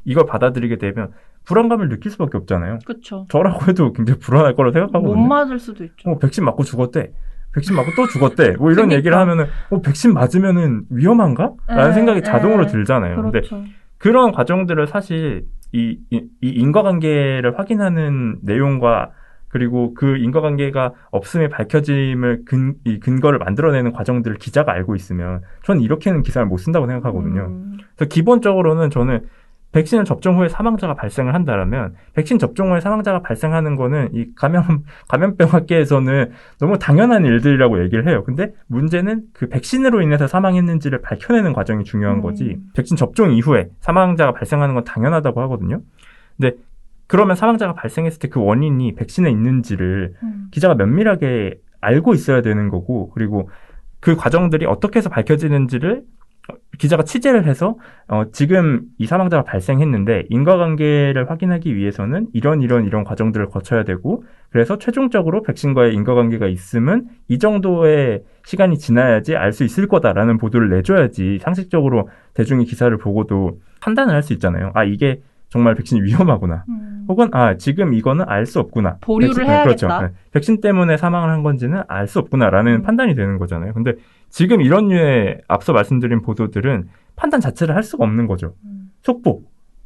Speaker 3: 이걸 받아들이게 되면 불안감을 느낄 수밖에 없잖아요.
Speaker 2: 그렇죠.
Speaker 3: 저라고 해도 굉장히 불안할 거라고
Speaker 2: 못
Speaker 3: 생각하거든요.
Speaker 2: 맞을 수도 있죠.
Speaker 3: 백신 맞고 죽었대. 백신 맞고 또 죽었대. 뭐 이런
Speaker 2: 그러니까.
Speaker 3: 얘기를 하면은 백신 맞으면은 위험한가? 라는 생각이 자동으로 들잖아요. 근데
Speaker 2: 그렇죠.
Speaker 3: 그런 과정들을 사실 이 인과관계를 확인하는 내용과 그리고 그 인과관계가 없음에 밝혀짐을 근거를 만들어내는 과정들을 기자가 알고 있으면 저는 이렇게는 기사를 못 쓴다고 생각하거든요. 그래서 기본적으로는 저는 백신을 접종 후에 사망자가 발생을 한다면 백신 접종 후에 사망자가 발생하는 거는 이 감염병학계에서는 너무 당연한 일들이라고 얘기를 해요. 근데 문제는 그 백신으로 인해서 사망했는지를 밝혀내는 과정이 중요한 거지. 백신 접종 이후에 사망자가 발생하는 건 당연하다고 하거든요. 근데 그러면 사망자가 발생했을 때 그 원인이 백신에 있는지를 기자가 면밀하게 알고 있어야 되는 거고, 그리고 그 과정들이 어떻게 해서 밝혀지는지를 기자가 취재를 해서 지금 이 사망자가 발생했는데 인과관계를 확인하기 위해서는 이런 과정들을 거쳐야 되고, 그래서 최종적으로 백신과의 인과관계가 있으면 이 정도의 시간이 지나야지 알 수 있을 거다라는 보도를 내줘야지 상식적으로 대중이 기사를 보고도 판단을 할 수 있잖아요. 이게 정말 백신이 위험하구나. 혹은 지금 이거는 알 수 없구나.
Speaker 2: 보류를 해야겠다.
Speaker 3: 그렇죠. 네. 백신 때문에 사망을 한 건지는 알 수 없구나라는 판단이 되는 거잖아요. 근데 지금 이런 류의 앞서 말씀드린 보도들은 판단 자체를 할 수가 없는 거죠. 속보,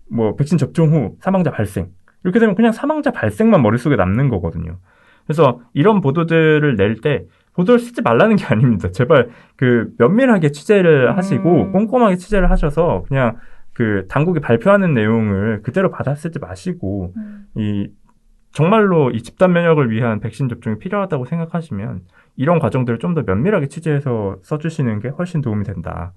Speaker 3: 뭐 백신 접종 후 사망자 발생, 이렇게 되면 그냥 사망자 발생만 머릿속에 남는 거거든요. 그래서 이런 보도들을 낼 때 보도를 쓰지 말라는 게 아닙니다. 제발 면밀하게 취재를 하시고 꼼꼼하게 취재를 하셔서 그냥 당국이 발표하는 내용을 그대로 받아 쓰지 마시고 정말로 이 집단 면역을 위한 백신 접종이 필요하다고 생각하시면 이런 과정들을 좀 더 면밀하게 취재해서 써주시는 게 훨씬 도움이 된다.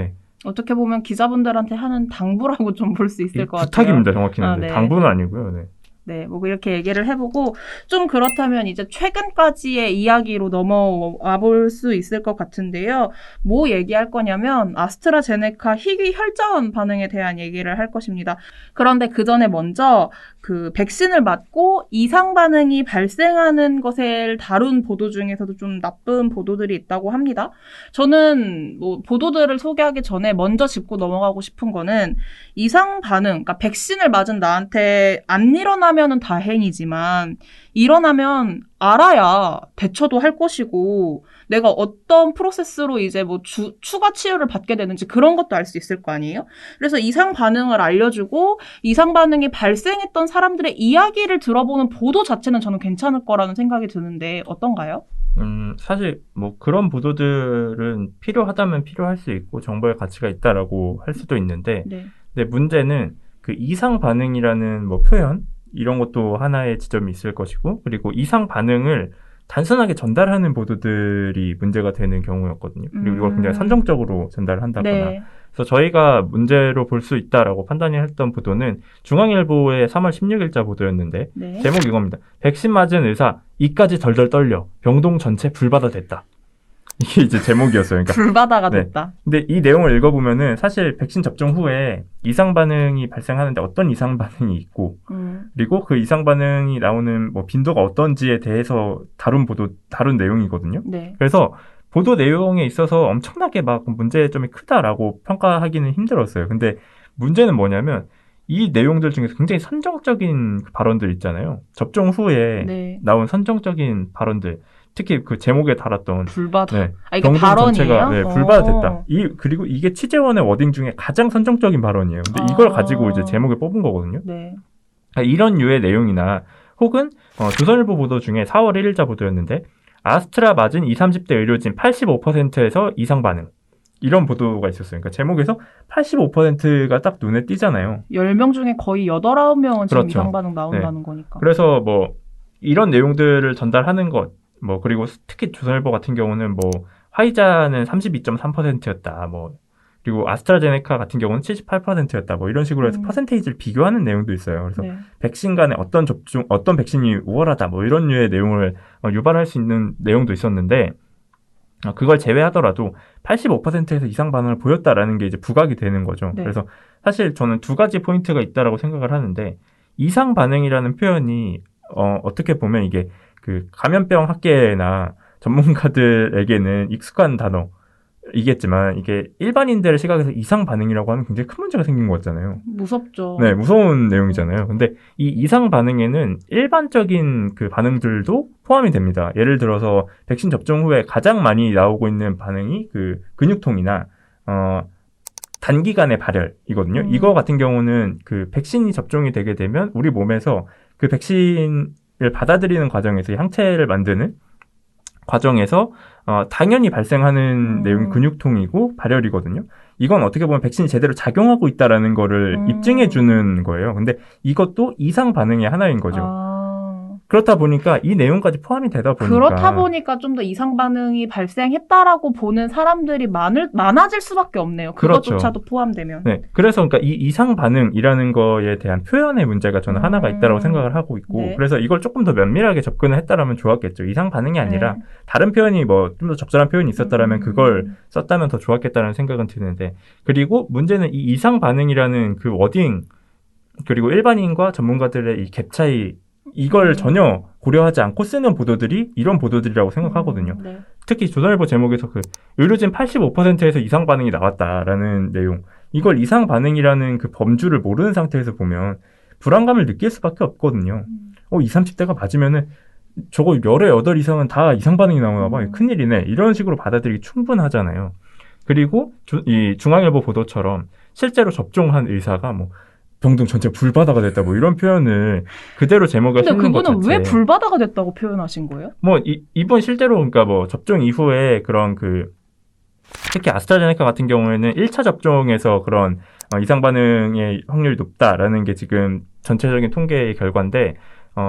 Speaker 3: 네.
Speaker 2: 어떻게 보면 기자분들한테 하는 당부라고 좀 볼 수 있을 것 같아요.
Speaker 3: 부탁입니다, 정확히는.
Speaker 2: 아, 네.
Speaker 3: 당부는 아니고요. 네.
Speaker 2: 네, 뭐 이렇게 얘기를 해보고 좀 그렇다면 이제 최근까지의 이야기로 넘어와 볼 수 있을 것 같은데요. 뭐 얘기할 거냐면 아스트라제네카 희귀 혈전 반응에 대한 얘기를 할 것입니다. 그런데 그 전에 먼저 그 백신을 맞고 이상 반응이 발생하는 것을 다룬 보도 중에서도 좀 나쁜 보도들이 있다고 합니다. 저는 뭐 보도들을 소개하기 전에 먼저 짚고 넘어가고 싶은 거는 이상 반응, 그러니까 백신을 맞은 나한테 안 일어나면은 다행이지만 일어나면 알아야 대처도 할 것이고 내가 어떤 프로세스로 이제 뭐 추가 치료를 받게 되는지 그런 것도 알 수 있을 거 아니에요? 그래서 이상 반응을 알려주고 이상 반응이 발생했던 사람들의 이야기를 들어보는 보도 자체는 저는 괜찮을 거라는 생각이 드는데 어떤가요?
Speaker 3: 사실 뭐 그런 보도들은 필요하다면 필요할 수 있고 정보의 가치가 있다라고 할 수도 있는데
Speaker 2: 네.
Speaker 3: 근데 문제는 그 이상 반응이라는 뭐 표현 이런 것도 하나의 지점이 있을 것이고 그리고 이상 반응을 단순하게 전달하는 보도들이 문제가 되는 경우였거든요. 그리고 이걸 굉장히 선정적으로 전달을 한다거나
Speaker 2: 네.
Speaker 3: 그래서 저희가 문제로 볼 수 있다라고 판단이 했던 보도는 중앙일보의 3월 16일자 보도였는데
Speaker 2: 네.
Speaker 3: 제목 이겁니다. 백신 맞은 의사 이까지 덜덜 떨려 병동 전체 불바다 됐다. 이게 이제 제목이었어요. 그러니까
Speaker 2: 불바다가
Speaker 3: 네.
Speaker 2: 됐다.
Speaker 3: 근데 이 내용을 읽어보면은 사실 백신 접종 후에 이상 반응이 발생하는데 어떤 이상 반응이 있고 그리고 그 이상 반응이 나오는 뭐 빈도가 어떤지에 대해서 다룬 내용이거든요.
Speaker 2: 네.
Speaker 3: 그래서 보도 내용에 있어서 엄청나게 막 문제점이 크다라고 평가하기는 힘들었어요. 근데 문제는 뭐냐면 이 내용들 중에서 굉장히 선정적인 발언들 있잖아요. 접종 후에
Speaker 2: 네.
Speaker 3: 나온 선정적인 발언들. 특히 그 제목에 달았던
Speaker 2: 불바다.
Speaker 3: 네,
Speaker 2: 아, 이게
Speaker 3: 병동
Speaker 2: 발언이에요?
Speaker 3: 전체가 네, 불바다 됐다. 그리고 이게 취재원의 워딩 중에 가장 선정적인 발언이에요. 근데 이걸 가지고 이제 제목에 뽑은 거거든요.
Speaker 2: 네.
Speaker 3: 이런 류의 내용이나 혹은 조선일보 보도 중에 4월 1일자 보도였는데 아스트라 맞은 20, 30대 의료진 85%에서 이상 반응. 이런 보도가 있었어요. 그러니까 제목에서 85%가 딱 눈에 띄잖아요.
Speaker 2: 10명 중에 거의 8, 9명은 지금
Speaker 3: 그렇죠.
Speaker 2: 이상 반응 나온다는 거니까.
Speaker 3: 그래서 뭐 이런 내용들을 전달하는 것, 뭐 그리고 특히 조선일보 같은 경우는 뭐 화이자는 32.3%였다. 뭐 그리고 아스트라제네카 같은 경우는 78%였다. 뭐 이런 식으로 해서 퍼센테이지를 비교하는 내용도 있어요. 그래서
Speaker 2: 네.
Speaker 3: 백신 간에 어떤 백신이 우월하다. 뭐 이런 류의 내용을 유발할 수 있는 내용도 있었는데 그걸 제외하더라도 85%에서 이상 반응을 보였다라는 게 이제 부각이 되는 거죠.
Speaker 2: 네.
Speaker 3: 그래서 사실 저는 두 가지 포인트가 있다라고 생각을 하는데 이상 반응이라는 표현이 어떻게 보면 이게 그 감염병 학계나 전문가들에게는 익숙한 단어이겠지만 이게 일반인들의 시각에서 이상 반응이라고 하면 굉장히 큰 문제가 생긴 것 같잖아요.
Speaker 2: 무섭죠.
Speaker 3: 네, 무서운 내용이잖아요. 근데 이 이상 반응에는 일반적인 그 반응들도 포함이 됩니다. 예를 들어서 백신 접종 후에 가장 많이 나오고 있는 반응이 그 근육통이나 단기간의 발열이거든요. 이거 같은 경우는 그 백신이 접종이 되게 되면 우리 몸에서 그 백신을 받아들이는 과정에서 항체를 만드는 과정에서 당연히 발생하는 내용이 근육통이고 발열이거든요. 이건 어떻게 보면 백신이 제대로 작용하고 있다라는 거를 입증해 주는 거예요. 근데 이것도 이상 반응의 하나인 거죠. 그렇다 보니까 이 내용까지 포함이 되다 보니까
Speaker 2: 그렇다 보니까 좀 더 이상 반응이 발생했다라고 보는 사람들이 많아질 수밖에 없네요. 그것조차도
Speaker 3: 그렇죠.
Speaker 2: 포함되면.
Speaker 3: 네, 그래서 그러니까 이 이상 반응이라는 거에 대한 표현의 문제가 저는 하나가 있다고 생각을 하고 있고,
Speaker 2: 네.
Speaker 3: 그래서 이걸 조금 더 면밀하게 접근을 했다라면 좋았겠죠. 이상 반응이 아니라
Speaker 2: 네.
Speaker 3: 다른 표현이 뭐 좀 더 적절한 표현이 있었다라면 그걸 썼다면 더 좋았겠다는 생각은 드는데, 그리고 문제는 이 이상 반응이라는 그 워딩 그리고 일반인과 전문가들의 이 갭 차이 이걸 전혀 고려하지 않고 쓰는 보도들이 이런 보도들이라고 생각하거든요.
Speaker 2: 네.
Speaker 3: 특히 조선일보 제목에서 그 의료진 85%에서 이상 반응이 나왔다라는 내용. 이걸 이상 반응이라는 그 범주를 모르는 상태에서 보면 불안감을 느낄 수밖에 없거든요. 20, 30대가 맞으면은 저거 열의 8 이상은 다 이상 반응이 나오나 봐. 큰일이네. 이런 식으로 받아들이기 충분하잖아요. 그리고 이 중앙일보 보도처럼 실제로 접종한 의사가 뭐 병동 전체 불바다가 됐다 뭐 이런 표현을 그대로 제목에
Speaker 2: 근데
Speaker 3: 싣는 것 자체.
Speaker 2: 그거는 왜 불바다가 됐다고 표현하신 거예요?
Speaker 3: 뭐 이번 실제로 그러니까 뭐 접종 이후에 그런 그 특히 아스트라제네카 같은 경우에는 1차 접종에서 그런 이상 반응의 확률이 높다라는 게 지금 전체적인 통계의 결과인데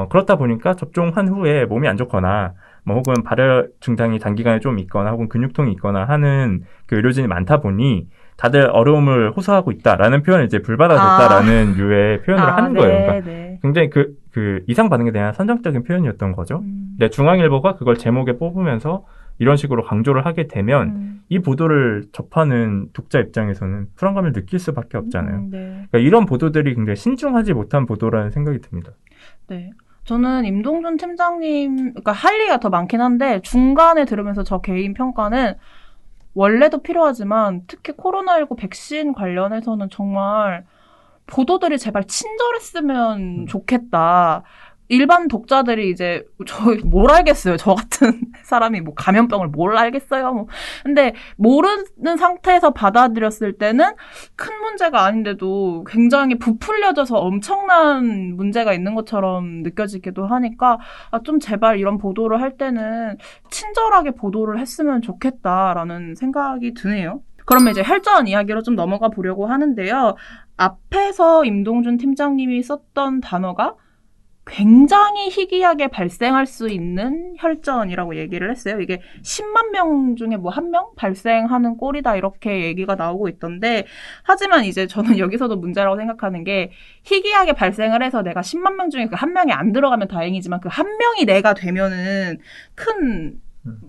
Speaker 3: 그렇다 보니까 접종한 후에 몸이 안 좋거나 뭐 혹은 발열 증상이 단기간에 좀 있거나 혹은 근육통이 있거나 하는 그 의료진이 많다 보니 다들 어려움을 호소하고 있다라는 표현을 이제 불받아줬다라는 류의 표현을 하는 거예요. 그러니까
Speaker 2: 네.
Speaker 3: 굉장히 그 이상 반응에 대한 선정적인 표현이었던 거죠. 근데 중앙일보가 그걸 제목에 뽑으면서 이런 식으로 강조를 하게 되면 이 보도를 접하는 독자 입장에서는 불안감을 느낄 수밖에 없잖아요.
Speaker 2: 네.
Speaker 3: 그러니까 이런 보도들이 굉장히 신중하지 못한 보도라는 생각이 듭니다.
Speaker 2: 네. 저는 임동준 팀장님, 그러니까 할 얘기가 더 많긴 한데, 중간에 들으면서 저 개인 평가는 원래도 필요하지만, 특히 코로나19 백신 관련해서는 정말 보도들이 제발 친절했으면 좋겠다. 일반 독자들이 이제 뭘 알겠어요. 저 같은 사람이 뭐 감염병을 뭘 알겠어요. 뭐. 근데 모르는 상태에서 받아들였을 때는 큰 문제가 아닌데도 굉장히 부풀려져서 엄청난 문제가 있는 것처럼 느껴지기도 하니까 좀 제발 이런 보도를 할 때는 친절하게 보도를 했으면 좋겠다라는 생각이 드네요. 그러면 이제 혈전 이야기로 좀 넘어가 보려고 하는데요. 앞에서 임동준 팀장님이 썼던 단어가 굉장히 희귀하게 발생할 수 있는 혈전이라고 얘기를 했어요. 이게 10만 명 중에 뭐 1명 발생하는 꼴이다 이렇게 얘기가 나오고 있던데, 하지만 이제 저는 여기서도 문제라고 생각하는 게, 희귀하게 발생을 해서 내가 10만 명 중에 그 한 명이 안 들어가면 다행이지만 그 한 명이 내가 되면은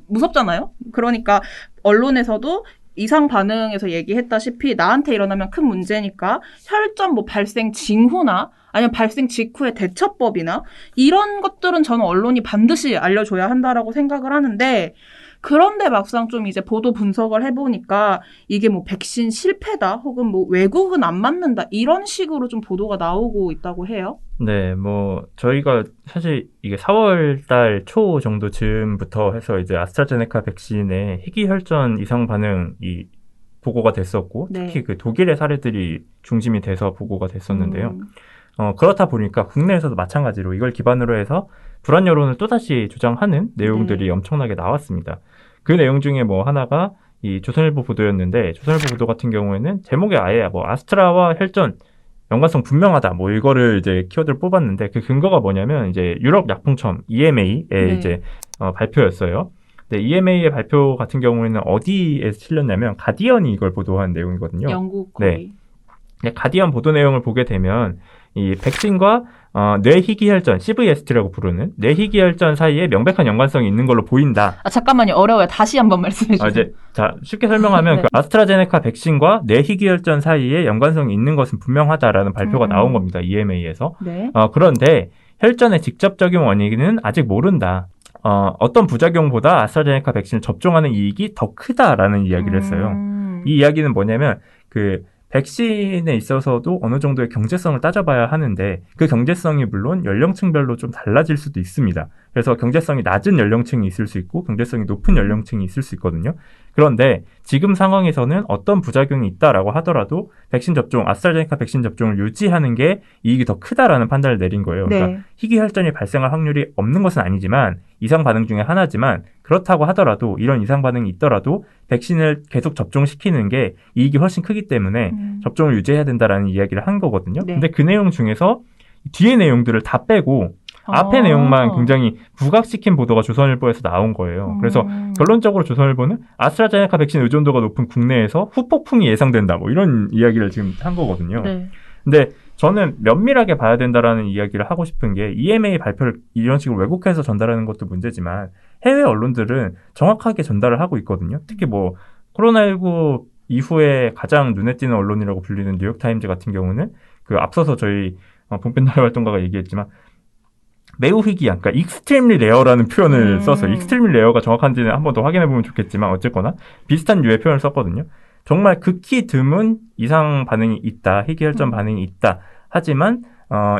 Speaker 2: 무섭잖아요. 그러니까 언론에서도 이상 반응에서 얘기했다시피 나한테 일어나면 큰 문제니까 혈전 뭐 발생 징후나 아니면 발생 직후의 대처법이나 이런 것들은 저는 언론이 반드시 알려줘야 한다라고 생각을 하는데, 그런데 막상 좀 이제 보도 분석을 해보니까 이게 뭐 백신 실패다 혹은 뭐 외국은 안 맞는다 이런 식으로 좀 보도가 나오고 있다고 해요.
Speaker 3: 네, 뭐 저희가 사실 이게 4월 달 초 정도 즈음부터 해서 이제 아스트라제네카 백신의 희귀 혈전 이상 반응이 보고가 됐었고,
Speaker 2: 네.
Speaker 3: 특히 그 독일의 사례들이 중심이 돼서 보고가 됐었는데요. 그렇다 보니까 국내에서도 마찬가지로 이걸 기반으로 해서 불안 여론을 또다시 조장하는 내용들이 엄청나게 나왔습니다. 그 내용 중에 뭐 하나가 이 조선일보 보도였는데, 조선일보 보도 같은 경우에는 제목에 아예 뭐 아스트라와 혈전 연관성 분명하다 뭐 이거를 이제 키워드를 뽑았는데, 그 근거가 뭐냐면 이제 유럽 약품청 EMA의 이제 발표였어요. 근데 EMA의 발표 같은 경우에는 어디에서 실렸냐면 가디언이 이걸 보도한 내용이거든요.
Speaker 2: 영국 거의.
Speaker 3: 네. 가디언 보도 내용을 보게 되면 이 백신과 뇌희귀혈전, CVST라고 부르는 뇌희귀혈전 사이에 명백한 연관성이 있는 걸로 보인다.
Speaker 2: 잠깐만요. 어려워요. 다시 한번 말씀해 주세요.
Speaker 3: 자, 쉽게 설명하면
Speaker 2: 네.
Speaker 3: 그 아스트라제네카 백신과 뇌희귀혈전 사이에 연관성이 있는 것은 분명하다라는 발표가 나온 겁니다. EMA에서.
Speaker 2: 네.
Speaker 3: 그런데 혈전의 직접적인 원인은 아직 모른다. 어떤 부작용보다 아스트라제네카 백신을 접종하는 이익이 더 크다라는 이야기를 했어요. 이 이야기는 뭐냐면 그 백신에 있어서도 어느 정도의 경제성을 따져봐야 하는데, 그 경제성이 물론 연령층별로 좀 달라질 수도 있습니다. 그래서 경제성이 낮은 연령층이 있을 수 있고 경제성이 높은 연령층이 있을 수 있거든요. 그런데 지금 상황에서는 어떤 부작용이 있다라고 하더라도 백신 접종, 아스트라제네카 백신 접종을 유지하는 게 이익이 더 크다라는 판단을 내린 거예요.
Speaker 2: 네.
Speaker 3: 그러니까 희귀 혈전이 발생할 확률이 없는 것은 아니지만 이상 반응 중에 하나지만, 그렇다고 하더라도 이런 이상 반응이 있더라도 백신을 계속 접종시키는 게 이익이 훨씬 크기 때문에 접종을 유지해야 된다라는 이야기를 한 거거든요.
Speaker 2: 네.
Speaker 3: 근데 그 내용 중에서 뒤에 내용들을 다 빼고 앞에 내용만 굉장히 부각시킨 보도가 조선일보에서 나온 거예요. 그래서 결론적으로 조선일보는 아스트라제네카 백신 의존도가 높은 국내에서 후폭풍이 예상된다, 뭐 이런 이야기를 지금 한 거거든요.
Speaker 2: 네.
Speaker 3: 근데 저는 면밀하게 봐야 된다라는 이야기를 하고 싶은 게, EMA 발표를 이런 식으로 왜곡해서 전달하는 것도 문제지만 해외 언론들은 정확하게 전달을 하고 있거든요. 특히 뭐 코로나19 이후에 가장 눈에 띄는 언론이라고 불리는 뉴욕타임즈 같은 경우는 그 앞서서 저희 본편 나라 활동가가 얘기했지만 매우 희귀한, 그러니까 익스트림리 레어라는 표현을 써서, 익스트림리 레어가 정확한지는 한 번 더 확인해 보면 좋겠지만 어쨌거나 비슷한 류의 표현을 썼거든요. 정말 극히 드문 이상 반응이 있다, 희귀혈전 반응이 있다. 하지만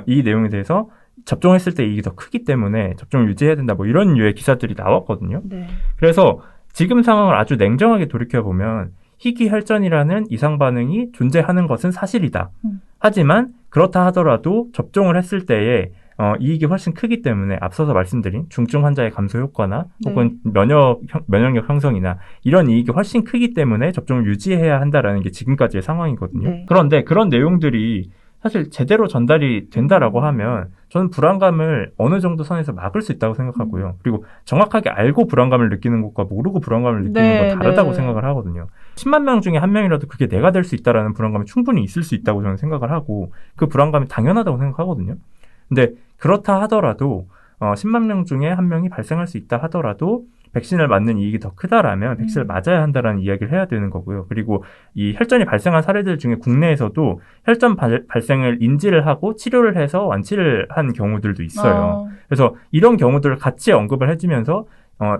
Speaker 3: 이 내용에 대해서 접종했을 때 이익이 더 크기 때문에 접종을 유지해야 된다, 뭐 이런 류의 기사들이 나왔거든요.
Speaker 2: 네.
Speaker 3: 그래서 지금 상황을 아주 냉정하게 돌이켜보면 희귀혈전이라는 이상 반응이 존재하는 것은 사실이다. 하지만 그렇다 하더라도 접종을 했을 때에 이익이 훨씬 크기 때문에 앞서서 말씀드린 중증 환자의 감소 효과나 혹은 면역력 형성이나 이런 이익이 훨씬 크기 때문에 접종을 유지해야 한다라는 게 지금까지의 상황이거든요.
Speaker 2: 네.
Speaker 3: 그런데 그런 내용들이 사실 제대로 전달이 된다라고 하면 저는 불안감을 어느 정도 선에서 막을 수 있다고 생각하고요. 그리고 정확하게 알고 불안감을 느끼는 것과 모르고 불안감을 느끼는
Speaker 2: 네,
Speaker 3: 건 다르다고
Speaker 2: 네.
Speaker 3: 생각을 하거든요. 10만 명 중에 한 명이라도 그게 내가 될 수 있다라는 불안감이 충분히 있을 수 있다고 저는 생각을 하고 그 불안감이 당연하다고 생각하거든요. 근데 그렇다 하더라도 10만 명 중에 한 명이 발생할 수 있다 하더라도 백신을 맞는 이익이 더 크다라면 백신을 맞아야 한다라는 이야기를 해야 되는 거고요. 그리고 이 혈전이 발생한 사례들 중에 국내에서도 혈전 발생을 인지를 하고 치료를 해서 완치를 한 경우들도 있어요. 그래서 이런 경우들을 같이 언급을 해주면서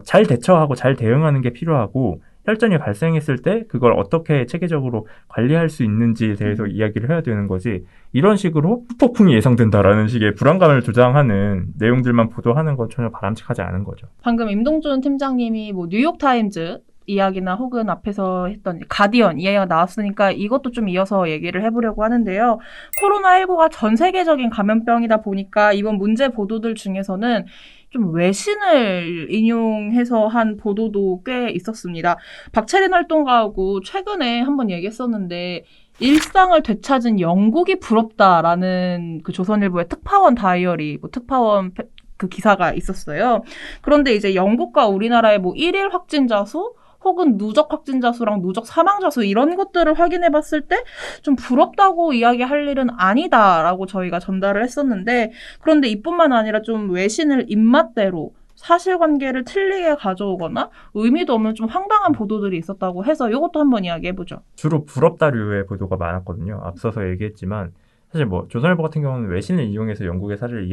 Speaker 3: 잘 대처하고 잘 대응하는 게 필요하고 혈전이 발생했을 때 그걸 어떻게 체계적으로 관리할 수 있는지에 대해서 이야기를 해야 되는 거지 이런 식으로 후폭풍이 예상된다라는 식의 불안감을 조장하는 내용들만 보도하는 건 전혀 바람직하지 않은 거죠.
Speaker 2: 방금 임동준 팀장님이 뭐 뉴욕타임즈 이야기나 혹은 앞에서 했던 가디언 이야기가 나왔으니까 이것도 좀 이어서 얘기를 해보려고 하는데요. 코로나19가 전 세계적인 감염병이다 보니까 이번 문제 보도들 중에서는 좀 외신을 인용해서 한 보도도 꽤 있었습니다. 박채린 활동가하고 최근에 한번 얘기했었는데 일상을 되찾은 영국이 부럽다라는 그 조선일보의 특파원 다이어리, 특파원 그 기사가 있었어요. 그런데 이제 영국과 우리나라의 뭐 1일 확진자 수 혹은 누적 확진자 수랑 누적 사망자 수 이런 것들을 확인해 봤을 때 좀 부럽다고 이야기할 일은 아니다라고 저희가 전달을 했었는데 그런데 이뿐만 아니라 좀 외신을 입맛대로 사실관계를 틀리게 가져오거나 의미도 없는 좀 황당한 보도들이 있었다고 해서 이것도 한번 이야기해보죠.
Speaker 3: 주로 부럽다류의 보도가 많았거든요. 앞서서 얘기했지만 사실 뭐 조선일보 같은 경우는 외신을 이용해서 영국의 사례를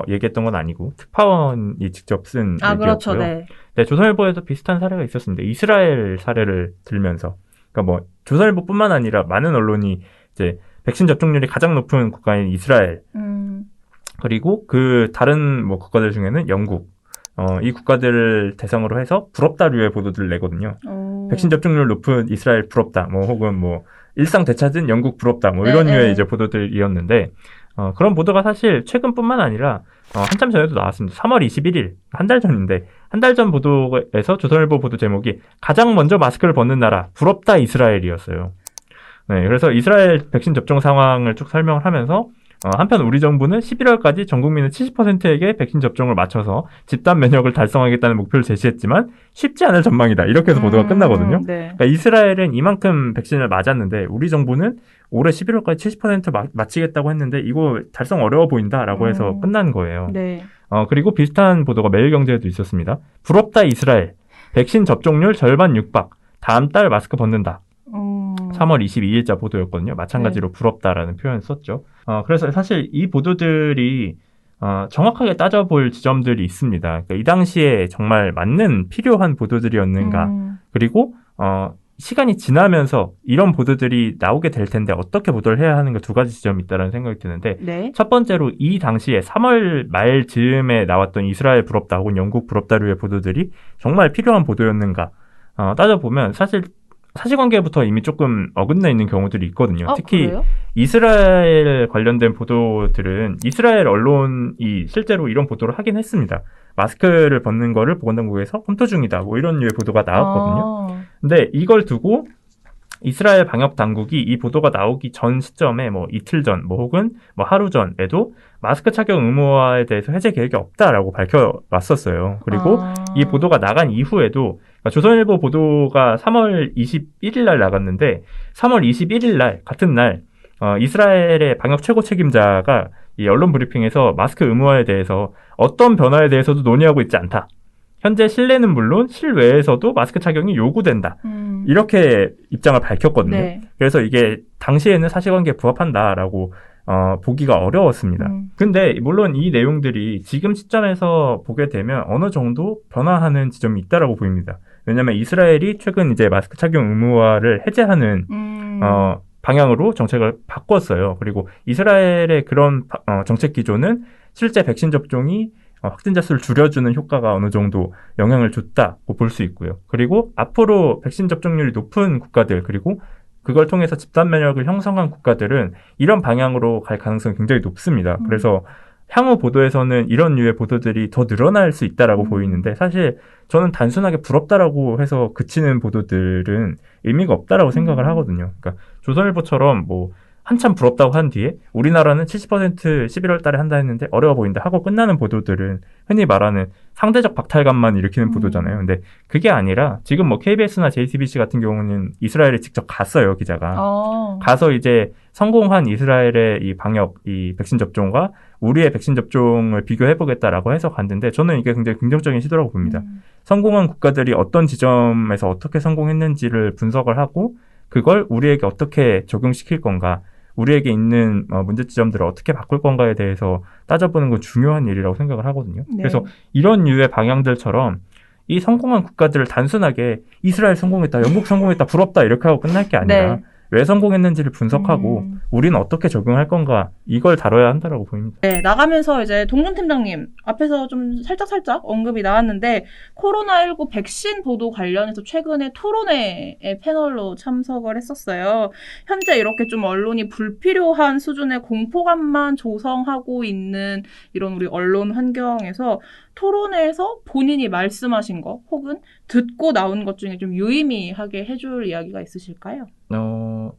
Speaker 3: 얘기했던 건 아니고 특파원이 직접 쓴 얘기였고요.
Speaker 2: 그렇죠. 네.
Speaker 3: 네, 조선일보에도 비슷한 사례가 있었습니다. 이스라엘 사례를 들면서 그러니까 뭐 조선일보뿐만 아니라 많은 언론이 이제 백신 접종률이 가장 높은 국가인 이스라엘 그리고 그 다른 뭐 국가들 중에는 영국 이 국가들을 대상으로 해서 부럽다류의 보도들을 내거든요. 백신 접종률 높은 이스라엘 부럽다, 뭐 혹은 뭐 일상 되찾은 영국 부럽다, 뭐 이런 류의 이제 보도들이었는데 그런 보도가 사실 최근뿐만 아니라 한참 전에도 나왔습니다. 3월 21일 한 달 전인데 한 달 전 보도에서 조선일보 보도 제목이 가장 먼저 마스크를 벗는 나라 부럽다 이스라엘이었어요. 네, 그래서 이스라엘 백신 접종 상황을 쭉 설명을 하면서 한편 우리 정부는 11월까지 전 국민의 70%에게 백신 접종을 맞춰서 집단 면역을 달성하겠다는 목표를 제시했지만 쉽지 않을 전망이다. 이렇게 해서 보도가 끝나거든요.
Speaker 2: 네.
Speaker 3: 그러니까 이스라엘은 이만큼 백신을 맞았는데 우리 정부는 올해 11월까지 70% 마치겠다고 했는데 이거 달성 어려워 보인다라고 해서 끝난 거예요.
Speaker 2: 네.
Speaker 3: 그리고 비슷한 보도가 매일경제에도 있었습니다. 부럽다 이스라엘. 백신 접종률 절반 육박. 다음 달 마스크 벗는다. 3월 22일자 보도였거든요. 마찬가지로 부럽다라는 표현을 썼죠. 그래서 사실 이 보도들이 정확하게 따져볼 지점들이 있습니다. 그러니까 이 당시에 정말 맞는 필요한 보도들이었는가. 그리고 시간이 지나면서 이런 보도들이 나오게 될 텐데 어떻게 보도를 해야 하는가 두 가지 지점이 있다는 생각이 드는데
Speaker 2: 네.
Speaker 3: 첫 번째로 이 당시에 3월 말 즈음에 나왔던 이스라엘 부럽다 혹은 영국 부럽다류의 보도들이 정말 필요한 보도였는가. 따져보면 사실 사실관계부터 이미 조금 어긋나 있는 경우들이 있거든요. 특히
Speaker 2: 그래요?
Speaker 3: 이스라엘 관련된 보도들은 이스라엘 언론이 실제로 이런 보도를 하긴 했습니다. 마스크를 벗는 거를 보건당국에서 검토 중이다. 뭐 이런 류의 보도가 나왔거든요. 근데 이걸 두고 이스라엘 방역 당국이 이 보도가 나오기 전 시점에 뭐 이틀 전, 뭐 혹은 뭐 하루 전에도 마스크 착용 의무화에 대해서 해제 계획이 없다라고 밝혀왔었어요. 그리고 이 보도가 나간 이후에도 조선일보 보도가 3월 21일 날 나갔는데 3월 21일 날 같은 날 이스라엘의 방역 최고 책임자가 이 언론 브리핑에서 마스크 의무화에 대해서 어떤 변화에 대해서도 논의하고 있지 않다. 현재 실내는 물론 실외에서도 마스크 착용이 요구된다. 이렇게 입장을 밝혔거든요.
Speaker 2: 네.
Speaker 3: 그래서 이게 당시에는 사실관계에 부합한다라고 보기가 어려웠습니다. 근데 물론 이 내용들이 지금 시점에서 보게 되면 어느 정도 변화하는 지점이 있다라고 보입니다. 왜냐하면 이스라엘이 최근 이제 마스크 착용 의무화를 해제하는 방향으로 정책을 바꿨어요. 그리고 이스라엘의 그런 정책 기조는 실제 백신 접종이 확진자 수를 줄여주는 효과가 어느 정도 영향을 줬다고 볼 수 있고요. 그리고 앞으로 백신 접종률이 높은 국가들 그리고 그걸 통해서 집단 면역을 형성한 국가들은 이런 방향으로 갈 가능성이 굉장히 높습니다. 그래서 향후 보도에서는 이런 류의 보도들이 더 늘어날 수 있다라고 보이는데 사실 저는 단순하게 부럽다라고 해서 그치는 보도들은 의미가 없다라고 생각을 하거든요. 그러니까 조선일보처럼 뭐 한참 부럽다고 한 뒤에 우리나라는 70% 11월 달에 한다 했는데 어려워 보인다 하고 끝나는 보도들은 흔히 말하는 상대적 박탈감만 일으키는 보도잖아요. 근데 그게 아니라 지금 뭐 KBS나 JTBC 같은 경우는 이스라엘에 직접 갔어요, 기자가. 가서 이제 성공한 이스라엘의 이 방역, 이 백신 접종과 우리의 백신 접종을 비교해보겠다라고 해서 갔는데 저는 이게 굉장히 긍정적인 시도라고 봅니다. 성공한 국가들이 어떤 지점에서 어떻게 성공했는지를 분석을 하고 그걸 우리에게 어떻게 적용시킬 건가, 우리에게 있는 문제 지점들을 어떻게 바꿀 건가에 대해서 따져보는 건 중요한 일이라고 생각을 하거든요.
Speaker 2: 네.
Speaker 3: 그래서 이런 유의 방향들처럼 이 성공한 국가들을 단순하게 이스라엘 성공했다, 영국 성공했다, 부럽다 이렇게 하고 끝날 게 아니라
Speaker 2: 네.
Speaker 3: 왜 성공했는지를 분석하고 우리는 어떻게 적용할 건가 이걸 다뤄야 한다라고 보입니다.
Speaker 2: 네, 나가면서 이제 동준 팀장님 앞에서 좀 살짝 언급이 나왔는데 코로나19 백신 보도 관련해서 최근에 토론회에 패널로 참석을 했었어요. 현재 이렇게 좀 언론이 불필요한 수준의 공포감만 조성하고 있는 이런 우리 언론 환경에서 토론회에서 본인이 말씀하신 거 혹은 듣고 나온 것 중에 좀 유의미하게 해줄 이야기가 있으실까요?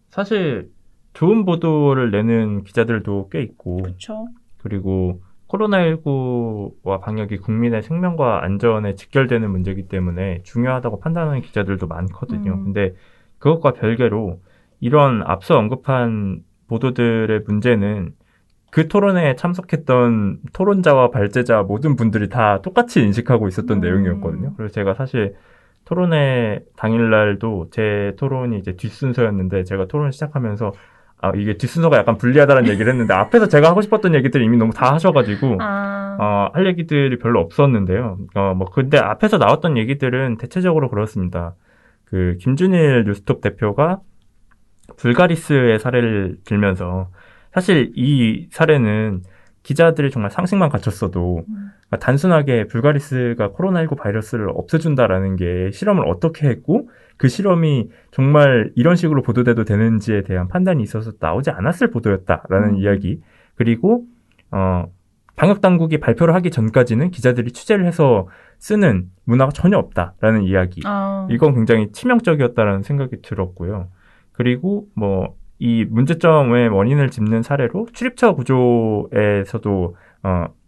Speaker 3: 사실 좋은 보도를 내는 기자들도 꽤 있고
Speaker 2: 그렇죠.
Speaker 3: 그리고 코로나19와 방역이 국민의 생명과 안전에 직결되는 문제이기 때문에 중요하다고 판단하는 기자들도 많거든요. 근데 그것과 별개로 이런 앞서 언급한 보도들의 문제는 그 토론회에 참석했던 토론자와 발제자 모든 분들이 다 똑같이 인식하고 있었던 내용이었거든요. 그래서 제가 사실 토론회 당일날도 제 토론이 이제 뒷순서였는데 제가 토론을 시작하면서 이게 뒷순서가 약간 불리하다는 얘기를 했는데 앞에서 제가 하고 싶었던 얘기들이 이미 너무 다 하셔가지고 할 얘기들이 별로 없었는데요. 근데 앞에서 나왔던 얘기들은 대체적으로 그렇습니다. 그 김준일 뉴스톱 대표가 불가리스의 사례를 들면서 사실 이 사례는 기자들이 정말 상식만 갖췄어도 단순하게 불가리스가 코로나19 바이러스를 없애준다라는 게 실험을 어떻게 했고 그 실험이 정말 이런 식으로 보도돼도 되는지에 대한 판단이 있어서 나오지 않았을 보도였다라는 이야기. 그리고 방역당국이 발표를 하기 전까지는 기자들이 취재를 해서 쓰는 문화가 전혀 없다라는 이야기. 이건 굉장히 치명적이었다라는 생각이 들었고요. 그리고 이 문제점의 원인을 짚는 사례로 출입처 구조에서도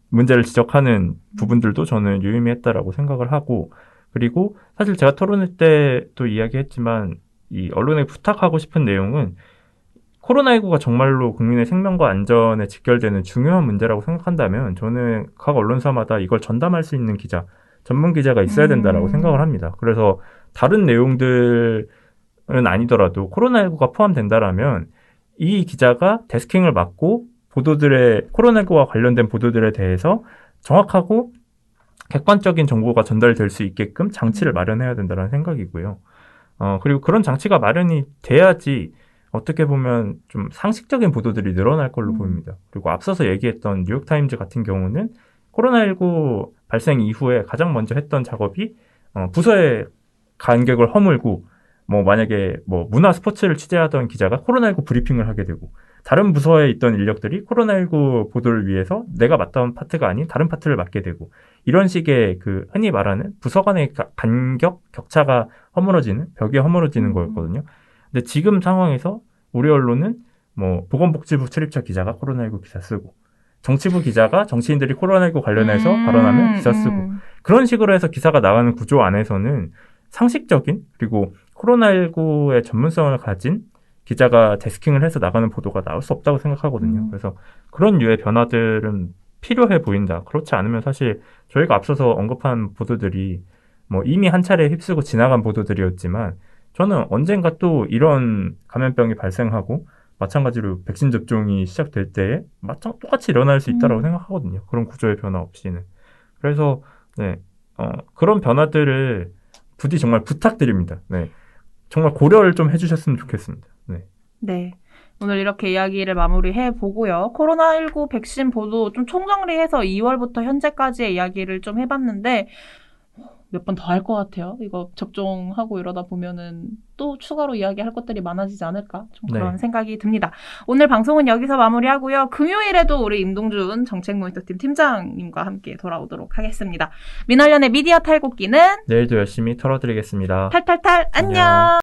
Speaker 3: 문제를 지적하는 부분들도 저는 유의미했다라고 생각을 하고 그리고 사실 제가 토론회 때도 이야기했지만 이 언론에 부탁하고 싶은 내용은 코로나19가 정말로 국민의 생명과 안전에 직결되는 중요한 문제라고 생각한다면 저는 각 언론사마다 이걸 전담할 수 있는 기자, 전문 기자가 있어야 된다라고 생각을 합니다. 그래서 다른 내용들 은 아니더라도 코로나19가 포함된다라면 이 기자가 데스킹을 맡고 코로나19와 관련된 보도들에 대해서 정확하고 객관적인 정보가 전달될 수 있게끔 장치를 마련해야 된다는 생각이고요. 그리고 그런 장치가 마련이 돼야지 어떻게 보면 좀 상식적인 보도들이 늘어날 걸로 보입니다. 그리고 앞서서 얘기했던 뉴욕타임즈 같은 경우는 코로나19 발생 이후에 가장 먼저 했던 작업이 부서의 간격을 허물고 만약에 문화 스포츠를 취재하던 기자가 코로나19 브리핑을 하게 되고 다른 부서에 있던 인력들이 코로나19 보도를 위해서 내가 맡던 파트가 아닌 다른 파트를 맡게 되고 이런 식의 그 흔히 말하는 부서 간의 격차가 허물어지는 벽이 허물어지는 거였거든요. 근데 지금 상황에서 우리 언론은 보건복지부 출입처 기자가 코로나19 기사 쓰고 정치부 기자가 정치인들이 코로나19 관련해서 발언하면 기사 쓰고 그런 식으로 해서 기사가 나가는 구조 안에서는 상식적인 그리고 코로나19의 전문성을 가진 기자가 데스킹을 해서 나가는 보도가 나올 수 없다고 생각하거든요. 그래서 그런 류의 변화들은 필요해 보인다. 그렇지 않으면 사실 저희가 앞서서 언급한 보도들이 이미 한 차례 휩쓰고 지나간 보도들이었지만 저는 언젠가 또 이런 감염병이 발생하고 마찬가지로 백신 접종이 시작될 때에 똑같이 일어날 수 있다고 생각하거든요. 그런 구조의 변화 없이는. 그래서 그런 변화들을 부디 정말 부탁드립니다. 정말 고려를 좀 해주셨으면 좋겠습니다.
Speaker 2: 네. 오늘 이렇게 이야기를 마무리해 보고요. 코로나19 백신 보도 좀 총정리해서 2월부터 현재까지의 이야기를 좀 해봤는데 몇 번 더 할 것 같아요. 이거 접종하고 이러다 보면은 또 추가로 이야기할 것들이 많아지지 않을까 좀 그런 생각이 듭니다. 오늘 방송은 여기서 마무리하고요. 금요일에도 우리 임동준 정책모니터팀 팀장님과 함께 돌아오도록 하겠습니다. 민원련의 미디어 탈곡기는
Speaker 3: 내일도 열심히 털어드리겠습니다.
Speaker 2: 탈탈탈 안녕.